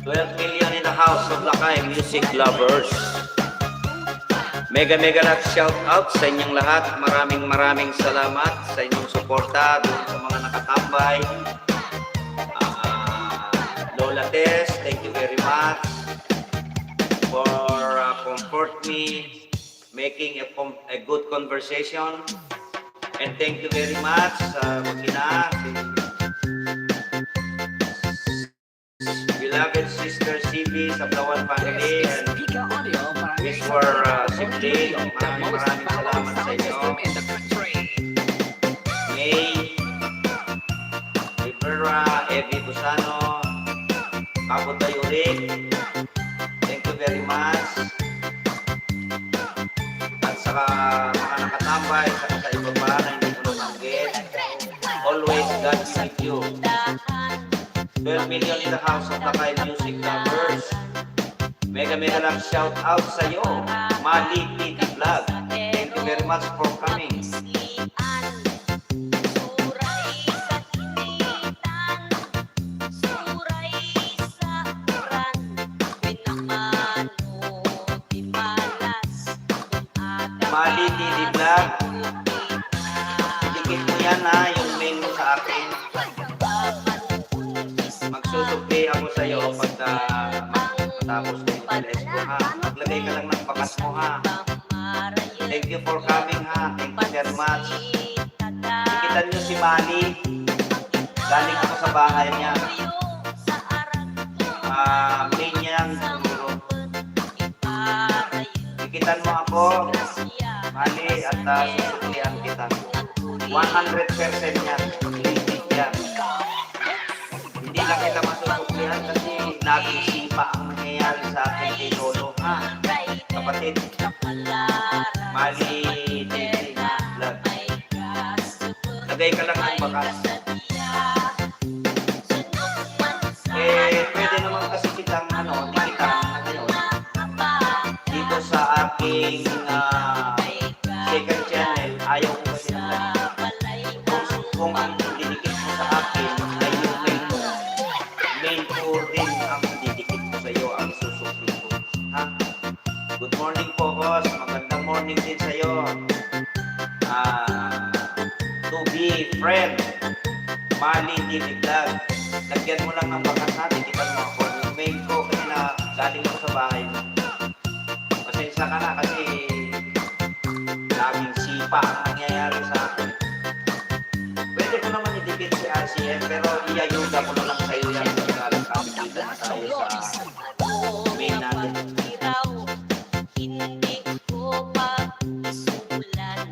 E: $12 million in the house of Lakay music lovers. Mega love shout out sa inyong lahat. Maraming salamat sa inyong suporta doon sa mga nakatambay. Lola Tess, thank you very much for comfort me, making a good conversation. And thank you very much sa Makina, beloved sister CB sa Blawan family, and Miss for Sibling. Maraming salamat sa inyo. May Rivera, Evie Busano, Kabutoy Urik, thank you very much. At saka mga nakatambay, saka sa iba pa na hindi ko nabanggit. Always God be with you. 12 million in the house of Lakay music lovers. Mega love shout out sa iyo, Mali TV Vlog. Thank you very much for coming. Mali TV Vlog. Idikit mo yan ha, yung mail mo sa akin. Magsusukli ako sa iyo pagka matapos ko yung LS ko ha. Maglagay ka lang ng bakas mo ha. Thank you for coming ha. Thank you very much. Ikitan nyo si Mali. Galing ako sa bahay niya. Main niya yan siguro. Ikitan mo ako, Mali, at susuklihan kita. 100% yan. Legit yan. Hindi lang kita masusuklihan kasi laging sipa ang nangyayari sa akin kay Lolo. Ha? Kapatid. Mali TV Vlog. Lagay ka lang ng bakas. Pwede naman kasi kitang dikitan ngayon dito sa aking second channel. Ayaw ko kasi kung ang didikit mo sa akin ay yung main ko rin ang didikit mo sa iyo, ang susukli ko. Ha? Good morning po, boss. Magandang morning din sa iyo. To be friend, Mali TV Vlog. Lagyan mo lang ng bakas natin, dikitan mo ako. Yung main ko kasi na galing ako sa bahay mo. Pasensya ka na kasi laging sipa ang nangyayari sa akin. Pwede ko naman idikit si RCM pero iayuda ko na lang sa iyo yan kasi nakakita na tayo sa main natin.
A: Hindi ko pag-isulan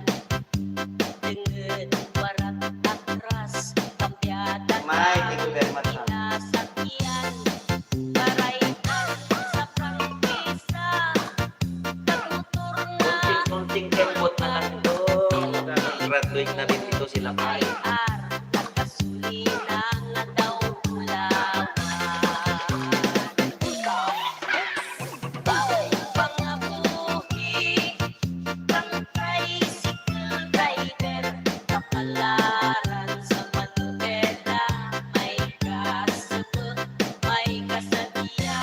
A: dengan warat atras kampyada
E: Mike, thank you very much.
A: kinasakyan baraitan sa prangkisa nagmotor na
E: Konting kembot na lang ito. Graduate na rin ito sila Mike.
A: ar nagkasulina nga daw ulawan pangabuhi ang tricycle driver kapalaran sa manubela may kasagot may kasabiya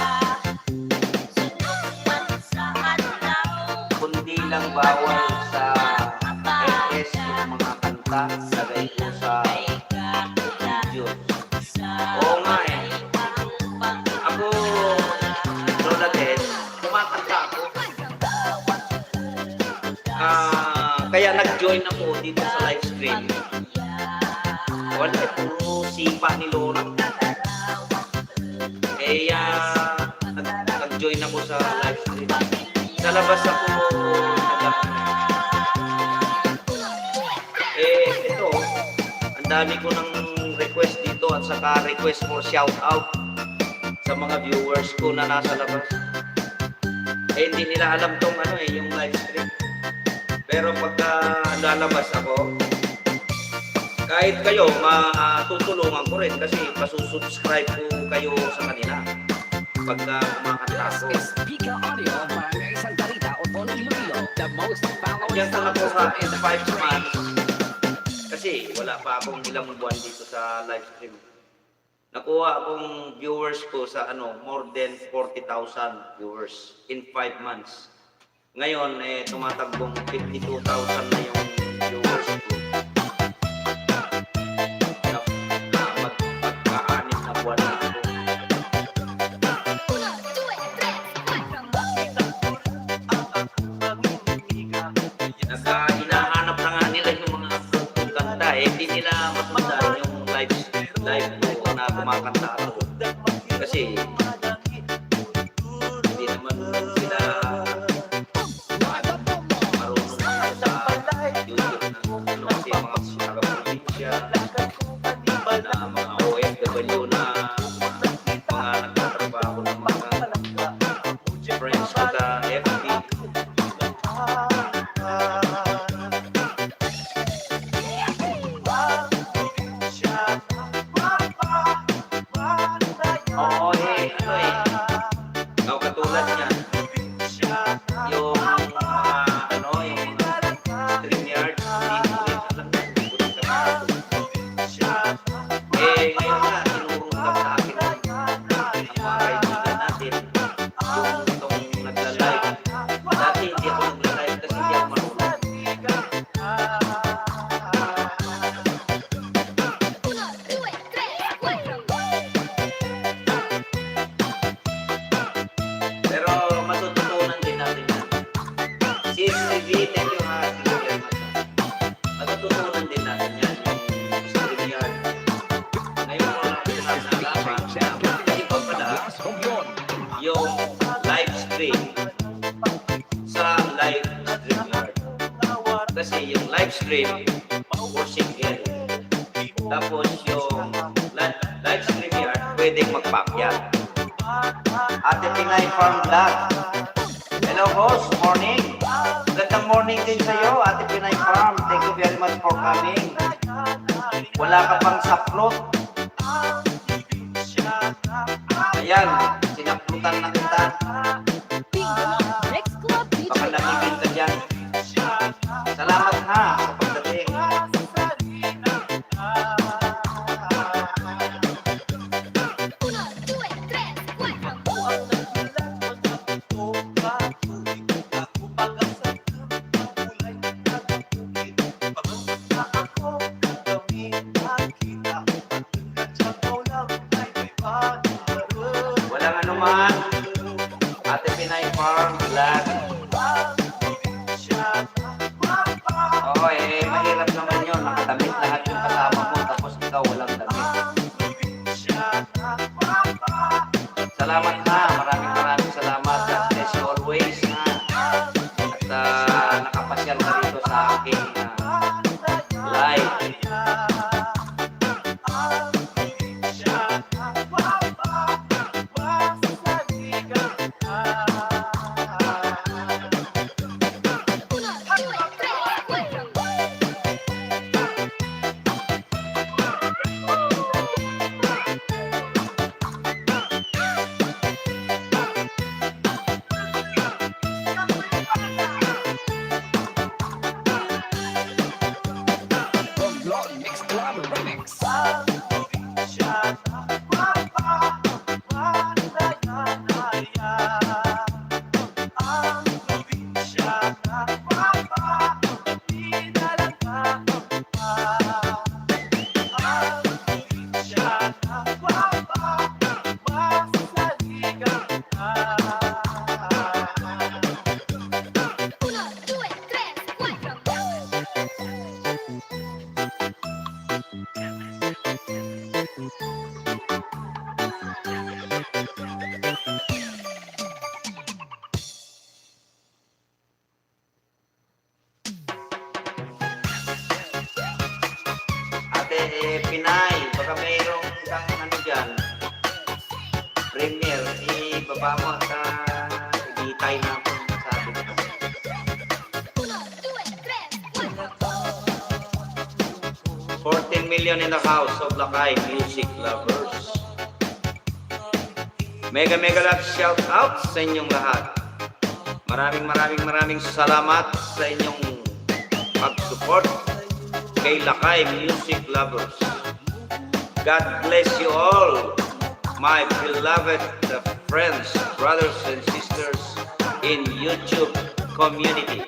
A: sunod man sa adlaw
E: Kundi lang bawal sa LS yung mga kanta lagay ko sa video. Oo nga eh. Ako, Lola Tess, kumakanta ako. Kaya nag-join ako dito sa live stream. Wala, puro sipa ni Lola. Kaya nag-join ako sa live stream. Sa labas ako ito, ang dami ko ng request dito at saka request for shout out sa mga viewers ko na nasa labas. Hindi nila alam tong yung live stream. Pero pagka lalabas ako, kahit kayo, matutulungan ko rin kasi pasusubscribe ko kayo sa kanila pagka kumakanta ako.
G: Speaker Audio Barangay Santa Rita, Otono, Iloilo, the most followed
E: Diyan ko
G: sound
E: nakuha in
G: in
E: 5 months kasi wala pa akong ilang buwan dito sa live stream. Nakuha akong viewers ko sa more than 40,000 viewers in 5 months. Ngayon, tumatagpong 52,000 na yung viewers ko. Magka-anim na buwan na ako. Hinahanap na nga nila yung mga kanta. Hindi nila masundan yung live ko na kumakanta ako. Kasi hindi naman sila marunong sa YouTube na kasi mga taga-probinsya na mga OFW na mga nagtatrabaho ng mga friends ko sa FB. Oo, katulad niya. Yung mga StreamYard, hindi ko rin alam. Ngayon nga, tinurong ka sa akin ang mga kaibigan natin. Yung itong nagla-live. Dati hindi ako nagla-live kasi hindi ako marunong. Pero matututunan din natin yan. Si STV, thank you ha. Matututunan din natin yan. Yung StreamYard. Ngayon mo lang pinasalaman. Iba pala yung live stream sa live StreamYard. Kasi yung live stream for single. Tapos yung live StreamYard pwedeng magpakyat. Ate Pinay Farm Vlog. Hello host, morning. Gandang morning din sa'yo, Ate Pinay Farm. Thank you very much for coming. Wala ka pang saplot. Ayan, sinaplutan na kita.
H: Mix Club DJ.
E: Pakalakibin ka dyan. Salamat ha sa pagdating. Walang anuman. Ate Pinay Farm Vlog. Oo, mahirap naman yun. Nakadamit lahat yung kasama mo tapos ikaw walang damit. Salamat ha. Maraming salamat. God bless you always ha. At nakapasyal ka rito sa aking live. pa mo at ibitay na ako sabi ko. 14 million in the house of Lakay music lovers. Mega love shout out sa inyong lahat. Maraming salamat sa inyong pag-support kay Lakay music lovers. God bless you all, my beloved friends, brothers and sisters in YouTube community.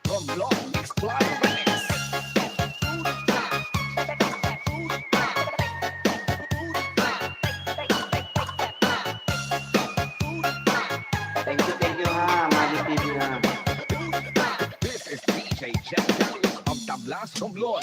G: From Block Mix Club Remix.
E: Thank you ha, Mali TV ha.
G: This is DJ Jack Daniels of Tablas Romblon.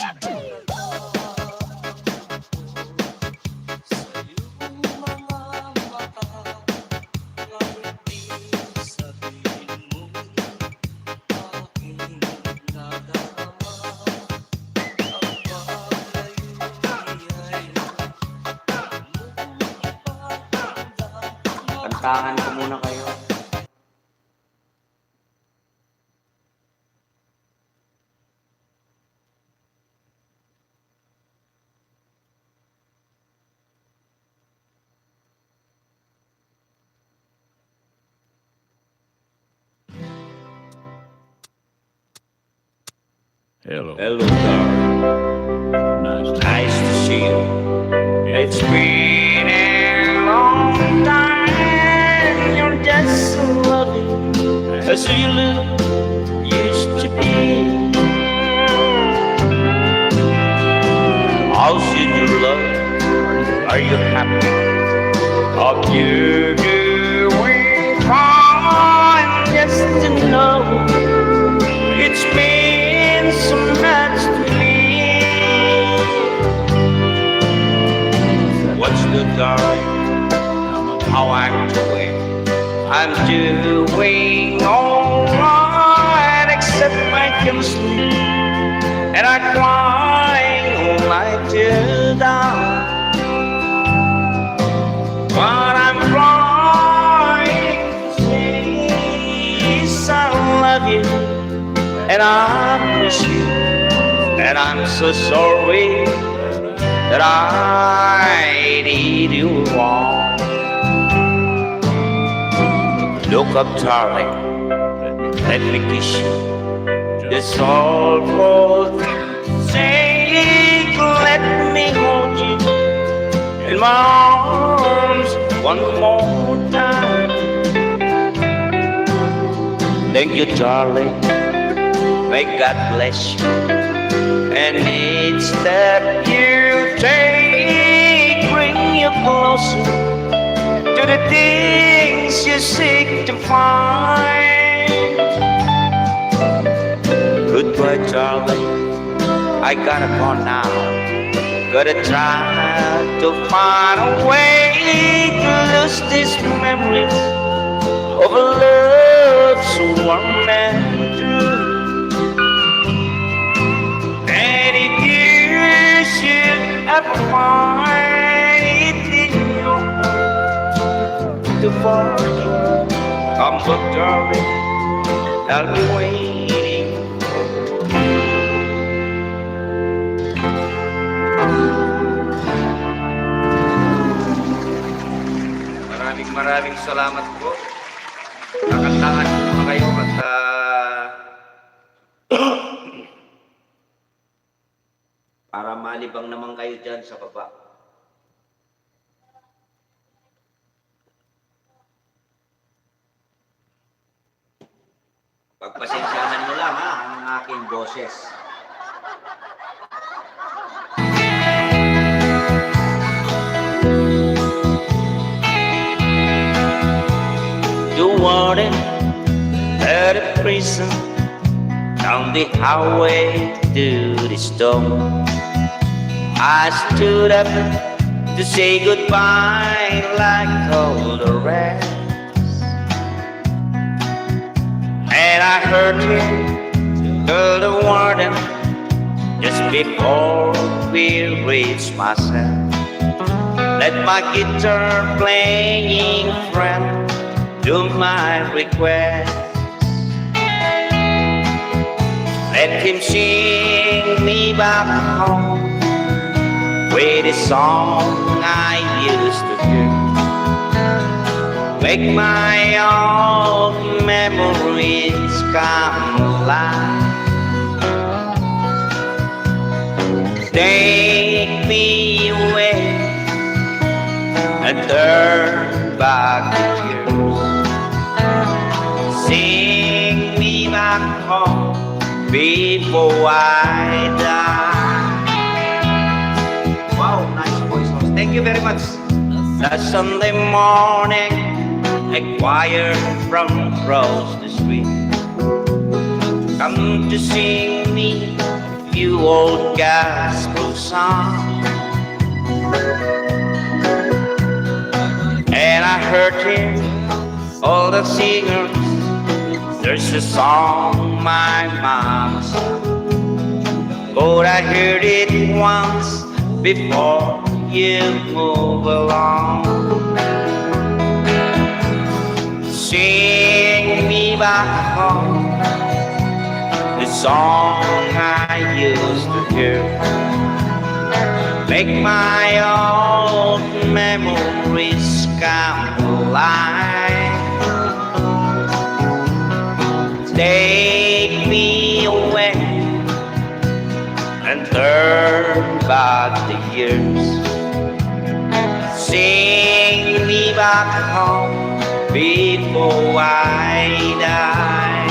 E: Kantahan ko muna kayo.
I: Hello.
E: Hello, darling. Nice to see you. It's been a long time. You're just so lovely as you look used to be. How's your love? Are you happy? Hope you're doing fine. Just to know it's been so much to me. What's the darling? How I'm doing? I'm doing alright, except I can sleep and I cry all night till dawn. But I'm trying to say I love you and I miss you, and I'm so sorry that I did you wrong. Look up, darling, let me kiss you. It's all for sake. Let me hold you in my arms one more time. Thank you, darling. May God bless you. And each step you take bring you closer to the things you seek to find. Goodbye, darling. I gotta go now. Gotta try to find a way to lose these memories of a love so warm and true. And if you should ever find it in your heart to forget, come So darling, I'll be waiting. Maraming salamat po. Kakantahan ko muna kayo at para malibang naman kayo dyan sa baba. Pagpasensyahan mo lang ha, ang aking boses.
A: You wanted at a prison down the highway to the storm. I stood up to say goodbye like all the rest, and I heard him tell the warden just before we reached my cell, let my guitar playing friend do my request. Let him sing me back home with a song I used to hear. Make my old memories come alive. Take me away and turn back the years. Sing me back home before I die.
E: Wow, nice voice. Thank you very much.
A: That Sunday morning, a choir from across the street come to sing me a few old gospel songs. And I heard him, all the singers, there's a song my mama sang. But I heard it once before you move along. Sing me back home the song I used to hear. Make my old memories come alive. Take me away and turn back the years. Sing me back home before I die.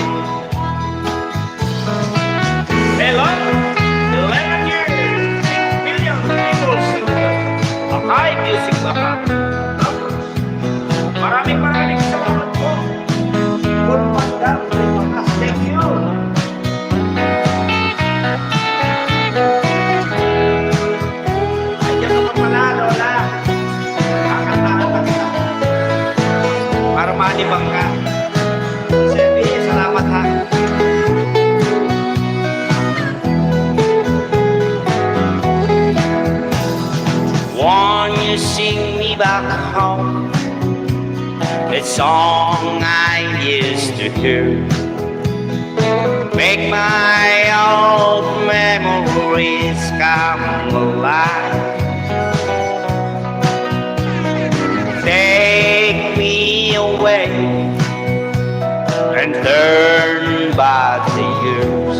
A: Hello, 11 years, 6 million people sing a high music baka.
E: Maraming salamat po. Good podcast. Thank you. Ayan naman pala, Lola. Kakantahan pa kita. Para malibang ka. Sebi, salamat ha.
A: Won't you sing me back home the song I used to hear? Make my old memories come alive. Take me away and turn back the years.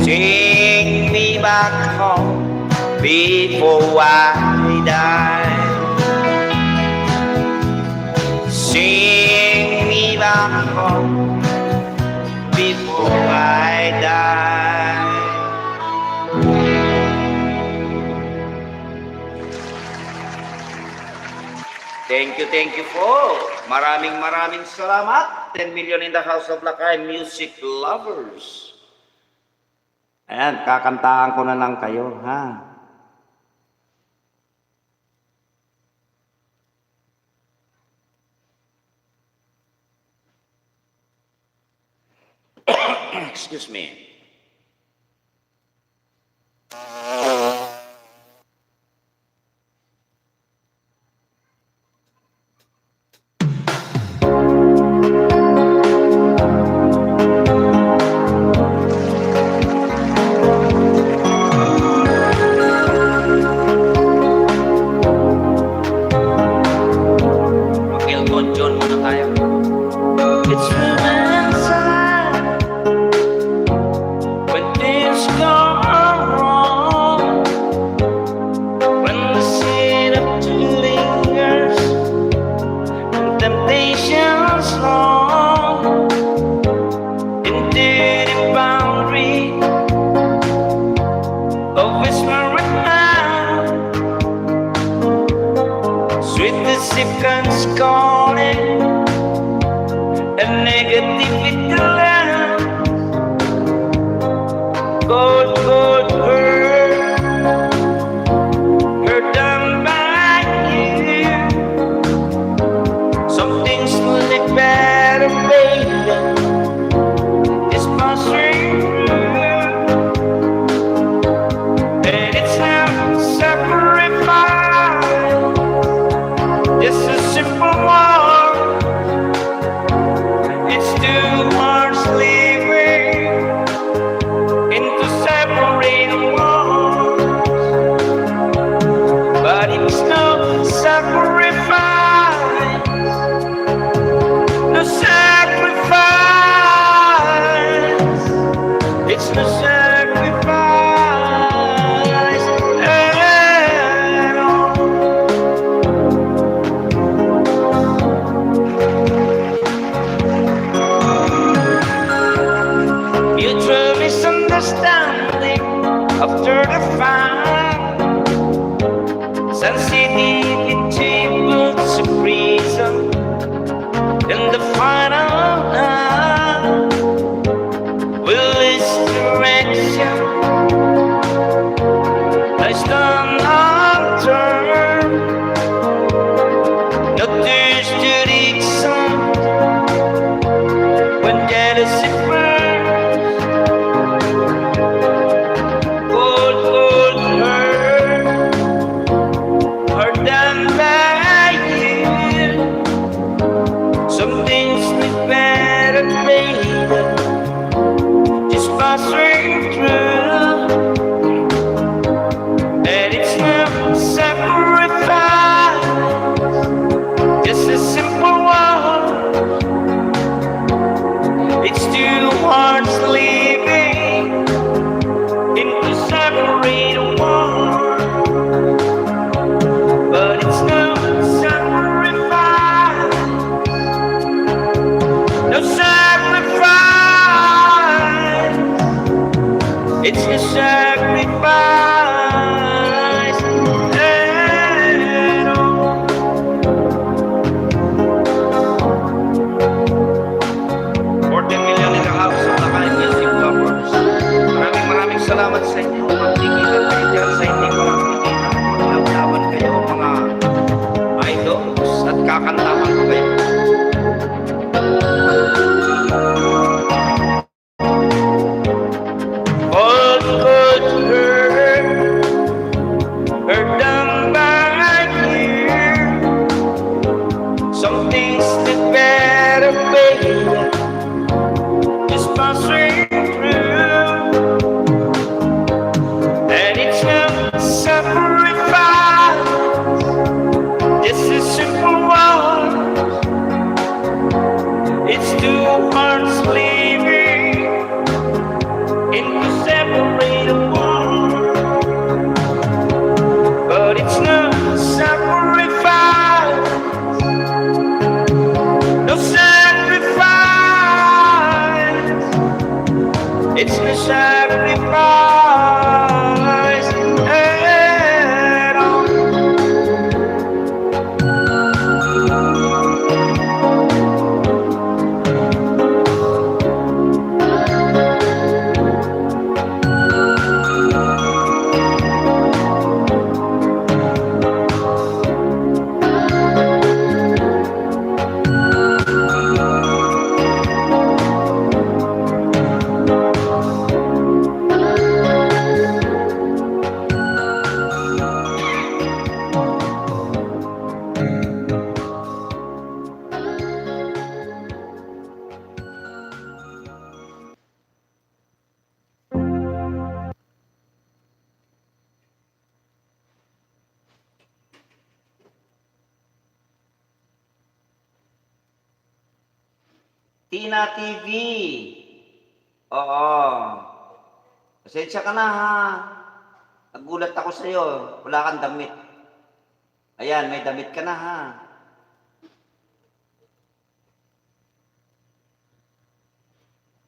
A: Take me back home before I die. Sing me back home before I die.
E: Thank you po. Maraming salamat. 10 million in the house of Lakay music lovers. Ayan, kakantahan ko na lang kayo, ha?
A: Excuse me. calling, and negativity loud. Good hurt done by you. Some things look better, baby. It's passing through, and it's not sacrifice. It's a simple one. It's too much living into separate walls, but it's no sacrifice, no sacrifice. It's no sacrifice at all. Mutual misunderstanding after the fight. Sensitivity builds a prison in the final night. Will this direction lies done unturned? Not there's jurisdiction when jealousy burns. Cold hurt done by you. Some things look better, baby, just passing through, and it's no sacrifice, just a simple one. It's too hard living into separate one, but it's no sacrifice, no sacrifice. It's no sacrifice at all. 14 million in the house of Lakay Music Lovers. Maraming salamat sa inyo. Magtigilan kayo dyan sa hindi ko makikita. Maglaban kayo mga idols at kakantahan ko kayo. All good hurt done by you. Some things look better, baby, just passing through, and it's no sacrifice, just a simple one. It's too hard living into separate one, but it's no sacrifice, no sacrifice. It's no sacrifice at all. Tina TV. Oo. Pasensya ka na ha. Nagulat ako sa'yo. Wala kang damit. Ayan, may damit ka na ha.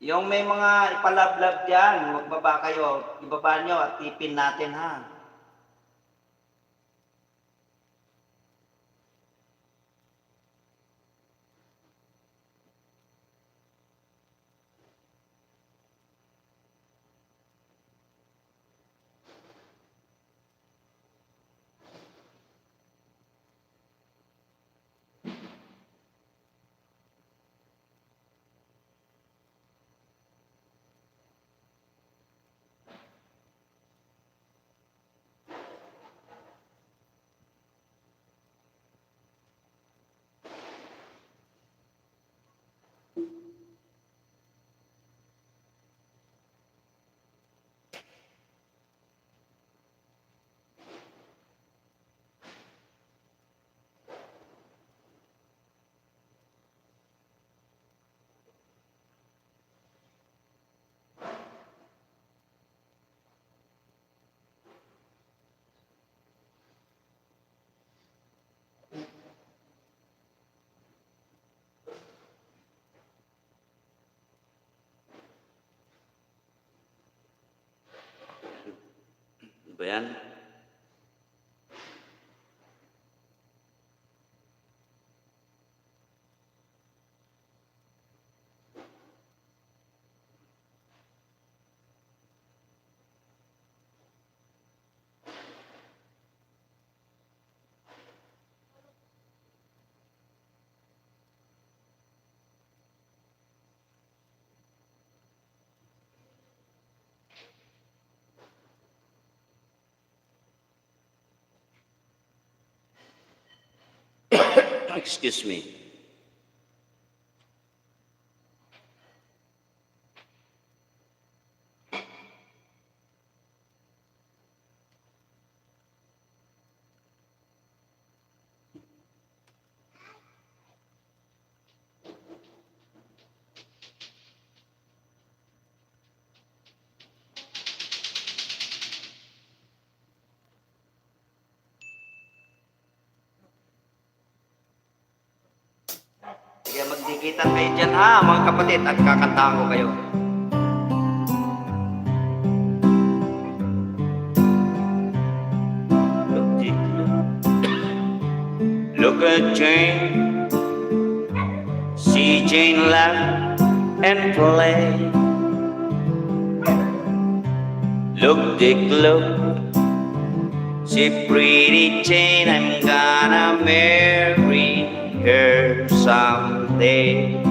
A: Yung may mga ipalablab dyan, magbaba kayo. Ibaba nyo at ipin natin ha.
E: ba yan? Excuse me. Sige, magdikitan kayo dyan ha, mga kapatid, at kakantahan ko kayo. Look at Jane, see Jane laugh and play. Look, Dick, look, see pretty Jane, I'm gonna marry her someday.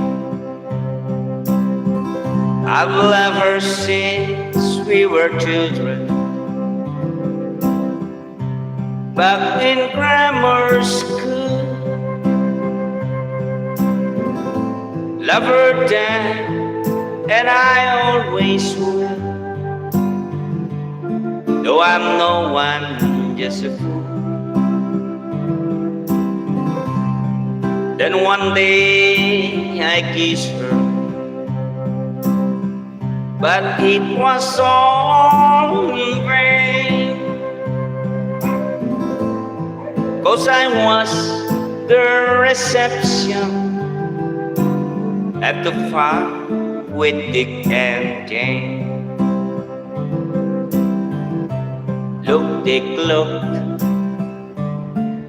E: I've loved her since we were children, back in grammar school. Love her then, and I always will. Though I'm no one, just a fool. Then one day I kissed her, but it was all in vain. 'Cause I was the reception at the farm with Dick and Jane. Look, Dick, look,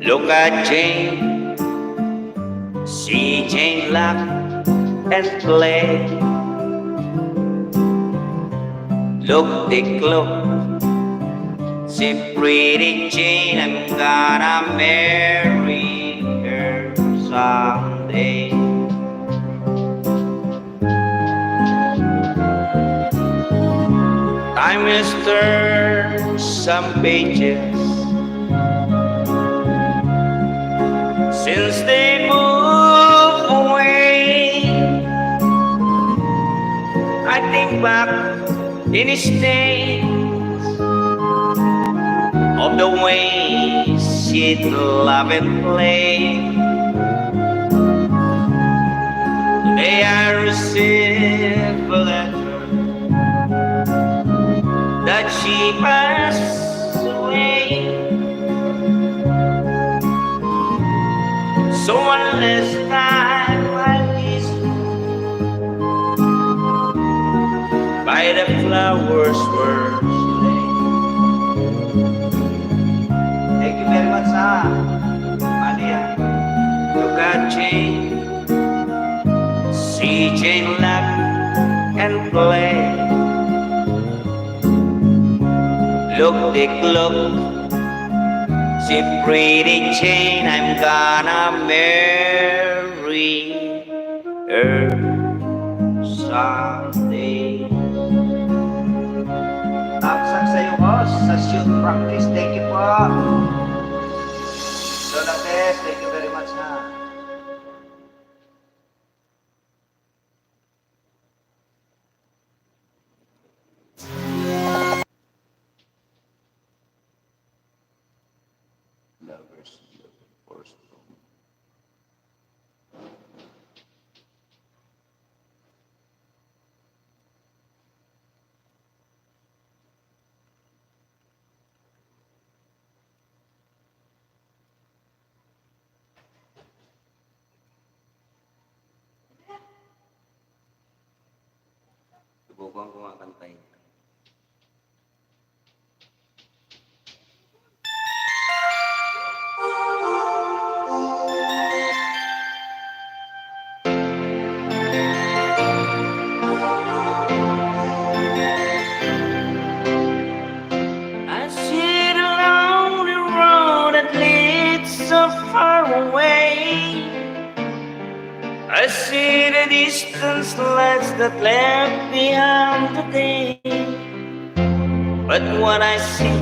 E: look at Jane, see Jane laugh and play. Look, Dick, look, see pretty Jane, I'm gonna marry her someday. Time has turned some pages since they moved away. I think back in his days of the ways she'd love and play. Today I receive a letter that she passed away. So unless time like this, by the flowers were slain. Thank you very much, Malia. Look at Jane, see Jane laugh and play. Look, Dick, look, see pretty Jane, I'm gonna marry her someday. Tapsak sa'yo, boss, sa shoot practice. Thank you po. Donates, thank you very much, ha. Lovers look for stone. Subukan ko nga kantahin.
A: distance lights that left behind today. But what I see,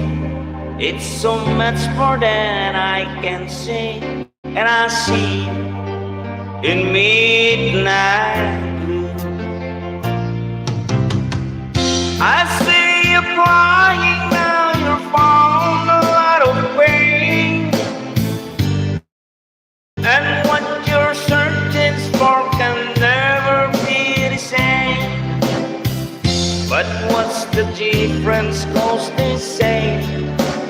A: it's so much more than I can say. And I see in midnight blue. I see you crying now, you're found a lot of pain. And what you're searching for can never be the same. But what's the difference? 'Cause they say,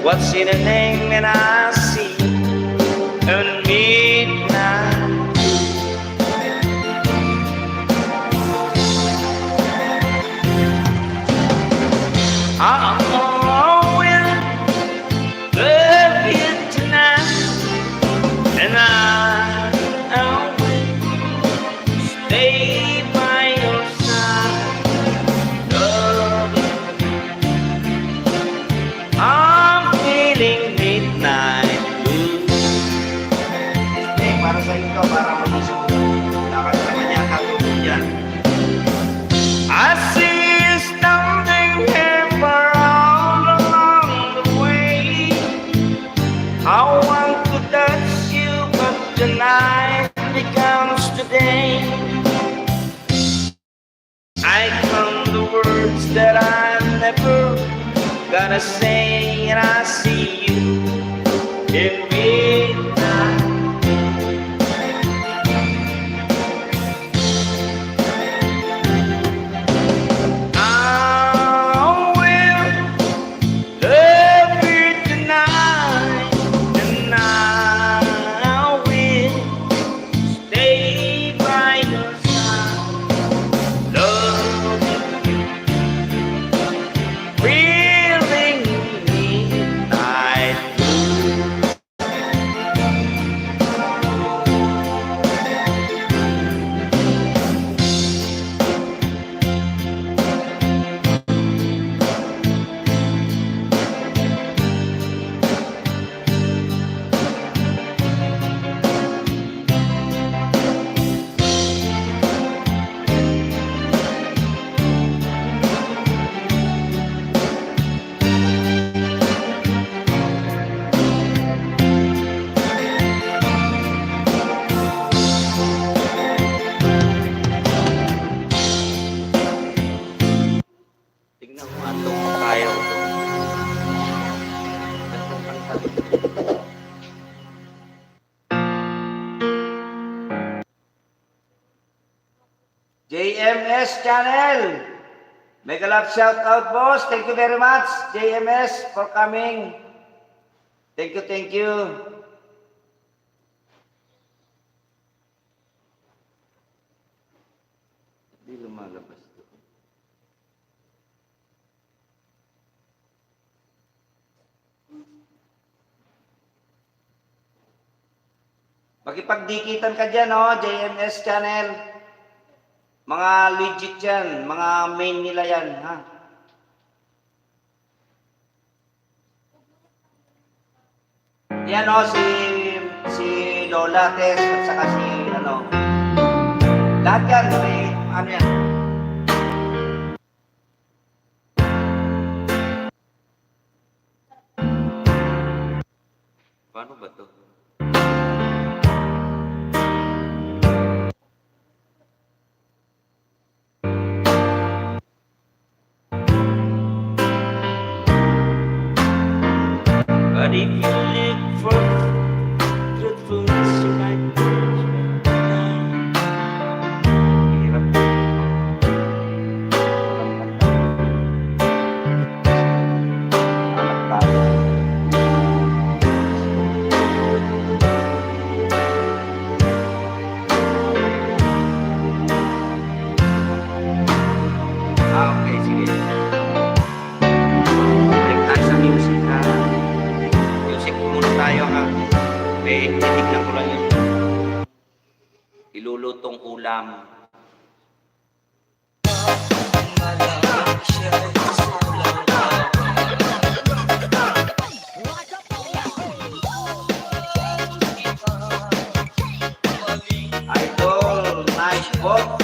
A: what's in a name? And I see a midnight. I will love you tonight, and I will stay by your side. Love you. I'm feeling midnight blue. Para sa ito, para magising. Dapat naman niya katulog yan. I see you standing here for all along the way. I want to touch you, but tonight becomes today. I come the words that I never gonna say, and I see you in midnight. I will love you tonight, and I will stay by your side. Love you, feeling midnight blue. Tingnan mo ang tungkol tayo. JMS Channel. Mega love shout out, boss. Thank you very much, JMS, for coming. Thank you, thank you. Hindi lumalabas to. Makipagdikitan ka dyan, oh, JMS Channel. Mga legit yan, mga main nila yan, ha? Yan, oh, si Lola Tess at saka si, lahat yan, may, yan. Paano ba to? But if you look for truthfulness, you might hirap. Okay, sige. Balik tayo sa music, ha? Music muna tayo, ha? Okay, titignan ko lang yun. Ilulutong ulam. Idol, nice book.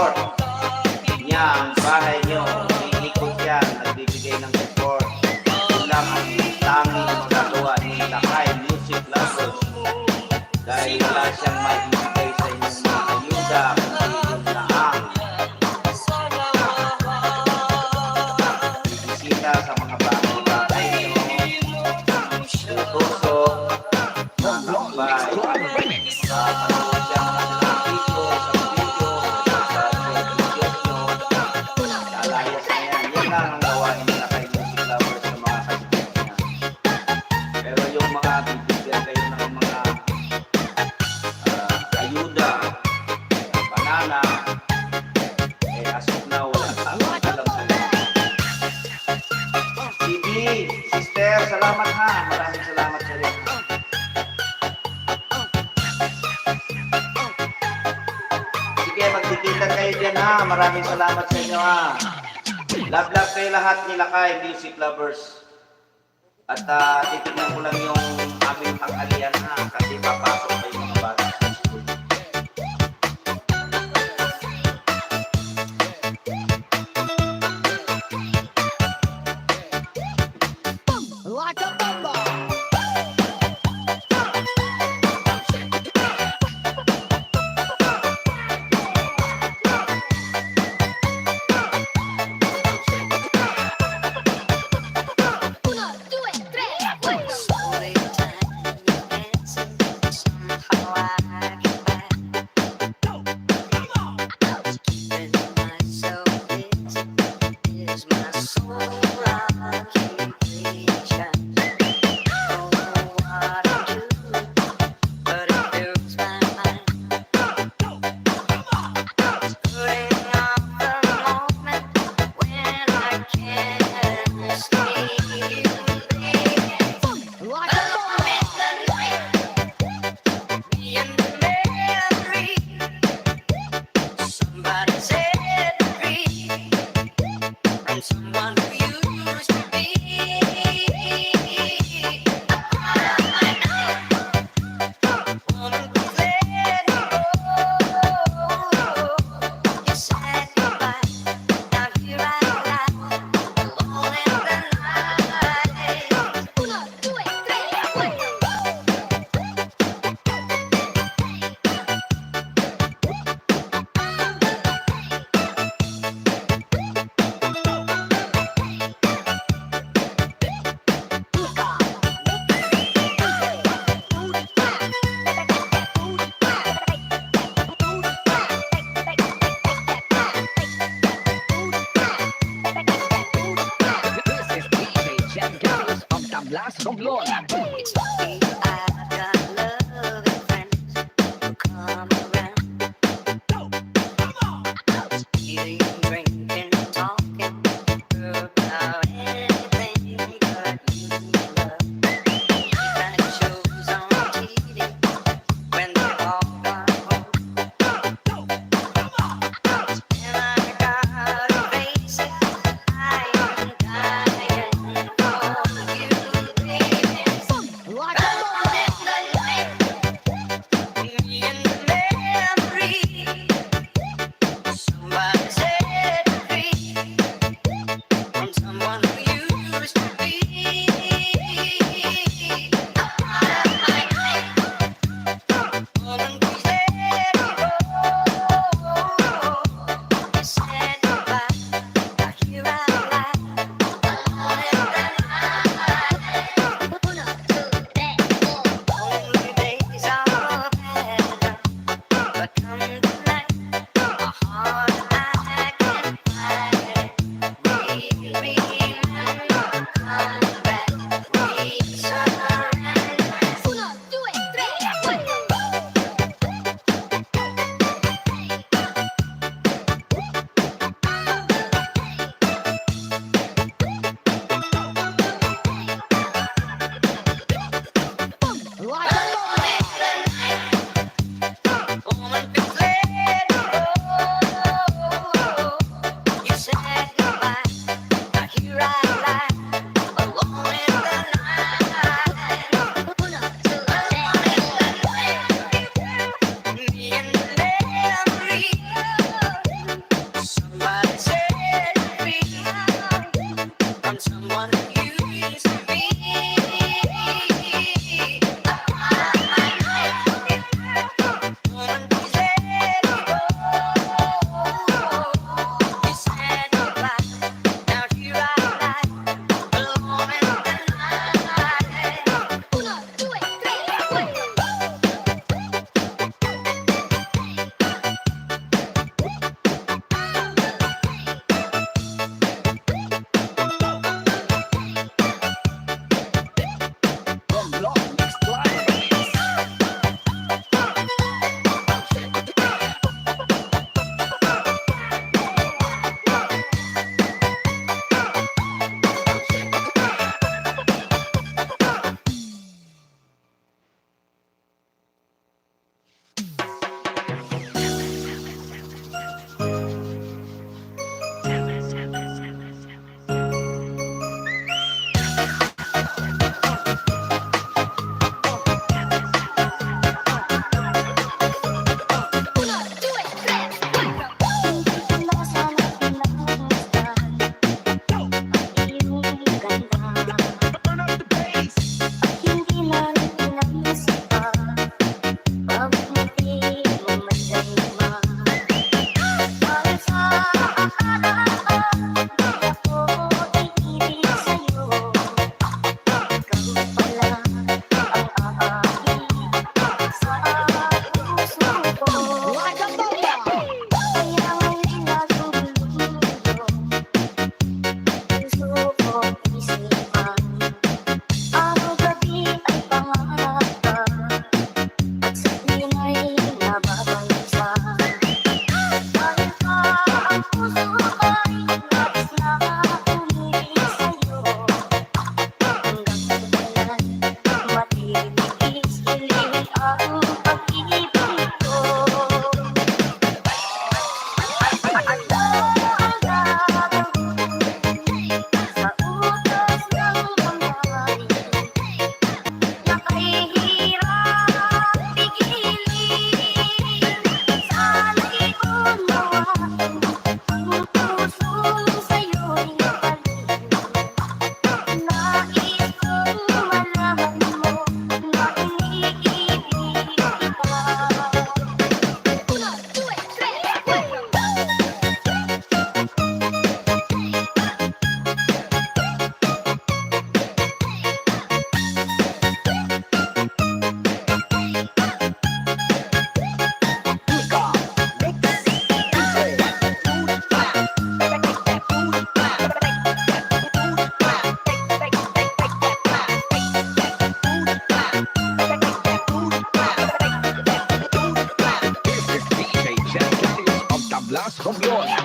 E: support niya ang bahay nyo. Iikot yan, nagbibigay ng support. Yun lang ang tanging magagawa ni Lakay Music Lovers. Dahil wala siyang maibigay sa inyong mga ayuda, kundi yun na ang bibisita sa mga bahay nyo, tutusok, makakambay, makapanood siyang kanilang video, sa video, sa videos nyo, lalayas na yan. Yan lang ang gawain nila kay Music Lovers sa mga kaibigan niya. Pero yung mga bibigyan kayo ng mga ayuda, banana, as of now, wala sa alam sa inyo. CD, sister, salamat ha. Maraming salamat sa rin. Sige, magtikitan kayo dyan ha. Maraming salamat sa inyo ha. Love kayo lahat ni Lakay Music Lovers. At titignan ko lang yung aming pang-alian ha. Kasi papasok pa yung mga bata.
H: Like a bomba.
B: Uno, due, tre, cuatro.
F: Story time, dancing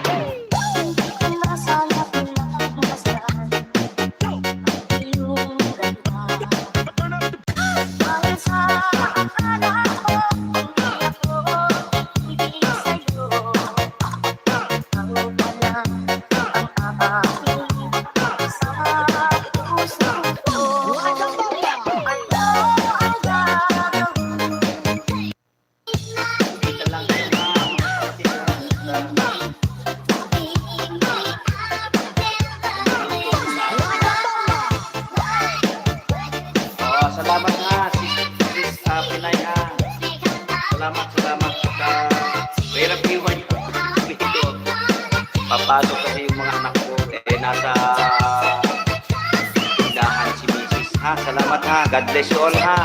F: Hindi ko na sana pinagmasdan ang ilugan ka. Dahil sa akala ko, hindi ako ibig sa'yo. Ako pa lang ang aamin sa puso ko. Ano ang gagawin?
E: Dito lang kayo, ma'am. Oh, salamat ha, sis Pinay ha. Salamat sa hirap iwan dito. Papasok kasi yung mga anak ko, nasa tindahan si Mrs. Ha, salamat ha. God bless you all ha.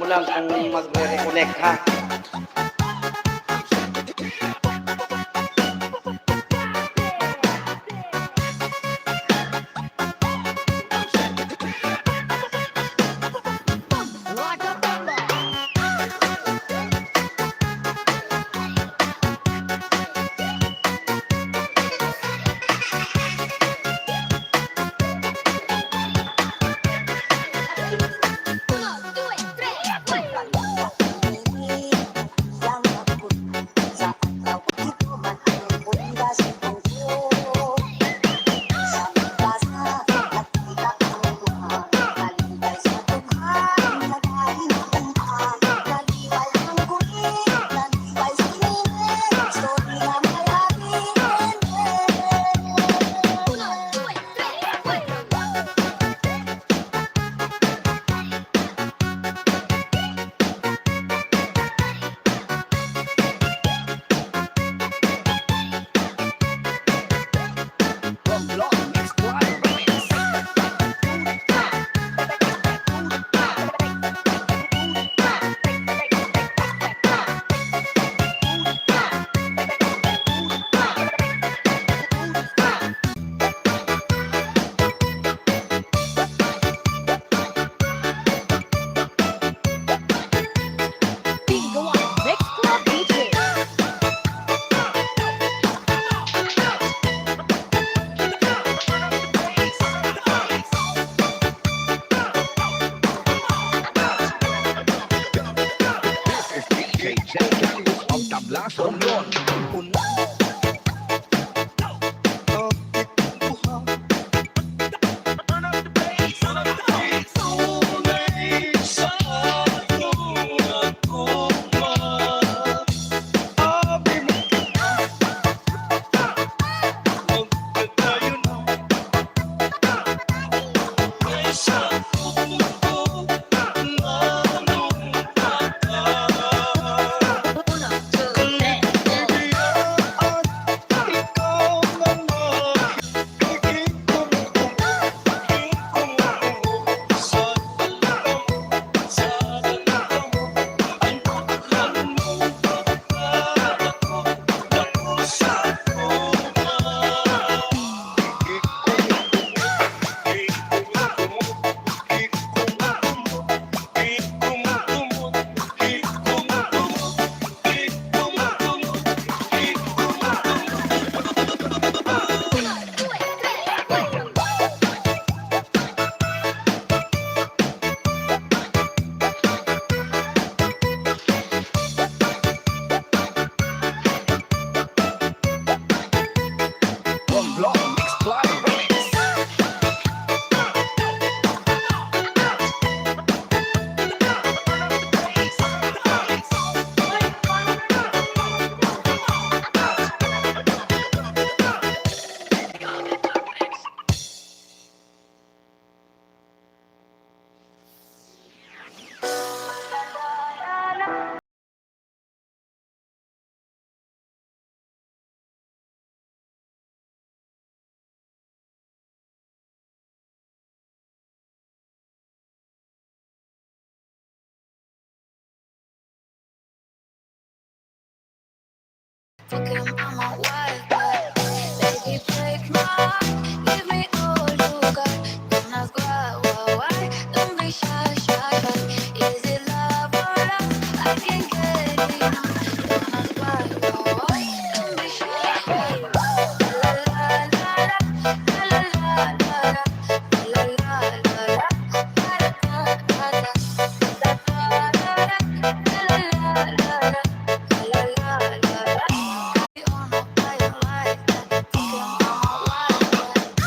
E: lang kung magre-reconnect ha.
H: Like a thunder.
B: Uno, due, tre, uno, due, tre,
H: Bingo on Mix Club DJ.
G: This is DJ Jack Daniels of Tablas Romblon.
B: uno, two, tre,
G: Romblon Mix Club Remix.
B: fucking on my wild baby, break my heart, give me all you got. Don't ask why, don't be shy, shy. Is it love or lust? I can't get enough. Don't ask why, don't be shy. La la la la, la la la la, la la la la, da da da da, da da da da, la la la la, la la la la. On a fire like that, fucking on my wild.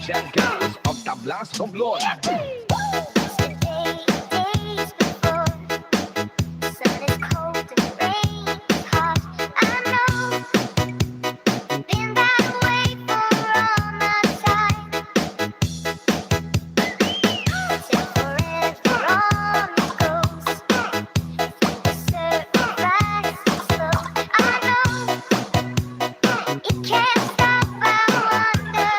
G: Giancarlos of the Blast of Lord.
B: Can't stop, I wonder.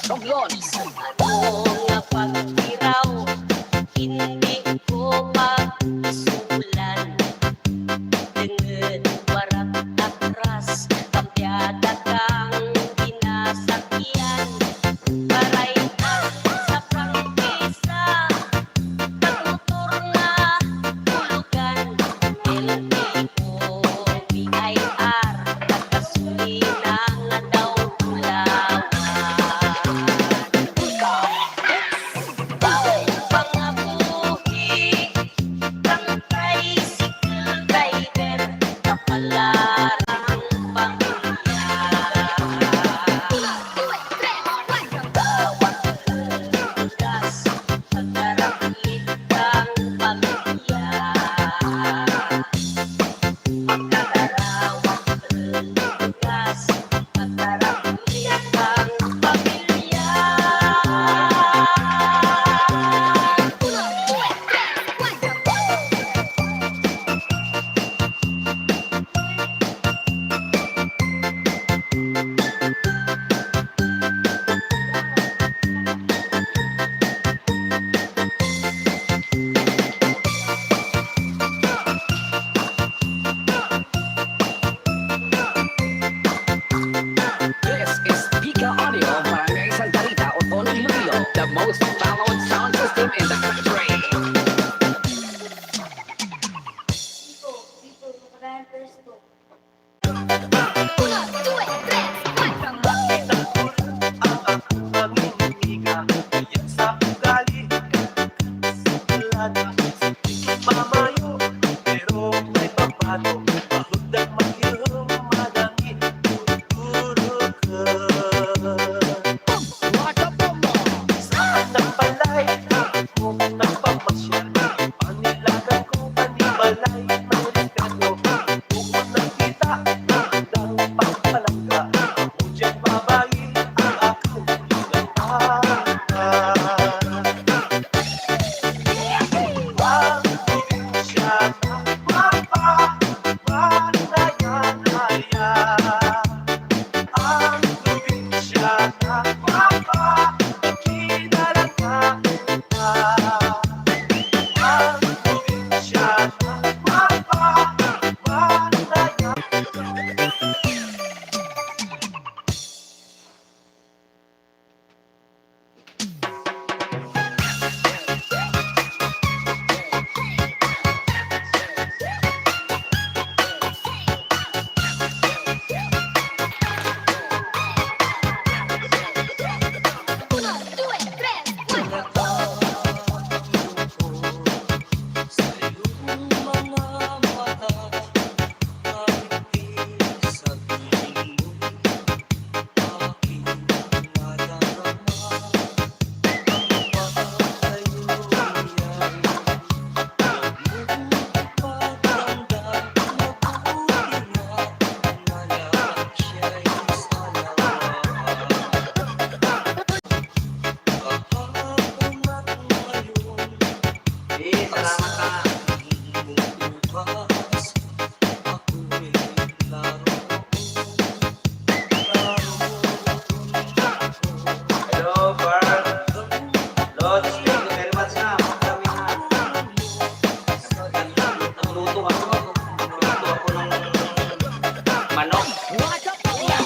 H: Romblon.
F: Mga pagtiraw, hindi ko pag-isulan. Dengan warak atras, kampyada kang ginasakyan. Paraitan sa prangkisa, pagmotor na hulugan. LTO, BIR, pagkasulina nga daw ulawan. Pangabuhi kang tricycle driver, kapalarang pamilya. Bawat lugas, pagkarakit kang pamilya. Pagkakarawat lugas, pagkarakit kang pamilya.
G: This is Pika Audio, Barangay Santa Rita, Otono, Iloilo, the most followed sound system in the country.
D: Ayan sa ugali, kalada, mamayo, pero may papato, mahundak magyong madangin, tuturo ka.
H: Roger Bombo.
D: Saan ang palay, kung nagpamasyal, panilagan ko panibalay, marikado, kung nakita, handang pagpalangga, ako dyan babae, ang akong ligaya.
E: Hello, Bert. Lods, thank you very much na. Kami na. Nagluto ako ng manok.
H: Roger Bombo.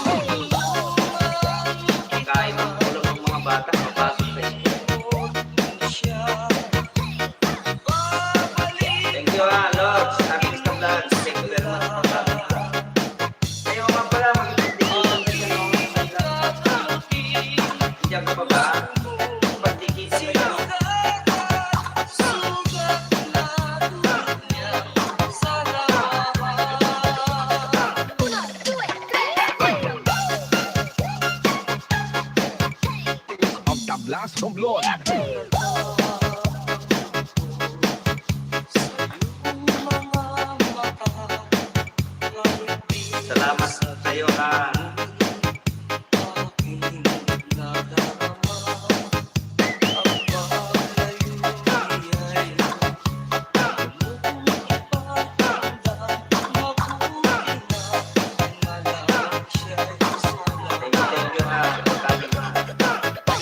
E: Kain ng ulo ng mga bata. Papasok sa school. Thank you, Lods. Happy Mr. Vlog. Thank you very much. Kayo nga pala, mag-video Diyan ka pa ba? Pagdikita kayo.
G: Of the blast Romblon.
E: Salamat sa iyo, ha. Thank you, ha.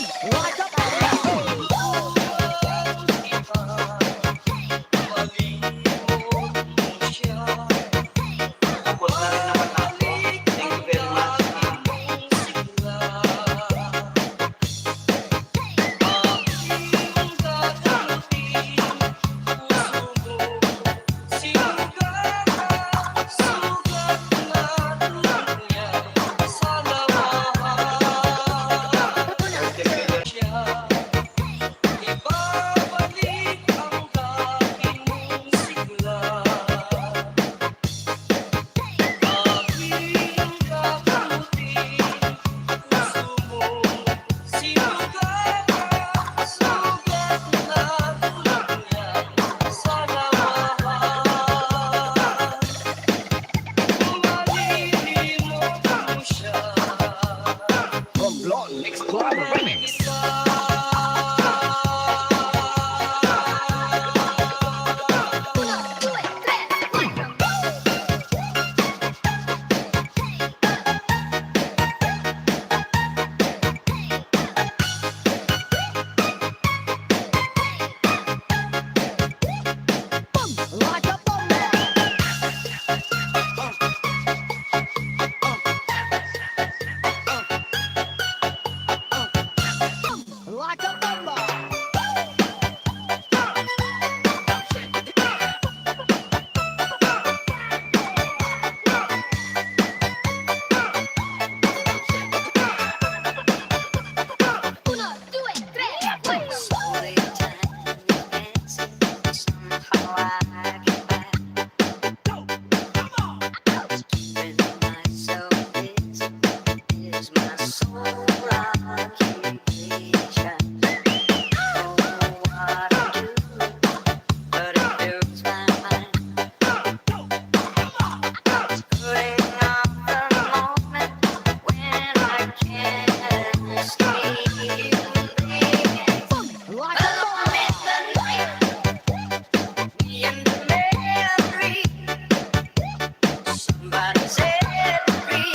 B: Somebody set free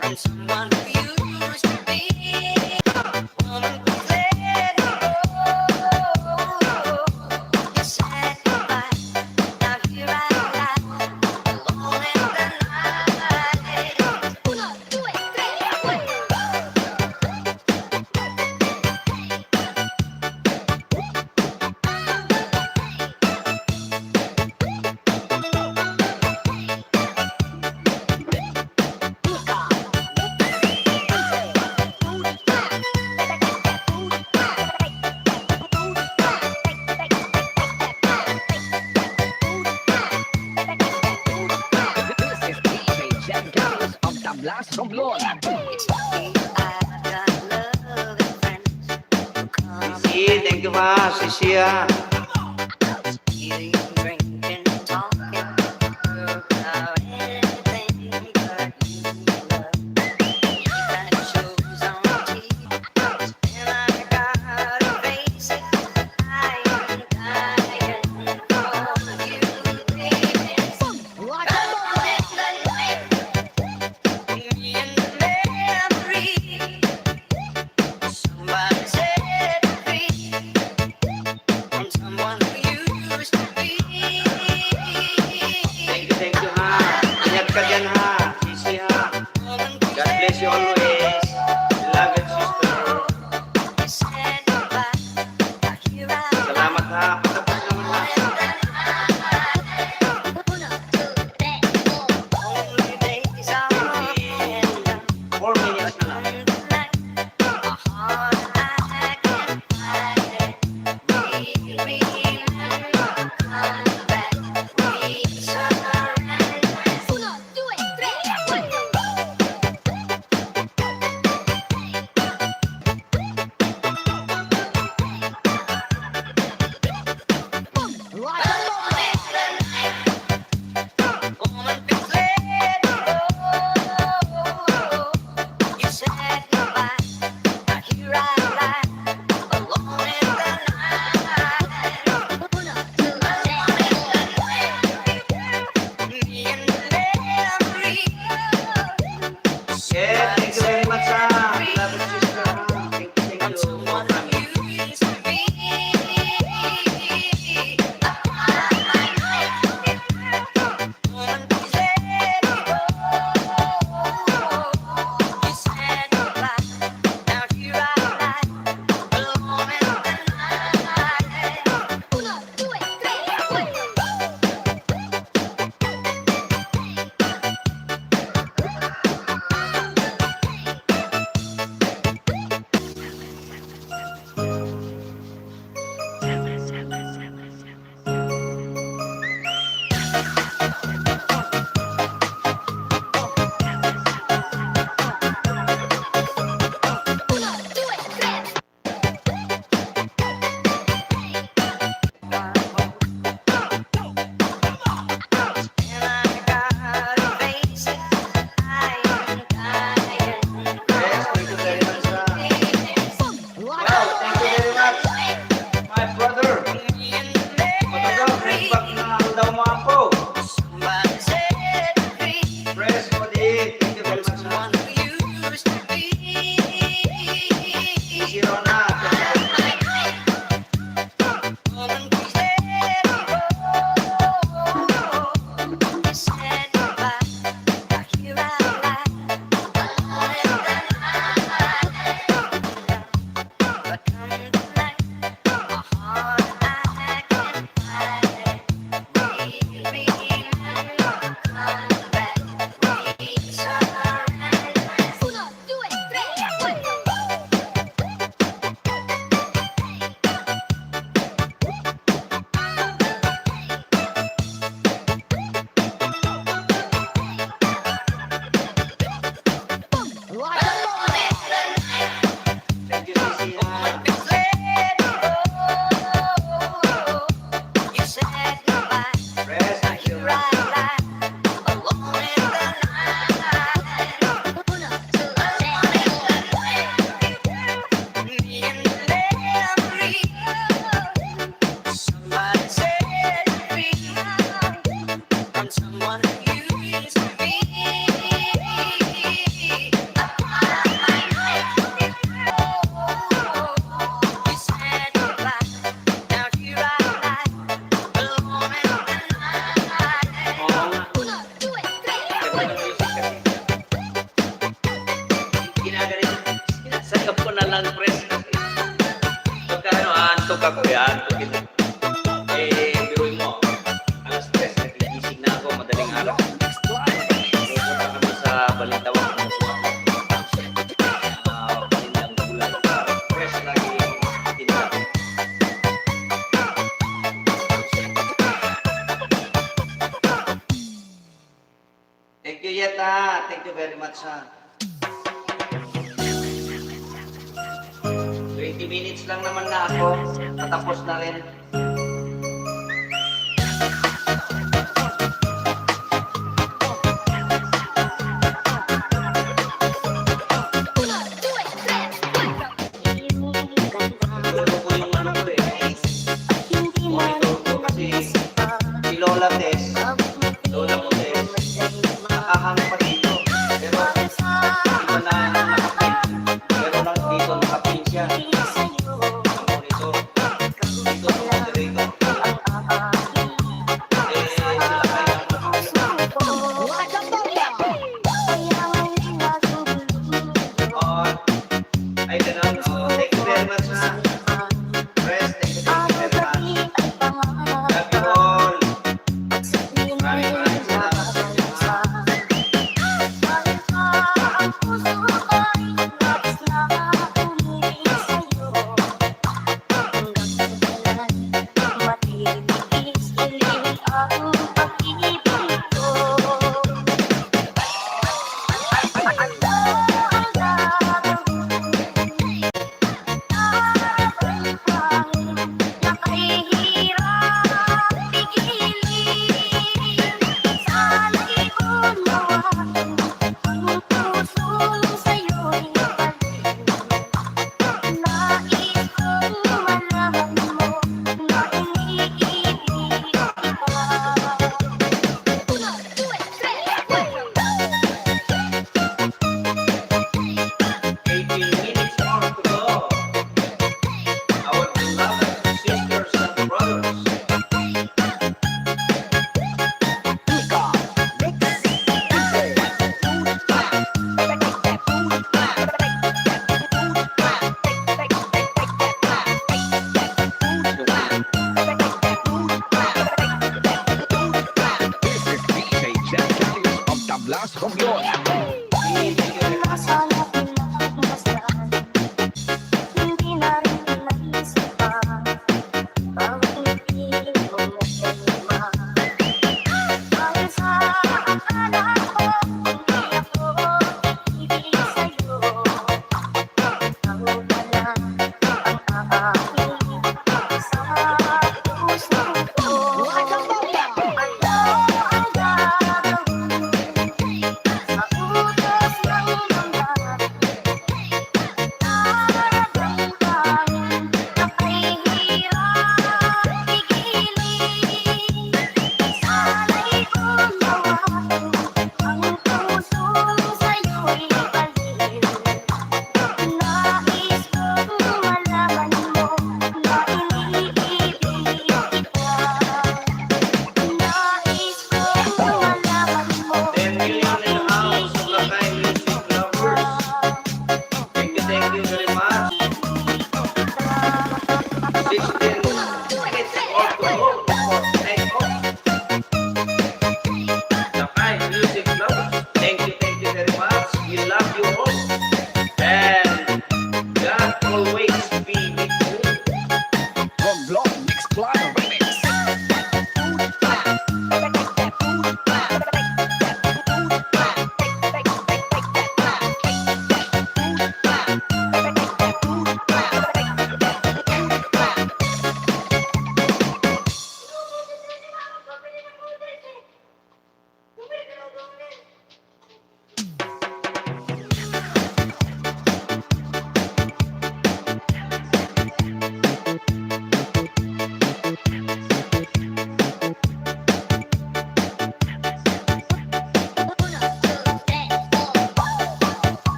B: from someone who used to be. Woman, please let go. You said goodbye. Now here I lie, alone in the night. Uno, due, tre,
G: This is DJ Jen Carlos of Tablas Romblon.
B: It's lucky I've got loving friends who come
E: Sisi, thank you ma, Sisia.
B: eating, drinking, talking about anything but you love. That shows on TV, and I gotta face it, I am dying for you, baby.
H: Like a bomb.
B: In the night, in the memory, somebody set free from
E: Kagbayaan ko ito. Biruin mo. Alas 3, nagigising na ako, madaling araw. Pupunta kami sa Balintawak. Balintang gulay. Fresh lagi tinda. Thank you, Yeta. Thank you very much, ha. 20 minutes lang naman na ako. Patapos na rin. Tulog ko yung ano ko eh. Monitor ko kasi si Lola Tess, Lola mo Tess, nakahang pa dito. Pero hindi ko na nakapin. Pero lang dito nakapin siya. Ang monitor. Dito sa moderator. Sila kaya ay ganun. Thank you very much, ha. Press, thank you very much. Love you all. Maraming salamat sa inyo, ha.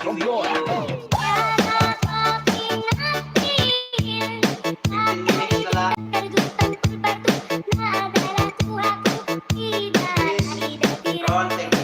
G: from your
E: Ron, take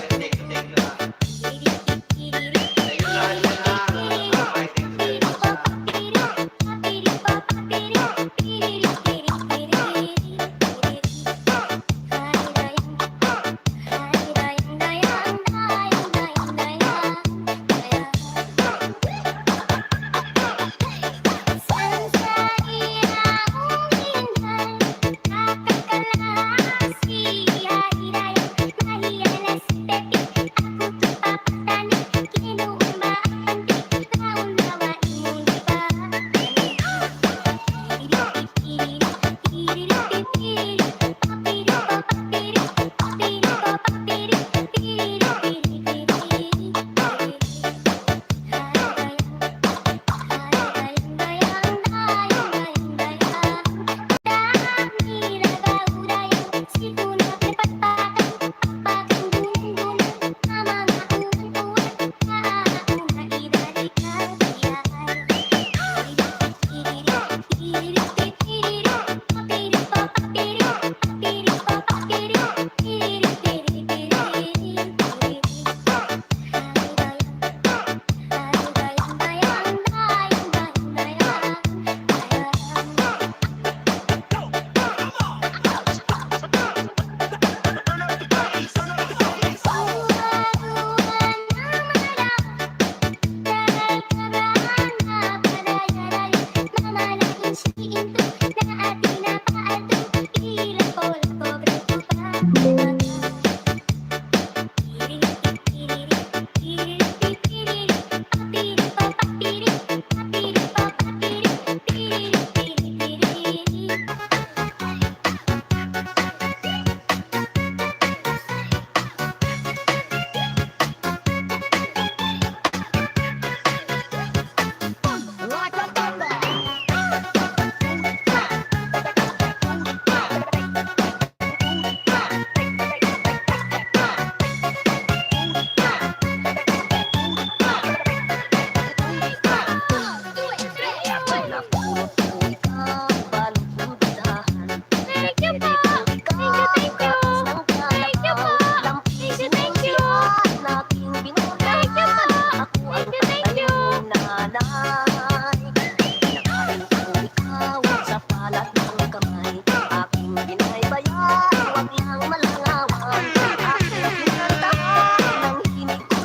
E: lang.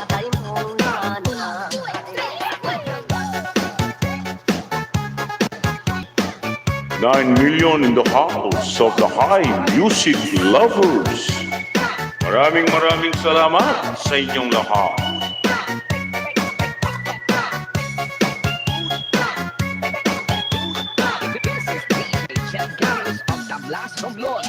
E: Ayun lang yan na. Okay, thank you very much.
I: Nine million in the house of the high music lovers. Maraming salamat sa inyong lahat.
G: This is DJ Chef Garris of the Blast from your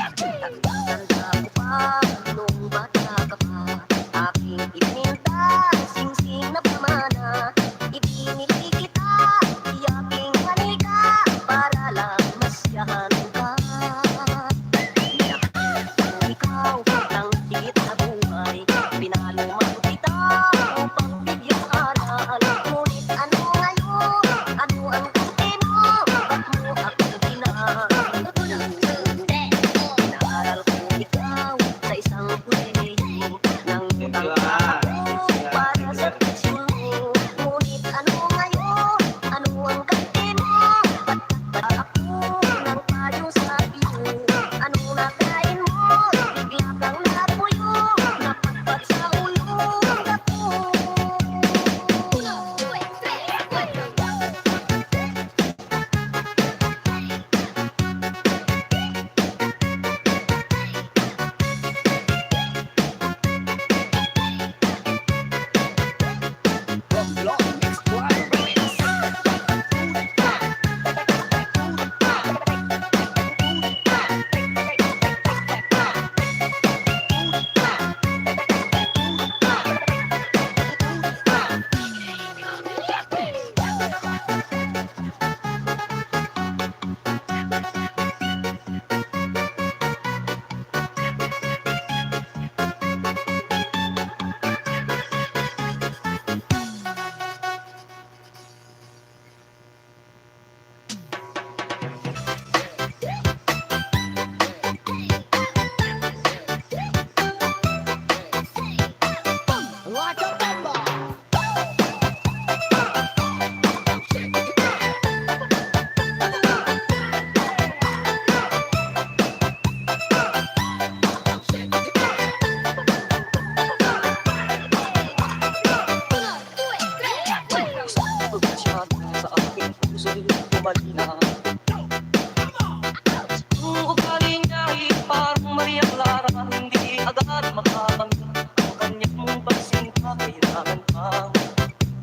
D: lamang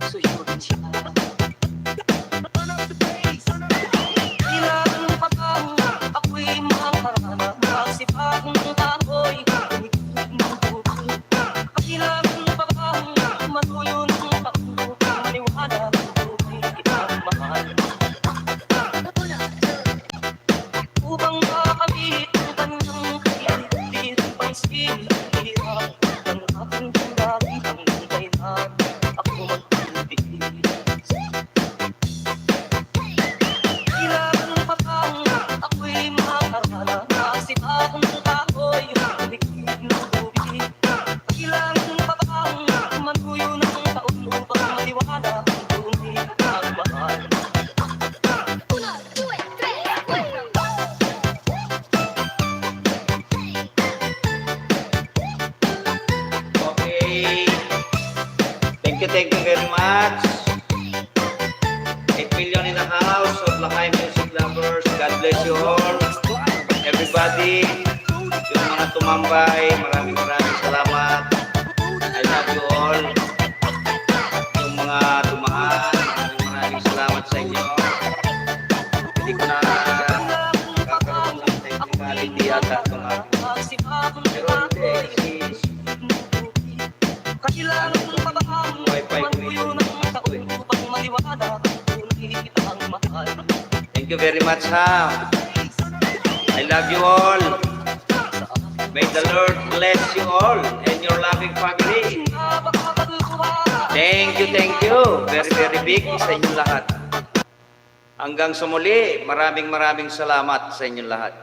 D: suyurin siya. Kailangan pa bang ako'y makaharap? Kasi bagong ako'y kumikip ng buhay. Kailangan pa bang matuyo ng paulo? Maniwala ako'y kitang mahal. Upang makamit ang kanyang kahilit, pansin, hirap ng aking damdamin hanggang kailan ako magtitiis. Kailangan pa bang ako'y makarana? Kasi bagong ako'y kumikip ng tubig. Kailangan pa bang matuyo ng taon upang maliwala ang tunay ang mahal?
B: Uno, due, tres, cuatro.
E: Okay. Thank you very much. 8 million in the house of Lakay Music Lovers. God bless you all. Everybody, yung mga tumambay, maraming salamat. I love you all. Yung mga tumahan, maraming salamat sa inyo. Hindi ko na kakaroon ng technicality yata ito na. Pero hindi,
D: Kailangan pa ba ang matuyo ng taon upang maliwala kung nakikita ang mahal?
E: thank you very much, ha. I love you all. May the Lord bless you all and your loving family. Thank you. Very big sa inyong lahat. Hanggang sa muli, maraming salamat sa inyong lahat.